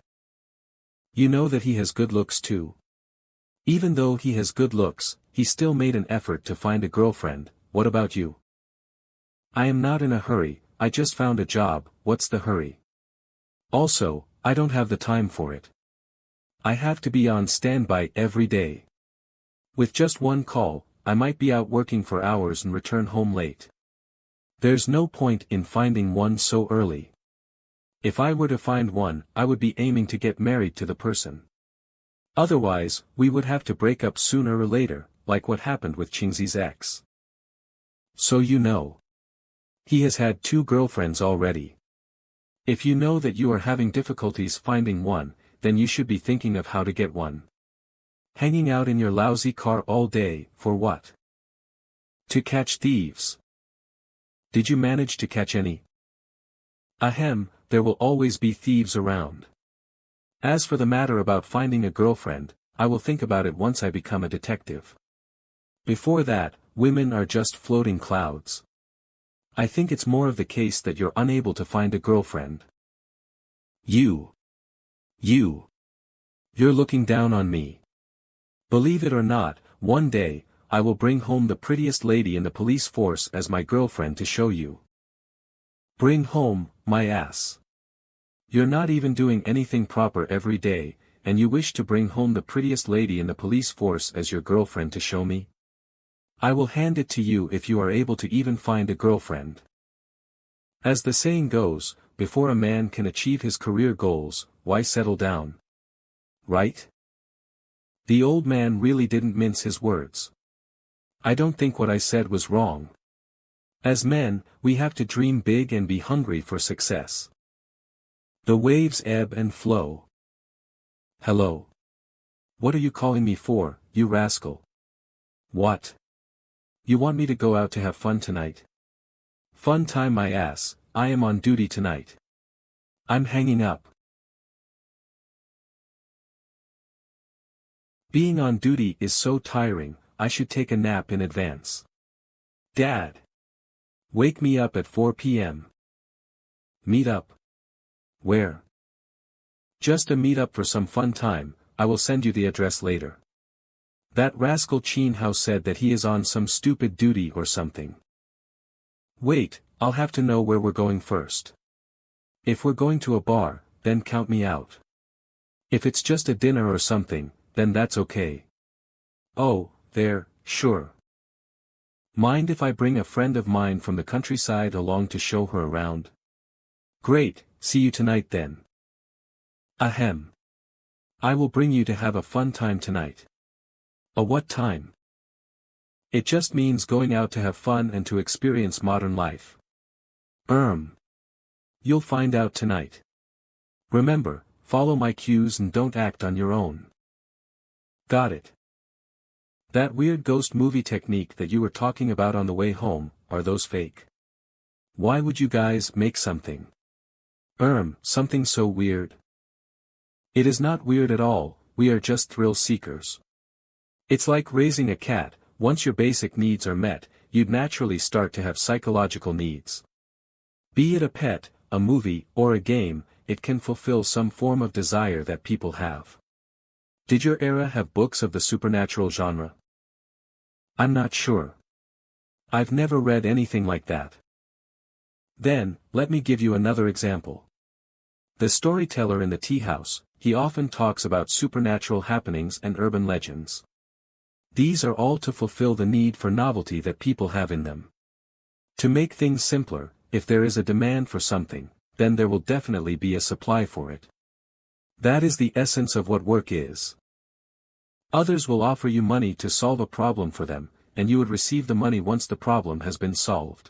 You know that he has good looks too? Even though he has good looks, he still made an effort to find a girlfriend. What about you? I am not in a hurry, I just found a job, what's the hurry? Also, I don't have the time for it. I have to be on standby every day. With just one call, I might be out working for hours and return home late. There's no point in finding one so early. If I were to find one, I would be aiming to get married to the person. Otherwise, we would have to break up sooner or later, like what happened with Qingzi's ex. So you know. He has had 2 girlfriends already. If you know that you are having difficulties finding one, then you should be thinking of how to get one. Hanging out in your lousy car all day, for what? To catch thieves. Did you manage to catch any? Ahem, there will always be thieves around. As for the matter about finding a girlfriend, I will think about it once I become a detective. Before that, women are just floating clouds. I think it's more of the case that you're unable to find a girlfriend. You're looking down on me. Believe it or not, one day, I will bring home the prettiest lady in the police force as my girlfriend to show you. Bring home, my ass. You're not even doing anything proper every day, and you wish to bring home the prettiest lady in the police force as your girlfriend to show me? I will hand it to you if you are able to even find a girlfriend. As the saying goes, before a man can achieve his career goals, why settle down? Right? The old man really didn't mince his words. I don't think what I said was wrong. As men, we have to dream big and be hungry for success. The waves ebb and flow. Hello. What are you calling me for, you rascal? What? You want me to go out to have fun tonight? Fun time my ass, I am on duty tonight. I'm hanging up. Being on duty is so tiring, I should take a nap in advance. Dad. Wake me up at 4 p.m. Meet up. Where? Just a meet-up for some fun time, I will send you the address later. That rascal Chin Hao said that he is on some stupid duty or something. Wait, I'll have to know where we're going first. If we're going to a bar, then count me out. If it's just a dinner or something, then that's okay. Oh, there, sure. Mind if I bring a friend of mine from the countryside along to show her around? Great, see you tonight then. Ahem. I will bring you to have a fun time tonight. A what time? It just means going out to have fun and to experience modern life. You'll find out tonight. Remember, follow my cues and don't act on your own. Got it. That weird ghost movie technique that you were talking about on the way home, are those fake? Why would you guys make something? Something so weird. It is not weird at all, we are just thrill seekers. It's like raising a cat, once your basic needs are met, you'd naturally start to have psychological needs. Be it a pet, a movie, or a game, it can fulfill some form of desire that people have. Did your era have books of the supernatural genre? I'm not sure. I've never read anything like that. Then, let me give you another example. The storyteller in the tea house, he often talks about supernatural happenings and urban legends. These are all to fulfill the need for novelty that people have in them. To make things simpler, if there is a demand for something, then there will definitely be a supply for it. That is the essence of what work is. Others will offer you money to solve a problem for them, and you would receive the money once the problem has been solved.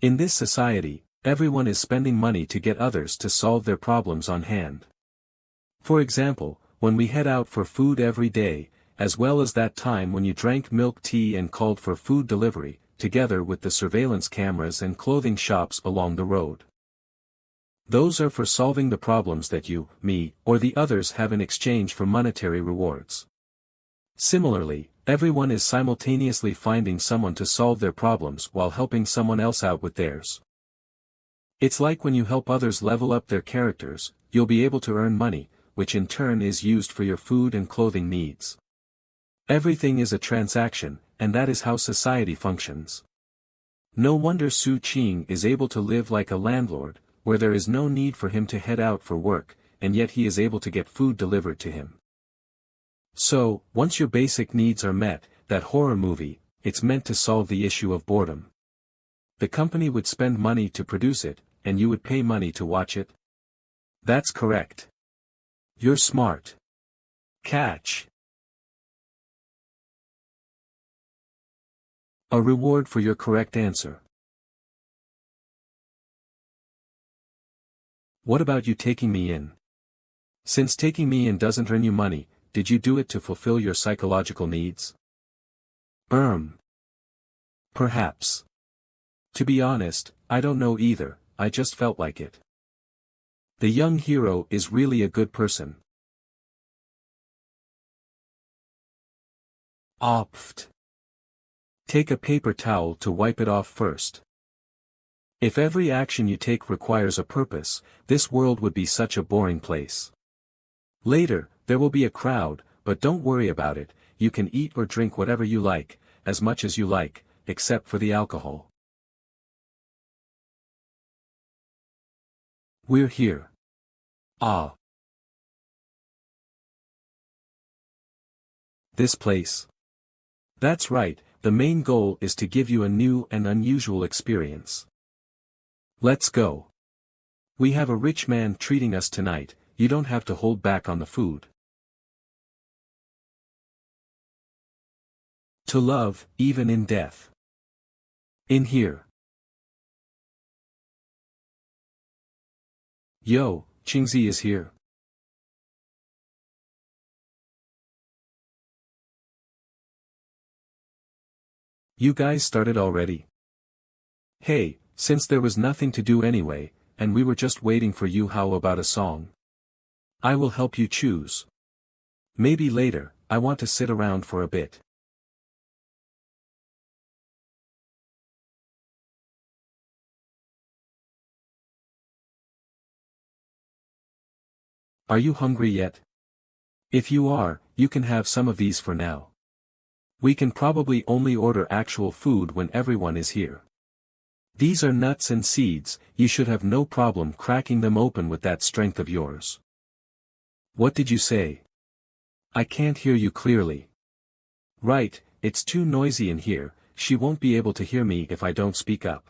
In this society, everyone is spending money to get others to solve their problems on hand. For example, when we head out for food every day, as well as that time when you drank milk tea and called for food delivery, together with the surveillance cameras and clothing shops along the road. Those are for solving the problems that you, me, or the others have in exchange for monetary rewards. Similarly, everyone is simultaneously finding someone to solve their problems while helping someone else out with theirs. It's like when you help others level up their characters, you'll be able to earn money, which in turn is used for your food and clothing needs. Everything is a transaction, and that is how society functions. No wonder Su Qing is able to live like a landlord, where there is no need for him to head out for work, and yet he is able to get food delivered to him. So, once your basic needs are met, that horror movie, it's meant to solve the issue of boredom. The company would spend money to produce it, and you would pay money to watch it? That's correct. You're smart. Catch. A reward for your correct answer. What about you taking me in? Since taking me in doesn't earn you money, did you do it to fulfill your psychological needs? Perhaps. To be honest, I don't know either, I just felt like it. The young hero is really a good person. Opft. Take a paper towel to wipe it off first. If every action you take requires a purpose, this world would be such a boring place. Later, there will be a crowd, but don't worry about it, you can eat or drink whatever you like, as much as you like, except for the alcohol. We're here. Ah. This place. That's right, the main goal is to give you a new and unusual experience. Let's go. We have a rich man treating us tonight, you don't have to hold back on the food. To love, even in death. In here. Yo, Qingzi is here. You guys started already? Hey, since there was nothing to do anyway, and we were just waiting for you, how about a song? I will help you choose. Maybe later, I want to sit around for a bit. Are you hungry yet? If you are, you can have some of these for now. We can probably only order actual food when everyone is here. These are nuts and seeds, you should have no problem cracking them open with that strength of yours. What did you say? I can't hear you clearly. Right, it's too noisy in here, she won't be able to hear me if I don't speak up.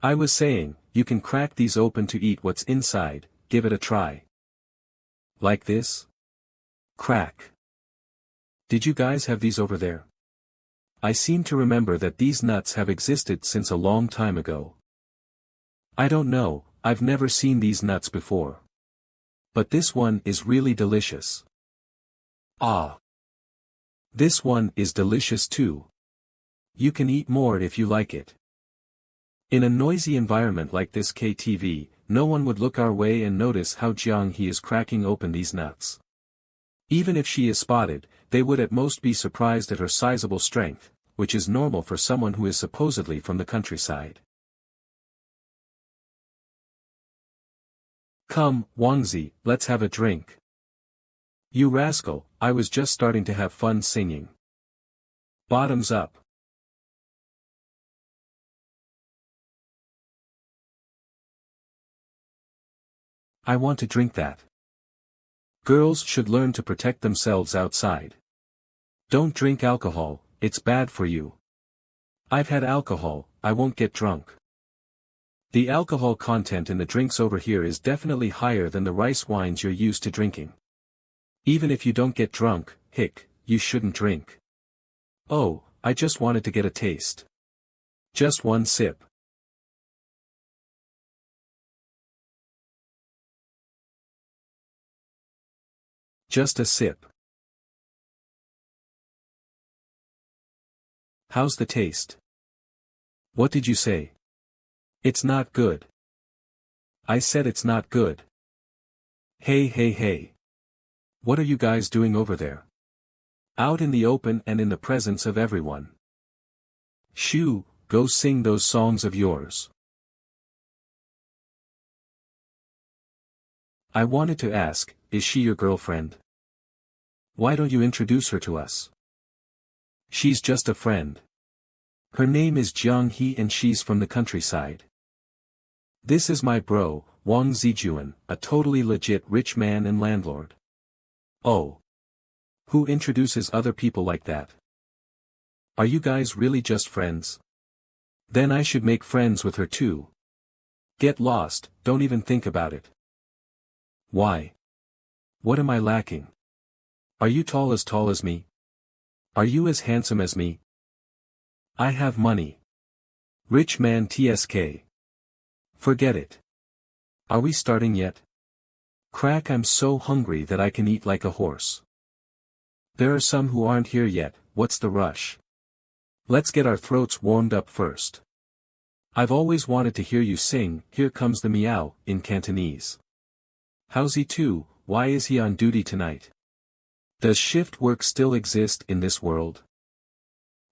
I was saying, you can crack these open to eat what's inside, give it a try. Like this? Crack. Did you guys have these over there? I seem to remember that these nuts have existed since a long time ago. I don't know, I've never seen these nuts before. But this one is really delicious. Ah. This one is delicious too. You can eat more if you like it. In a noisy environment like this KTV, no one would look our way and notice how Jiang he is cracking open these nuts. Even if she is spotted, they would at most be surprised at her sizable strength, which is normal for someone who is supposedly from the countryside. Come, Wangzi, let's have a drink. You rascal, I was just starting to have fun singing. Bottoms up. I want to drink that. Girls should learn to protect themselves outside. Don't drink alcohol, it's bad for you. I've had alcohol, I won't get drunk. The alcohol content in the drinks over here is definitely higher than the rice wines you're used to drinking. Even if you don't get drunk, you shouldn't drink. Oh, I just wanted to get a taste. Just one sip. Just a sip. How's the taste? What did you say? It's not good. I said it's not good. Hey. What are you guys doing over there? Out in the open and in the presence of everyone. Shoo, go sing those songs of yours. I wanted to ask, is she your girlfriend? Why don't you introduce her to us? She's just a friend. Her name is Jiang He and she's from the countryside. This is my bro, Wang Zijuan, a totally legit rich man and landlord. Oh. Who introduces other people like that? Are you guys really just friends? Then I should make friends with her too. Get lost, don't even think about it. Why? What am I lacking? Are you tall as me? Are you as handsome as me? I have money. Rich man TSK. Forget it. Are we starting yet? Crack, I'm so hungry that I can eat like a horse. There are some who aren't here yet, what's the rush? Let's get our throats warmed up first. I've always wanted to hear you sing, Here Comes the Meow, in Cantonese. How's he too, why is he on duty tonight? Does shift work still exist in this world?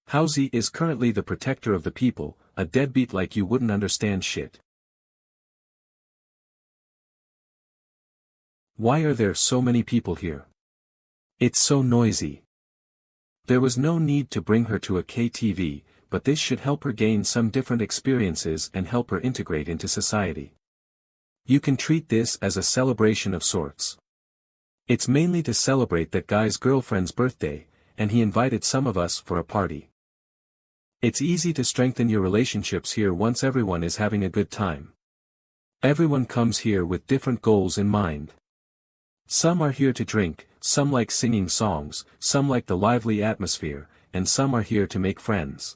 Howsy is currently the protector of the people, a deadbeat like you wouldn't understand shit. Why are there so many people here? It's so noisy. There was no need to bring her to a KTV, but this should help her gain some different experiences and help her integrate into society. You can treat this as a celebration of sorts. It's mainly to celebrate that guy's girlfriend's birthday, and he invited some of us for a party. It's easy to strengthen your relationships here once everyone is having a good time. Everyone comes here with different goals in mind. Some are here to drink, some like singing songs, some like the lively atmosphere, and some are here to make friends.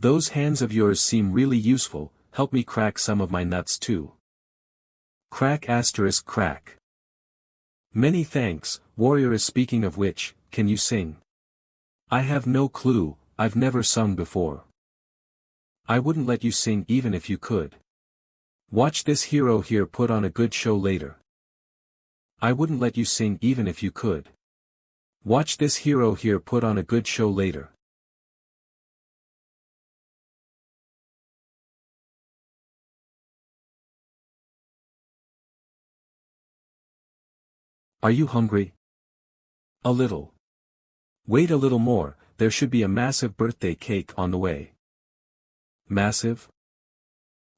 Those hands of yours seem really useful, help me crack some of my nuts too. Crack asterisk crack. Many thanks, warrior. Is speaking of which, can you sing? I have no clue, I've never sung before. I wouldn't let you sing even if you could. Watch this hero here put on a good show later. I wouldn't let you sing even if you could. Watch this hero here put on a good show later. Are you hungry? A little. Wait a little more, there should be a massive birthday cake on the way. Massive?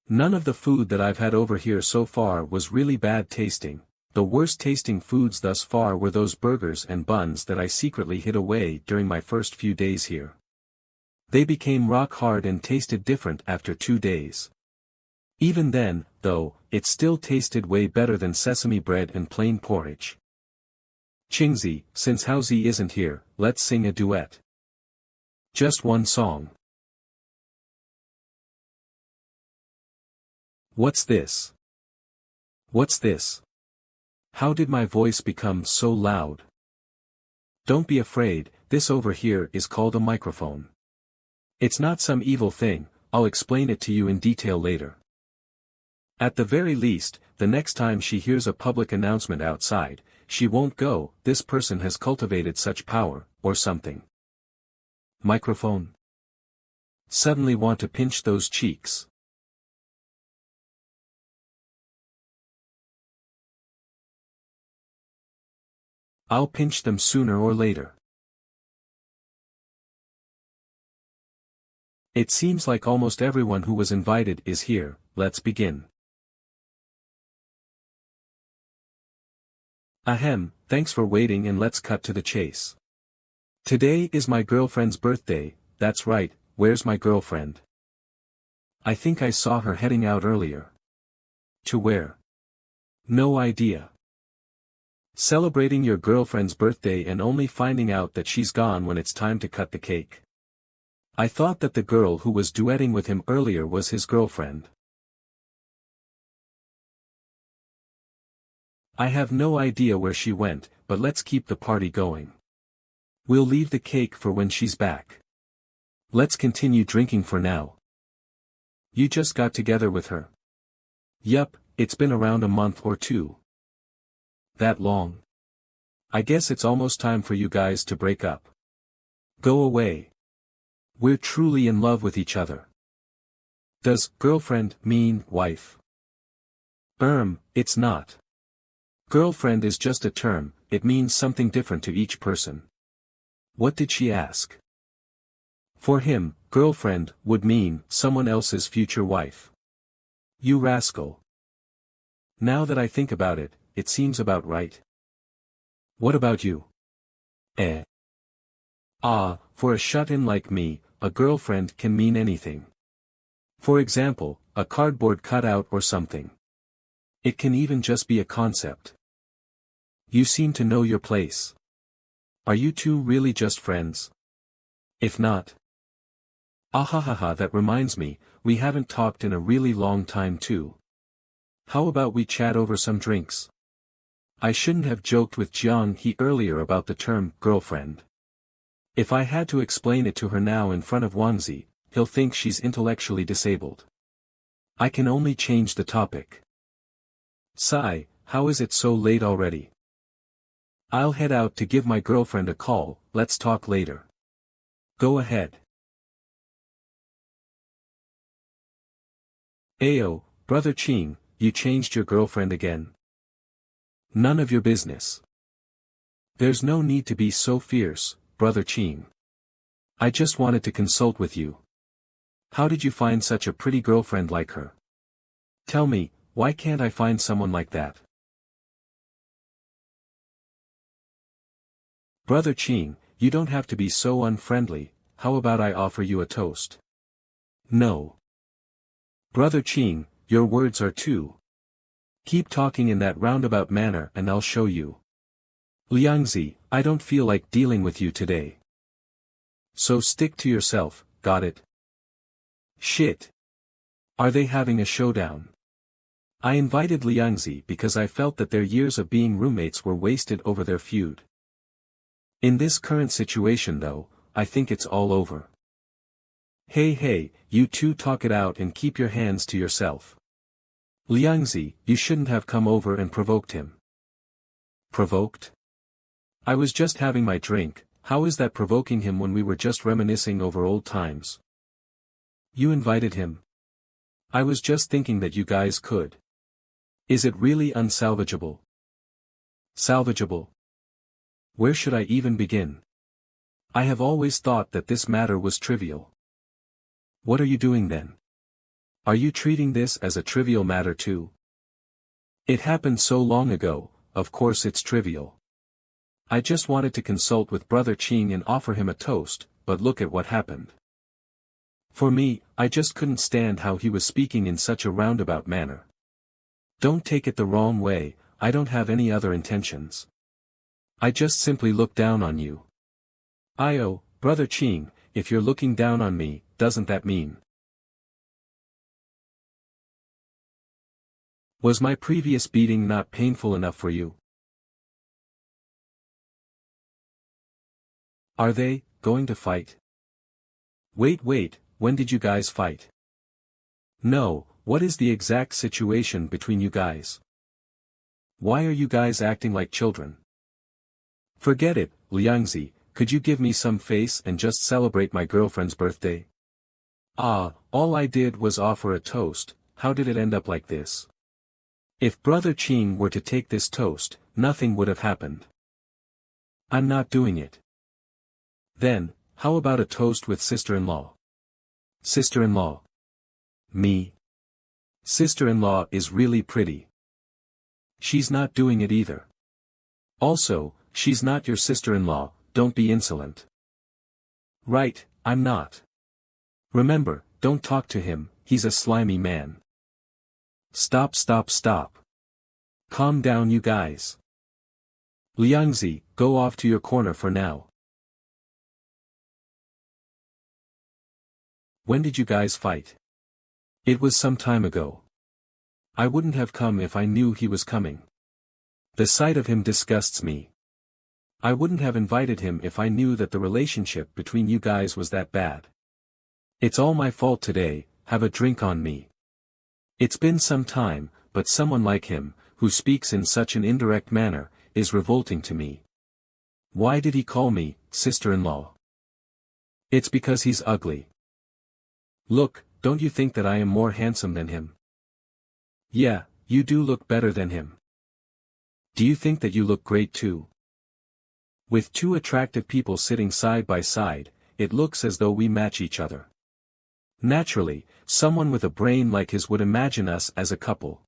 None of the food that I've had over here so far was really bad tasting. The worst tasting foods thus far were those burgers and buns that I secretly hid away during my first few days here. They became rock hard and tasted different after 2 days. Even then, though, it still tasted way better than sesame bread and plain porridge. Chingzi, since Haozi isn't here, let's sing a duet. Just one song. What's this? What's this? How did my voice become so loud? Don't be afraid, this over here is called a microphone. It's not some evil thing, I'll explain it to you in detail later. At the very least, the next time she hears a public announcement outside, she won't go, this person has cultivated such power, or something. Microphone. Suddenly want to pinch those cheeks. I'll pinch them sooner or later. It seems like almost everyone who was invited is here, let's begin. Ahem, thanks for waiting and let's cut to the chase. Today is my girlfriend's birthday, that's right, where's my girlfriend? I think I saw her heading out earlier. To where? No idea. Celebrating your girlfriend's birthday and only finding out that she's gone when it's time to cut the cake. I thought that the girl who was duetting with him earlier was his girlfriend. I have no idea where she went, but let's keep the party going. We'll leave the cake for when she's back. Let's continue drinking for now. You just got together with her? Yup, it's been around a month or two. That long? I guess it's almost time for you guys to break up. Go away. We're truly in love with each other. Does girlfriend mean wife? It's not. Girlfriend is just a term, it means something different to each person. What did she ask? For him, girlfriend would mean someone else's future wife. You rascal. Now that I think about it, it seems about right. What about you? For a shut-in like me, a girlfriend can mean anything. For example, a cardboard cutout or something. It can even just be a concept. You seem to know your place. Are you two really just friends? If not. Ahahaha, that reminds me, we haven't talked in a really long time too. How about we chat over some drinks? I shouldn't have joked with Jiang He earlier about the term girlfriend. If I had to explain it to her now in front of Wangzi, he'll think she's intellectually disabled. I can only change the topic. Sai, how is it so late already? I'll head out to give my girlfriend a call, let's talk later. Go ahead. Ayo, brother Qing, you changed your girlfriend again? None of your business. There's no need to be so fierce, brother Qing. I just wanted to consult with you. How did you find such a pretty girlfriend like her? Tell me, why can't I find someone like that? Brother Ching, you don't have to be so unfriendly, how about I offer you a toast? No. Brother Ching, your words are too. Keep talking in that roundabout manner and I'll show you. Liangzi, I don't feel like dealing with you today. So stick to yourself, got it? Shit. Are they having a showdown? I invited Liangzi because I felt that their years of being roommates were wasted over their feud. In this current situation though, I think it's all over. Hey, you two talk it out and keep your hands to yourself. Liangzi, you shouldn't have come over and provoked him. Provoked? I was just having my drink, how is that provoking him when we were just reminiscing over old times? You invited him. I was just thinking that you guys could. Is it really unsalvageable? Salvageable? Where should I even begin? I have always thought that this matter was trivial. What are you doing then? Are you treating this as a trivial matter too? It happened so long ago, of course it's trivial. I just wanted to consult with Brother Ching and offer him a toast, but look at what happened. For me, I just couldn't stand how he was speaking in such a roundabout manner. Don't take it the wrong way, I don't have any other intentions. I just simply look down on you. Brother Ching, if you're looking down on me, doesn't that mean? Was my previous beating not painful enough for you? Are they going to fight? Wait, when did you guys fight? No, what is the exact situation between you guys? Why are you guys acting like children? Forget it, Liangzi, could you give me some face and just celebrate my girlfriend's birthday? All I did was offer a toast, how did it end up like this? If Brother Ching were to take this toast, nothing would have happened. I'm not doing it. Then, how about a toast with sister-in-law? Sister-in-law? Me? Sister-in-law is really pretty. She's not doing it either. Also, she's not your sister-in-law, don't be insolent. Right, I'm not. Remember, don't talk to him, he's a slimy man. Stop. Calm down you guys. Liangzi, go off to your corner for now. When did you guys fight? It was some time ago. I wouldn't have come if I knew he was coming. The sight of him disgusts me. I wouldn't have invited him if I knew that the relationship between you guys was that bad. It's all my fault today, have a drink on me. It's been some time, but someone like him, who speaks in such an indirect manner, is revolting to me. Why did he call me, sister-in-law? It's because he's ugly. Look, don't you think that I am more handsome than him? Yeah, you do look better than him. Do you think that you look great too? With two attractive people sitting side by side, it looks as though we match each other. Naturally, someone with a brain like his would imagine us as a couple.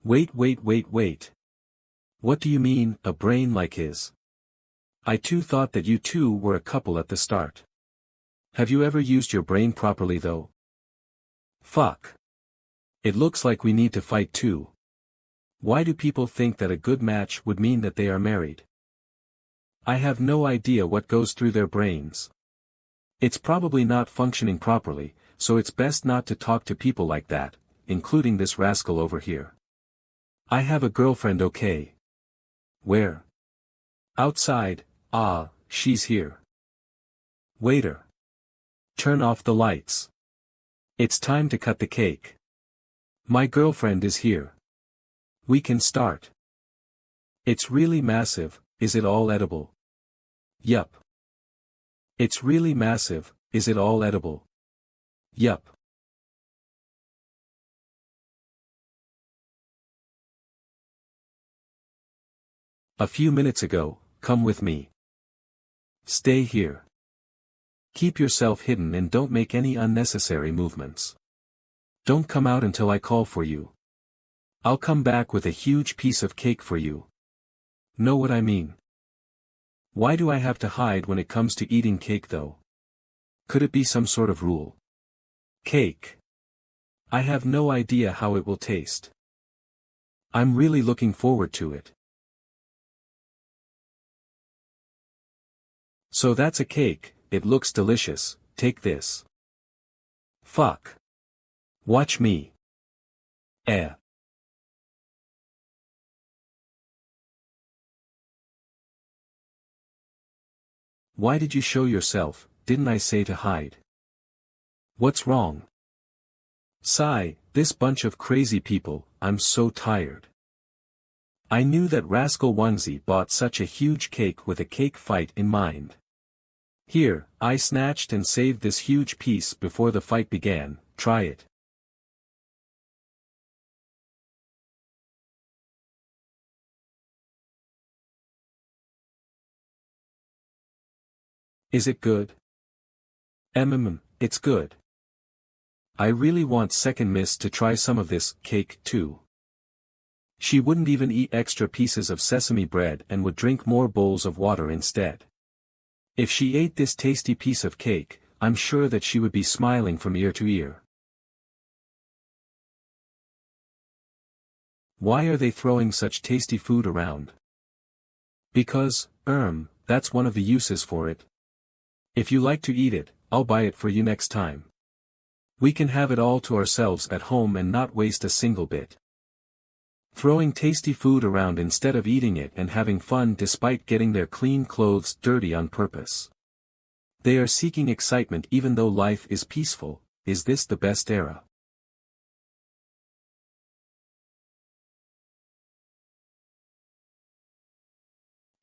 Wait. What do you mean, a brain like his? I too thought that you two were a couple at the start. Have you ever used your brain properly though? Fuck. It looks like we need to fight too. Why do people think that a good match would mean that they are married? I have no idea what goes through their brains. It's probably not functioning properly, so it's best not to talk to people like that, including this rascal over here. I have a girlfriend, okay? Where? Outside. She's here. Waiter. Turn off the lights. It's time to cut the cake. My girlfriend is here. We can start. It's really massive, is it all edible? Yup. It's really massive, is it all edible? Yup. A few minutes ago, come with me. Stay here. Keep yourself hidden and don't make any unnecessary movements. Don't come out until I call for you. I'll come back with a huge piece of cake for you. Know what I mean? Why do I have to hide when it comes to eating cake though? Could it be some sort of rule? Cake. I have no idea how it will taste. I'm really looking forward to it. So that's a cake, it looks delicious, take this. Fuck. Watch me. Eh. Why did you show yourself, didn't I say to hide? What's wrong? Sigh, this bunch of crazy people, I'm so tired. I knew that rascal onesie bought such a huge cake with a cake fight in mind. Here, I snatched and saved this huge piece before the fight began, try it. Is it good? It's good. I really want second miss to try some of this cake too. She wouldn't even eat extra pieces of sesame bread and would drink more bowls of water instead. If she ate this tasty piece of cake, I'm sure that she would be smiling from ear to ear. Why are they throwing such tasty food around? Because, that's one of the uses for it. If you like to eat it, I'll buy it for you next time. We can have it all to ourselves at home and not waste a single bit. Throwing tasty food around instead of eating it and having fun despite getting their clean clothes dirty on purpose. They are seeking excitement even though life is peaceful. Is this the best era?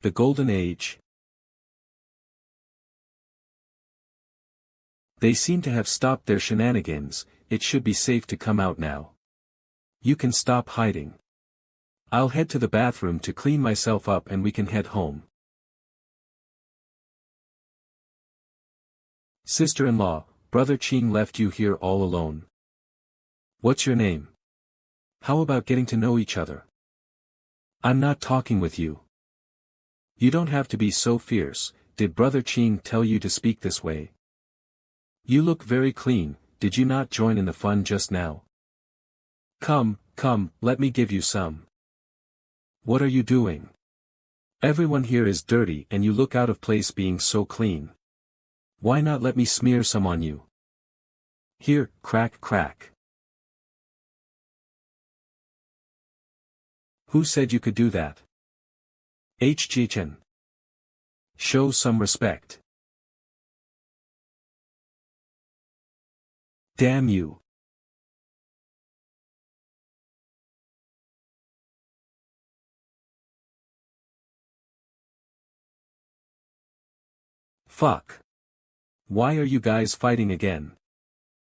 The Golden Age. They seem to have stopped their shenanigans, it should be safe to come out now. You can stop hiding. I'll head to the bathroom to clean myself up and we can head home. Sister-in-law, Brother Ching left you here all alone. What's your name? How about getting to know each other? I'm not talking with you. You don't have to be so fierce, did Brother Ching tell you to speak this way? You look very clean, did you not join in the fun just now? Come, let me give you some. What are you doing? Everyone here is dirty and you look out of place being so clean. Why not let me smear some on you? Here, crack. Who said you could do that? Chen. Show some respect. Damn you. Fuck. Why are you guys fighting again?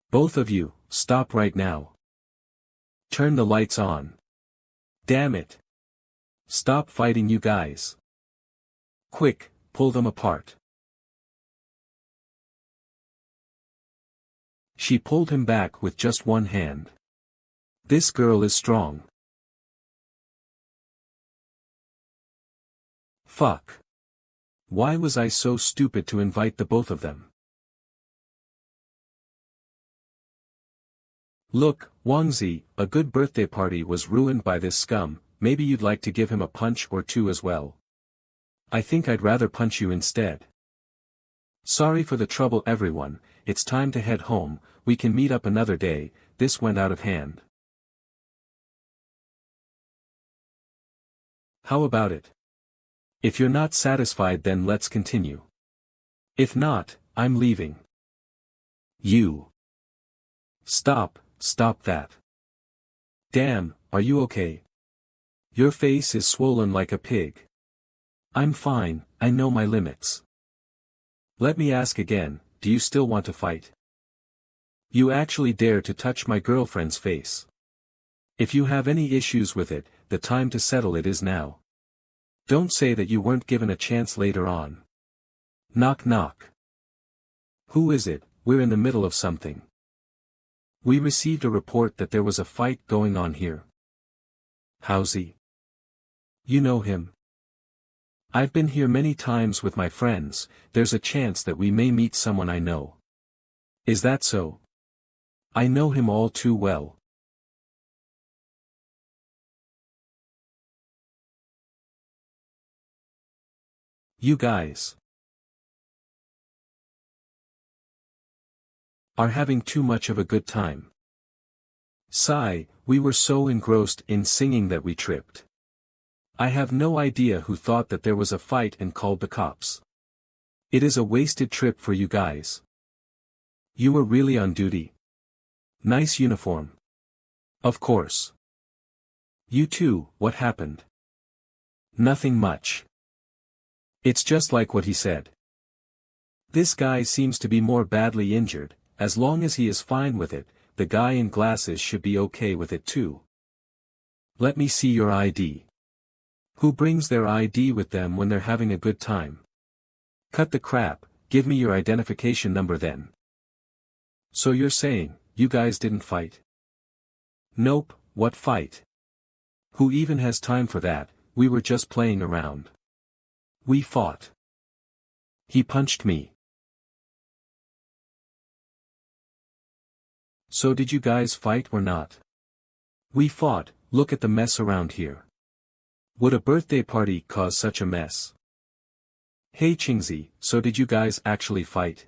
Both of you, stop right now. Turn the lights on. Damn it. Stop fighting you guys. Quick, pull them apart. She pulled him back with just one hand. This girl is strong. Fuck. Why was I so stupid to invite the both of them? Look, Wangzi, a good birthday party was ruined by this scum, maybe you'd like to give him a punch or two as well. I think I'd rather punch you instead. Sorry for the trouble everyone, it's time to head home, we can meet up another day, this went out of hand. How about it? If you're not satisfied then let's continue. If not, I'm leaving. You. Stop that. Damn, are you okay? Your face is swollen like a pig. I'm fine, I know my limits. Let me ask again, do you still want to fight? You actually dare to touch my girlfriend's face. If you have any issues with it, the time to settle it is now. Don't say that you weren't given a chance later on. Knock knock. Who is it? We're in the middle of something. We received a report that there was a fight going on here. How's he? You know him? I've been here many times with my friends, there's a chance that we may meet someone I know. Is that so? I know him all too well. You guys are having too much of a good time. Sigh, we were so engrossed in singing that we tripped. I have no idea who thought that there was a fight and called the cops. It is a wasted trip for you guys. You were really on duty. Nice uniform. Of course. You too, what happened? Nothing much. It's just like what he said. This guy seems to be more badly injured, as long as he is fine with it, the guy in glasses should be okay with it too. Let me see your ID. Who brings their ID with them when they're having a good time? Cut the crap, give me your identification number then. So you're saying, you guys didn't fight? Nope, what fight? Who even has time for that, we were just playing around. We fought. He punched me. So did you guys fight or not? We fought, look at the mess around here. Would a birthday party cause such a mess? Hey Chingzi, so did you guys actually fight?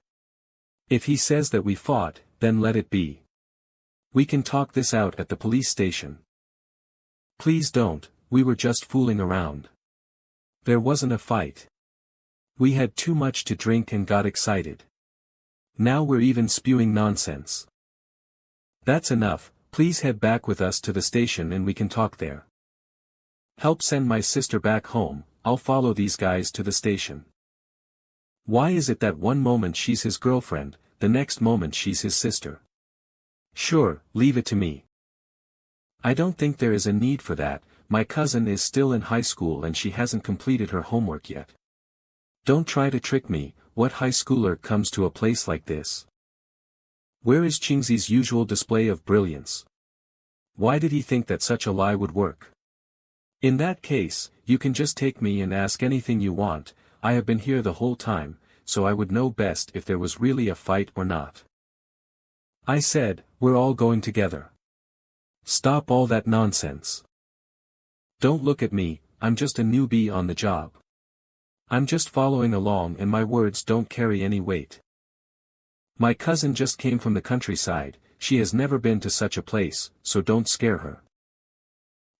If he says that we fought, then let it be. We can talk this out at the police station. Please don't, we were just fooling around. There wasn't a fight. We had too much to drink and got excited. Now we're even spewing nonsense. That's enough, please head back with us to the station and we can talk there. Help send my sister back home, I'll follow these guys to the station. Why is it that one moment she's his girlfriend, the next moment she's his sister? Sure, leave it to me. I don't think there is a need for that, my cousin is still in high school and she hasn't completed her homework yet. Don't try to trick me, what high schooler comes to a place like this? Where is Chingzi's usual display of brilliance? Why did he think that such a lie would work? In that case, you can just take me and ask anything you want, I have been here the whole time, so I would know best if there was really a fight or not. I said, we're all going together. Stop all that nonsense. Don't look at me, I'm just a newbie on the job. I'm just following along and my words don't carry any weight. My cousin just came from the countryside, she has never been to such a place, so don't scare her.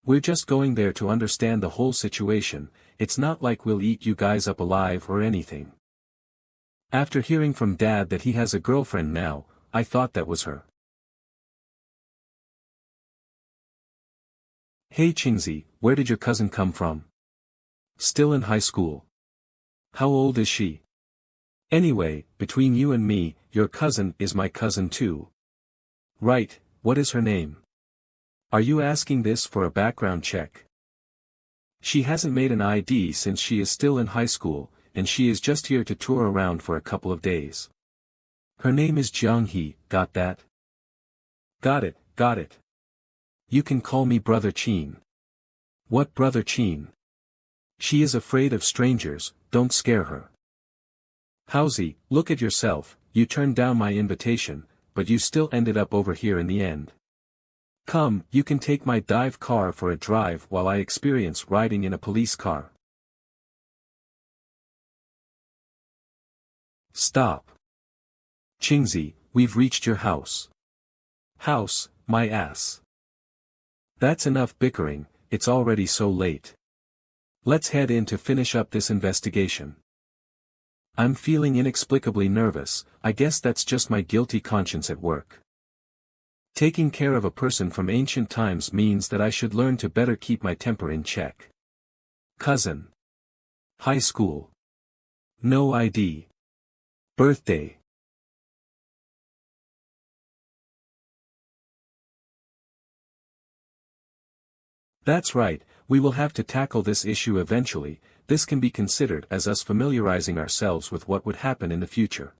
We're just going there to understand the whole situation, it's not like we'll eat you guys up alive or anything. After hearing from Dad that he has a girlfriend now, I thought that was her. Hey Chingzi, where did your cousin come from? Still in high school. How old is she? Anyway, between you and me, your cousin is my cousin too. Right, what is her name? Are you asking this for a background check? She hasn't made an ID since she is still in high school, and she is just here to tour around for a couple of days. Her name is Jianghe, got that? Got it, got it. You can call me Brother Chin. What Brother Chin? She is afraid of strangers, don't scare her. Howsy, look at yourself, you turned down my invitation, but you still ended up over here in the end. Come, you can take my dive car for a drive while I experience riding in a police car. Stop. Chingzi, we've reached your house. House, my ass. That's enough bickering, it's already so late. Let's head in to finish up this investigation. I'm feeling inexplicably nervous, I guess that's just my guilty conscience at work. Taking care of a person from ancient times means that I should learn to better keep my temper in check. Cousin. High school. No ID. Birthday. That's right, we will have to tackle this issue eventually, this can be considered as us familiarizing ourselves with what would happen in the future.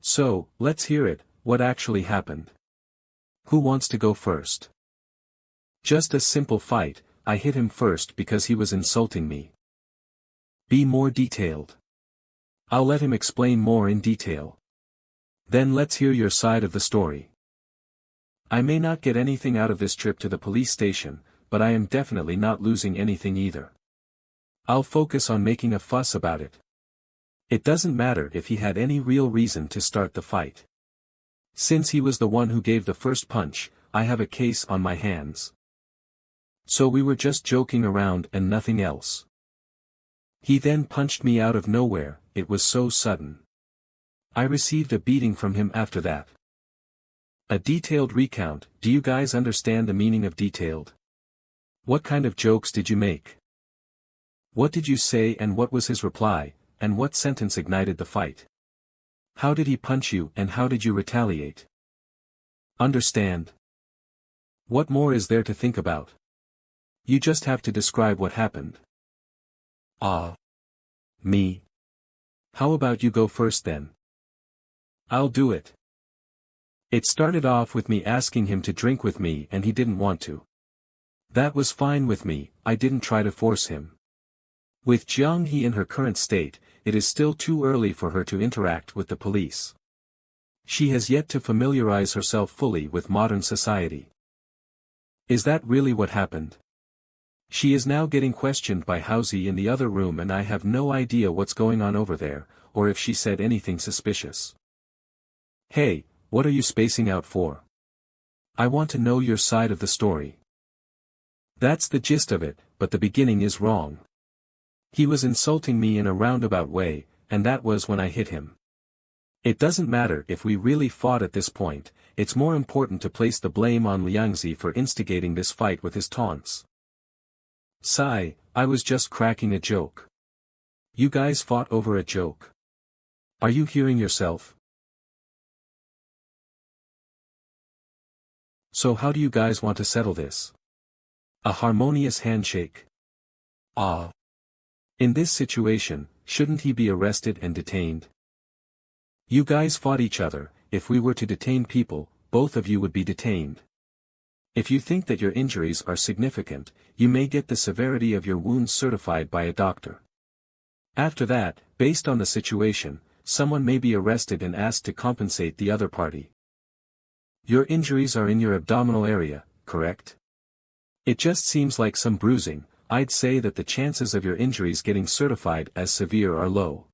So, let's hear it, what actually happened. Who wants to go first? Just a simple fight, I hit him first because he was insulting me. Be more detailed. I'll let him explain more in detail. Then let's hear your side of the story. I may not get anything out of this trip to the police station, but I am definitely not losing anything either. I'll focus on making a fuss about it. It doesn't matter if he had any real reason to start the fight. Since he was the one who gave the first punch, I have a case on my hands. So we were just joking around and nothing else. He then punched me out of nowhere, it was so sudden. I received a beating from him after that. A detailed recount, do you guys understand the meaning of detailed? What kind of jokes did you make? What did you say and what was his reply, and what sentence ignited the fight? How did he punch you and how did you retaliate? Understand? What more is there to think about? You just have to describe what happened. Ah. Me? How about you go first then? I'll do it. It started off with me asking him to drink with me and he didn't want to. That was fine with me, I didn't try to force him. With Jiang He in her current state, it is still too early for her to interact with the police. She has yet to familiarize herself fully with modern society. Is that really what happened? She is now getting questioned by Housie in the other room and I have no idea what's going on over there, or if she said anything suspicious. Hey, what are you spacing out for? I want to know your side of the story. That's the gist of it, but the beginning is wrong. He was insulting me in a roundabout way, and that was when I hit him. It doesn't matter if we really fought at this point, it's more important to place the blame on Liangzi for instigating this fight with his taunts. Sigh, I was just cracking a joke. You guys fought over a joke. Are you hearing yourself? So how do you guys want to settle this? A harmonious handshake. Ah. In this situation, shouldn't he be arrested and detained? You guys fought each other, if we were to detain people, both of you would be detained. If you think that your injuries are significant, you may get the severity of your wounds certified by a doctor. After that, based on the situation, someone may be arrested and asked to compensate the other party. Your injuries are in your abdominal area, correct? It just seems like some bruising. I'd say that the chances of your injuries getting certified as severe are low.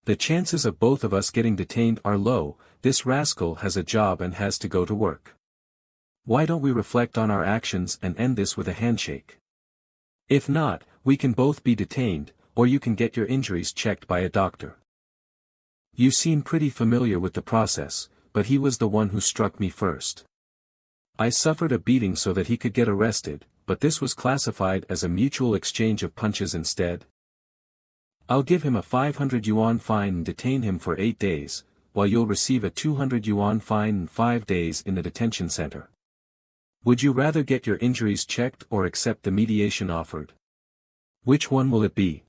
The chances of both of us getting detained are low, this rascal has a job and has to go to work. Why don't we reflect on our actions and end this with a handshake? If not, we can both be detained, or you can get your injuries checked by a doctor. You seem pretty familiar with the process, but he was the one who struck me first. I suffered a beating so that he could get arrested, but this was classified as a mutual exchange of punches instead. I'll give him a 500 yuan fine and detain him for 8 days, while you'll receive a 200 yuan fine and 5 days in the detention center. Would you rather get your injuries checked or accept the mediation offered? Which one will it be?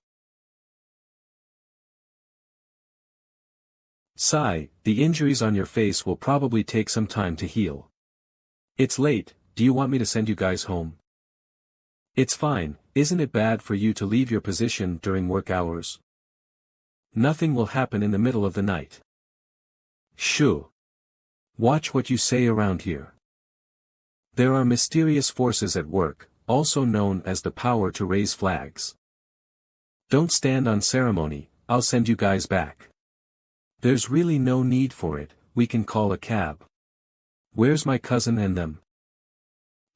Sigh, the injuries on your face will probably take some time to heal. It's late, do you want me to send you guys home? It's fine, isn't it bad for you to leave your position during work hours? Nothing will happen in the middle of the night. Shoo. Watch what you say around here. There are mysterious forces at work, also known as the power to raise flags. Don't stand on ceremony, I'll send you guys back. There's really no need for it, we can call a cab. Where's my cousin and them?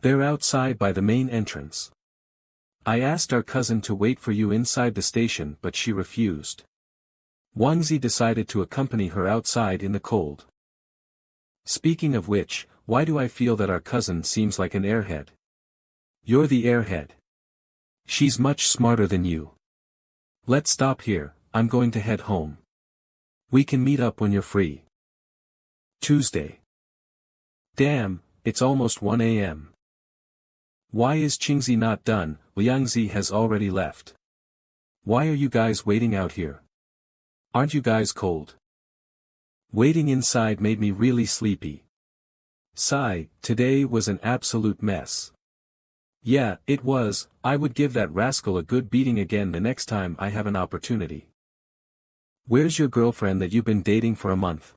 They're outside by the main entrance. I asked our cousin to wait for you inside the station but she refused. Wangzi decided to accompany her outside in the cold. Speaking of which, why do I feel that our cousin seems like an airhead? You're the airhead. She's much smarter than you. Let's stop here, I'm going to head home. We can meet up when you're free. Tuesday. Damn, it's almost 1 a.m. Why is Qingzi not done? Liangzi has already left. Why are you guys waiting out here? Aren't you guys cold? Waiting inside made me really sleepy. Sigh, today was an absolute mess. Yeah, it was. I would give that rascal a good beating again the next time I have an opportunity. Where's your girlfriend that you've been dating for a month?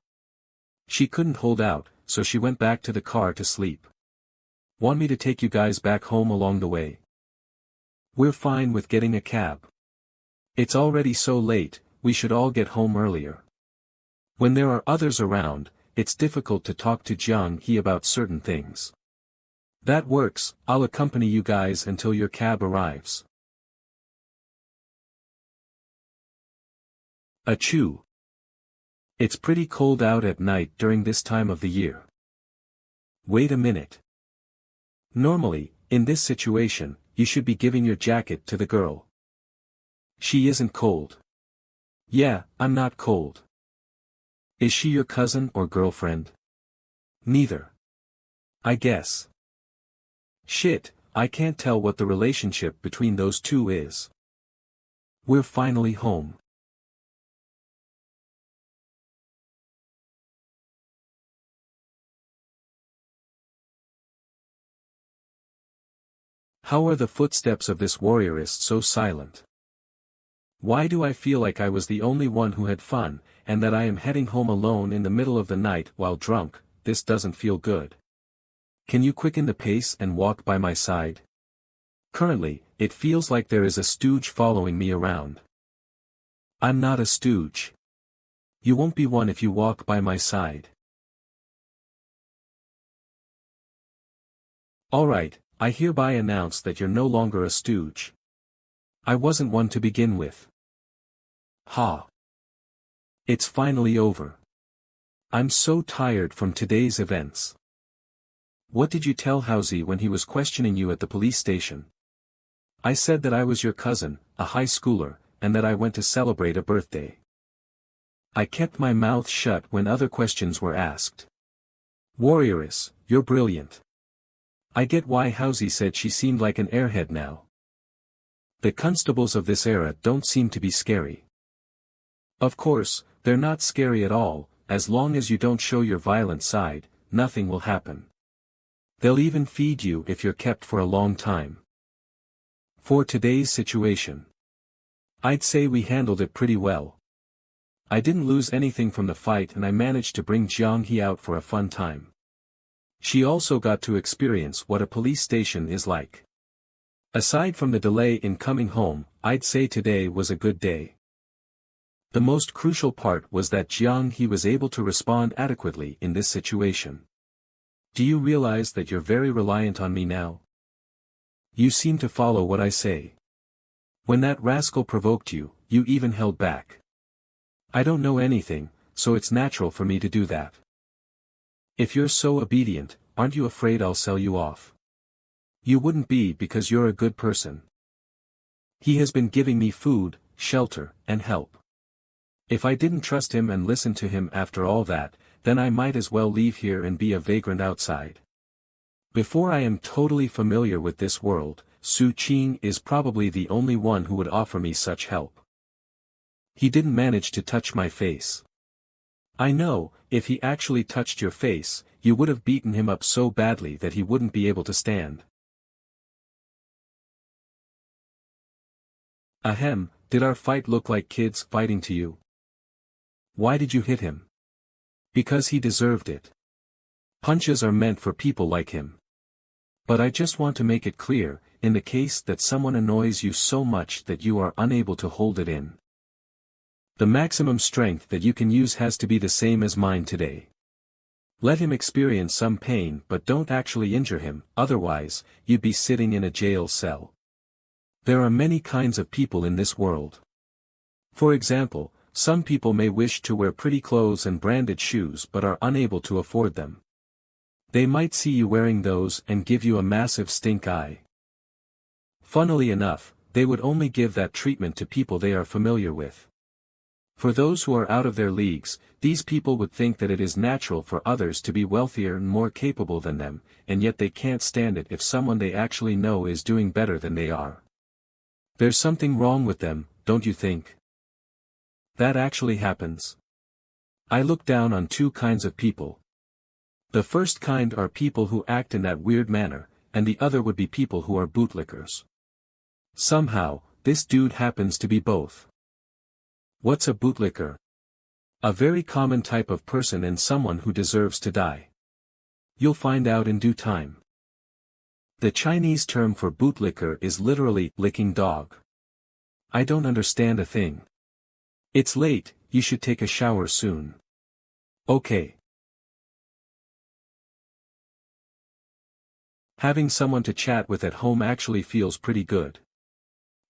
She couldn't hold out, so she went back to the car to sleep. Want me to take you guys back home along the way? We're fine with getting a cab. It's already so late, we should all get home earlier. When there are others around, it's difficult to talk to Jiang He about certain things. That works, I'll accompany you guys until your cab arrives. Achoo. It's pretty cold out at night during this time of the year. Wait a minute. Normally, in this situation, you should be giving your jacket to the girl. She isn't cold. Yeah, I'm not cold. Is she your cousin or girlfriend? Neither. I guess. Shit, I can't tell what the relationship between those two is. We're finally home. How are the footsteps of this warriorist so silent? Why do I feel like I was the only one who had fun, and that I am heading home alone in the middle of the night while drunk? This doesn't feel good. Can you quicken the pace and walk by my side? Currently, it feels like there is a stooge following me around. I'm not a stooge. You won't be one if you walk by my side. Alright, I hereby announce that you're no longer a stooge. I wasn't one to begin with. Ha. It's finally over. I'm so tired from today's events. What did you tell Housey when he was questioning you at the police station? I said that I was your cousin, a high schooler, and that I went to celebrate a birthday. I kept my mouth shut when other questions were asked. Warrioress, you're brilliant. I get why Housey said she seemed like an airhead now. The constables of this era don't seem to be scary. Of course, they're not scary at all. As long as you don't show your violent side, nothing will happen. They'll even feed you if you're kept for a long time. For today's situation, I'd say we handled it pretty well. I didn't lose anything from the fight and I managed to bring Jiang He out for a fun time. She also got to experience what a police station is like. Aside from the delay in coming home, I'd say today was a good day. The most crucial part was that Jiang He was able to respond adequately in this situation. Do you realize that you're very reliant on me now? You seem to follow what I say. When that rascal provoked you, you even held back. I don't know anything, so it's natural for me to do that. If you're so obedient, aren't you afraid I'll sell you off? You wouldn't be because you're a good person. He has been giving me food, shelter, and help. If I didn't trust him and listen to him after all that, then I might as well leave here and be a vagrant outside. Before I am totally familiar with this world, Su Qing is probably the only one who would offer me such help. He didn't manage to touch my face. I know, if he actually touched your face, you would have beaten him up so badly that he wouldn't be able to stand. Ahem, did our fight look like kids fighting to you? Why did you hit him? Because he deserved it. Punches are meant for people like him. But I just want to make it clear, in the case that someone annoys you so much that you are unable to hold it in. The maximum strength that you can use has to be the same as mine today. Let him experience some pain but don't actually injure him, otherwise, you'd be sitting in a jail cell. There are many kinds of people in this world. For example, some people may wish to wear pretty clothes and branded shoes but are unable to afford them. They might see you wearing those and give you a massive stink eye. Funnily enough, they would only give that treatment to people they are familiar with. For those who are out of their leagues, these people would think that it is natural for others to be wealthier and more capable than them, and yet they can't stand it if someone they actually know is doing better than they are. There's something wrong with them, don't you think? That actually happens. I look down on two kinds of people. The first kind are people who act in that weird manner, and the other would be people who are bootlickers. Somehow, this dude happens to be both. What's a bootlicker? A very common type of person and someone who deserves to die. You'll find out in due time. The Chinese term for bootlicker is literally licking dog. I don't understand a thing. It's late, you should take a shower soon. Okay. Having someone to chat with at home actually feels pretty good.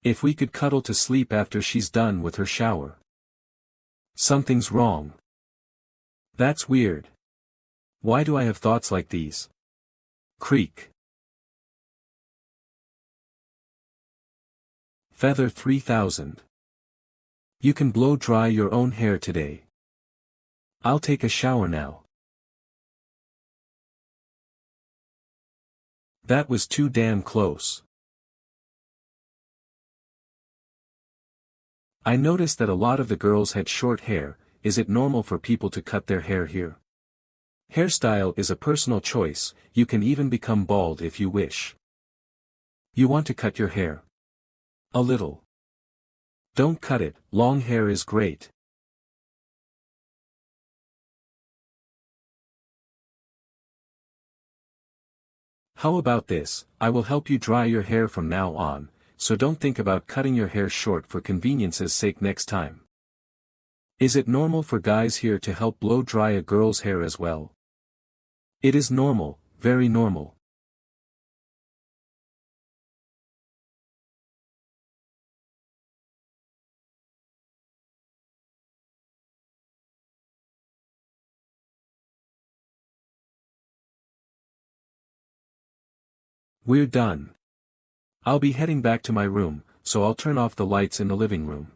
If we could cuddle to sleep after she's done with her shower. Something's wrong. That's weird. Why do I have thoughts like these? Creak. Feather 3000. You can blow dry your own hair today. I'll take a shower now. That was too damn close. I noticed that a lot of the girls had short hair. Is it normal for people to cut their hair here? Hairstyle is a personal choice, you can even become bald if you wish. You want to cut your hair? A little. Don't cut it, long hair is great. How about this, I will help you dry your hair from now on, so don't think about cutting your hair short for convenience's sake next time. Is it normal for guys here to help blow dry a girl's hair as well? It is normal, very normal. We're done. I'll be heading back to my room, so I'll turn off the lights in the living room.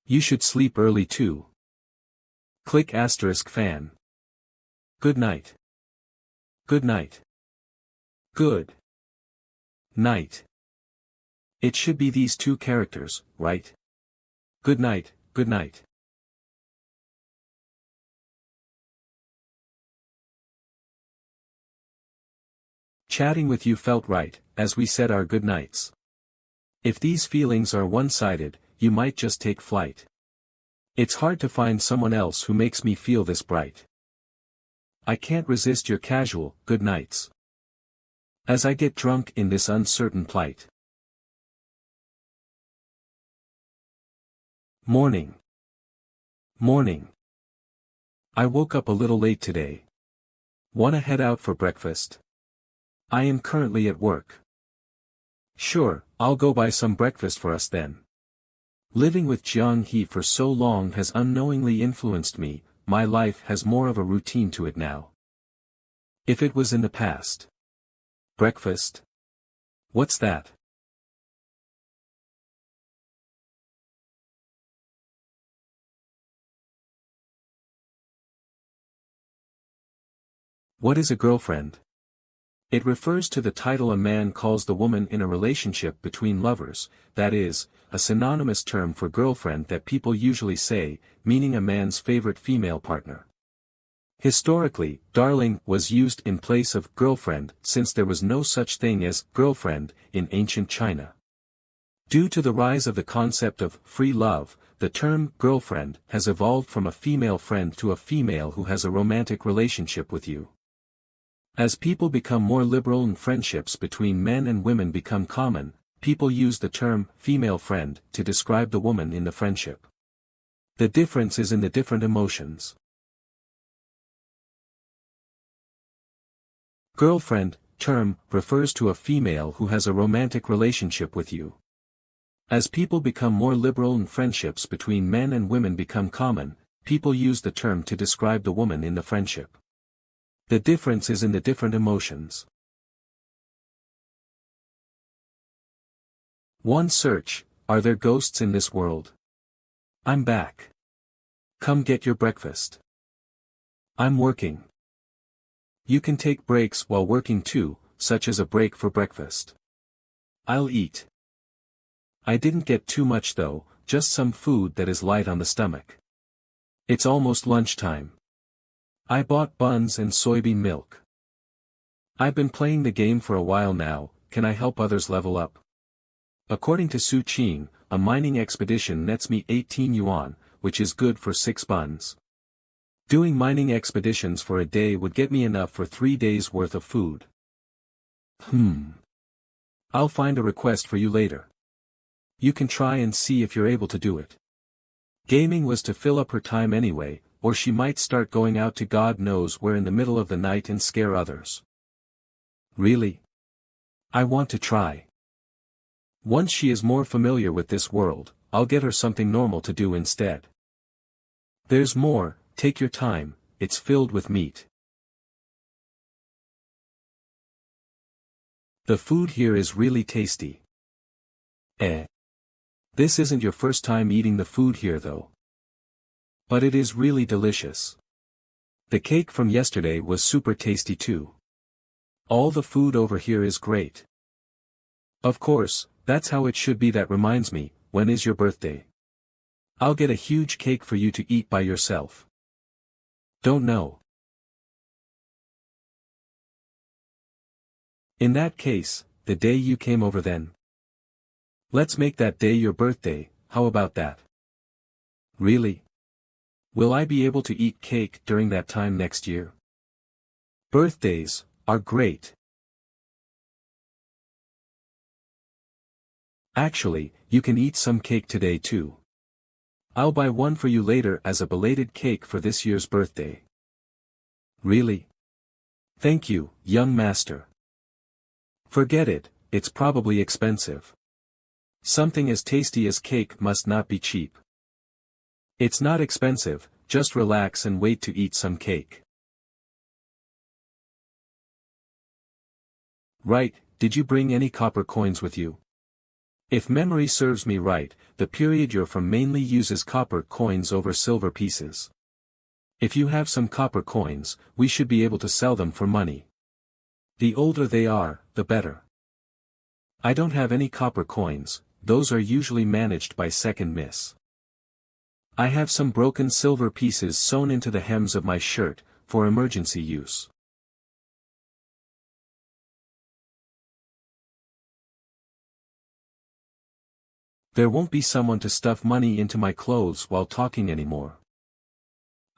You should sleep early too. Click asterisk fan. Good night. Good night. Good night. It should be these two characters, right? Good night, good night. Chatting with you felt right, as we said our good nights. If these feelings are one-sided, you might just take flight. It's hard to find someone else who makes me feel this bright. I can't resist your casual good nights. As I get drunk in this uncertain plight. Morning. Morning. I woke up a little late today. Wanna head out for breakfast? I am currently at work. Sure, I'll go buy some breakfast for us then. Living with Jiang He for so long has unknowingly influenced me, my life has more of a routine to it now. If it was in the past. Breakfast? What's that? What is a girlfriend? It refers to the title a man calls the woman in a relationship between lovers, that is, a synonymous term for girlfriend that people usually say, meaning a man's favorite female partner. Historically, darling was used in place of girlfriend since there was no such thing as girlfriend in ancient China. Due to the rise of the concept of free love, the term girlfriend has evolved from a female friend to a female who has a romantic relationship with you. As people become more liberal and friendships between men and women become common, people use the term female friend to describe the woman in the friendship. The difference is in the different emotions. Girlfriend term refers to a female who has a romantic relationship with you. As people become more liberal and friendships between men and women become common, people use the term to describe the woman in the friendship. The difference is in the different emotions. One search, are there ghosts in this world? I'm back. Come get your breakfast. I'm working. You can take breaks while working too, such as a break for breakfast. I'll eat. I didn't get too much though, just some food that is light on the stomach. It's almost lunchtime. I bought buns and soybean milk. I've been playing the game for a while now, can I help others level up? According to Su Qing, a mining expedition nets me 18 yuan, which is good for 6 buns. Doing mining expeditions for a day would get me enough for 3 days worth of food. I'll find a request for you later. You can try and see if you're able to do it. Gaming was to fill up her time anyway, or she might start going out to God knows where in the middle of the night and scare others. Really? I want to try. Once she is more familiar with this world, I'll get her something normal to do instead. There's more, take your time, it's filled with meat. The food here is really tasty. This isn't your first time eating the food here though. But it is really delicious. The cake from yesterday was super tasty too. All the food over here is great. Of course, that's how it should be. That reminds me, when is your birthday? I'll get a huge cake for you to eat by yourself. Don't know. In that case, the day you came over then. Let's make that day your birthday, how about that? Really? Will I be able to eat cake during that time next year? Birthdays are great. Actually, you can eat some cake today too. I'll buy one for you later as a belated cake for this year's birthday. Really? Thank you, young master. Forget it, it's probably expensive. Something as tasty as cake must not be cheap. It's not expensive, just relax and wait to eat some cake. Right, did you bring any copper coins with you? If memory serves me right, the period you're from mainly uses copper coins over silver pieces. If you have some copper coins, we should be able to sell them for money. The older they are, the better. I don't have any copper coins, those are usually managed by second miss. I have some broken silver pieces sewn into the hems of my shirt, for emergency use. There won't be someone to stuff money into my clothes while talking anymore.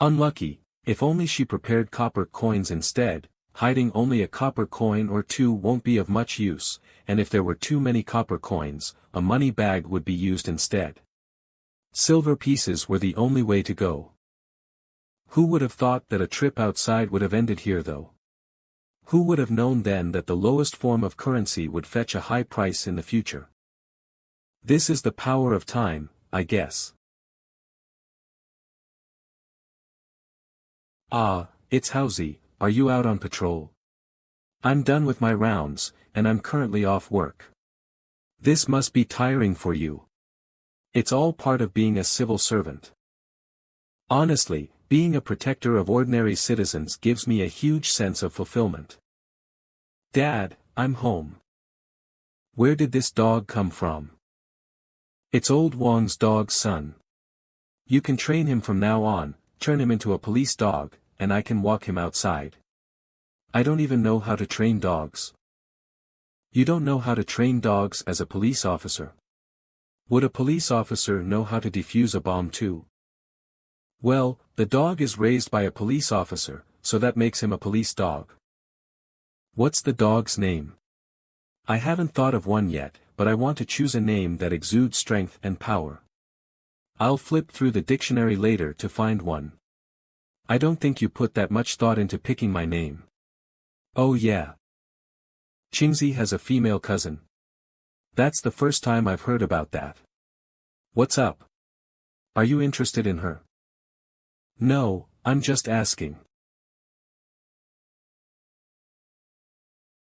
Unlucky, if only she prepared copper coins instead. Hiding only a copper coin or two won't be of much use, and if there were too many copper coins, a money bag would be used instead. Silver pieces were the only way to go. Who would have thought that a trip outside would have ended here though? Who would have known then that the lowest form of currency would fetch a high price in the future? This is the power of time, I guess. Ah, it's Housie. Are you out on patrol? I'm done with my rounds, and I'm currently off work. This must be tiring for you. It's all part of being a civil servant. Honestly, being a protector of ordinary citizens gives me a huge sense of fulfillment. Dad, I'm home. Where did this dog come from? It's old Wang's dog's son. You can train him from now on, turn him into a police dog, and I can walk him outside. I don't even know how to train dogs. You don't know how to train dogs as a police officer? Would a police officer know how to defuse a bomb too? Well, the dog is raised by a police officer, so that makes him a police dog. What's the dog's name? I haven't thought of one yet, but I want to choose a name that exudes strength and power. I'll flip through the dictionary later to find one. I don't think you put that much thought into picking my name. Oh yeah. Qingzi has a female cousin. That's the first time I've heard about that. What's up? Are you interested in her? No, I'm just asking.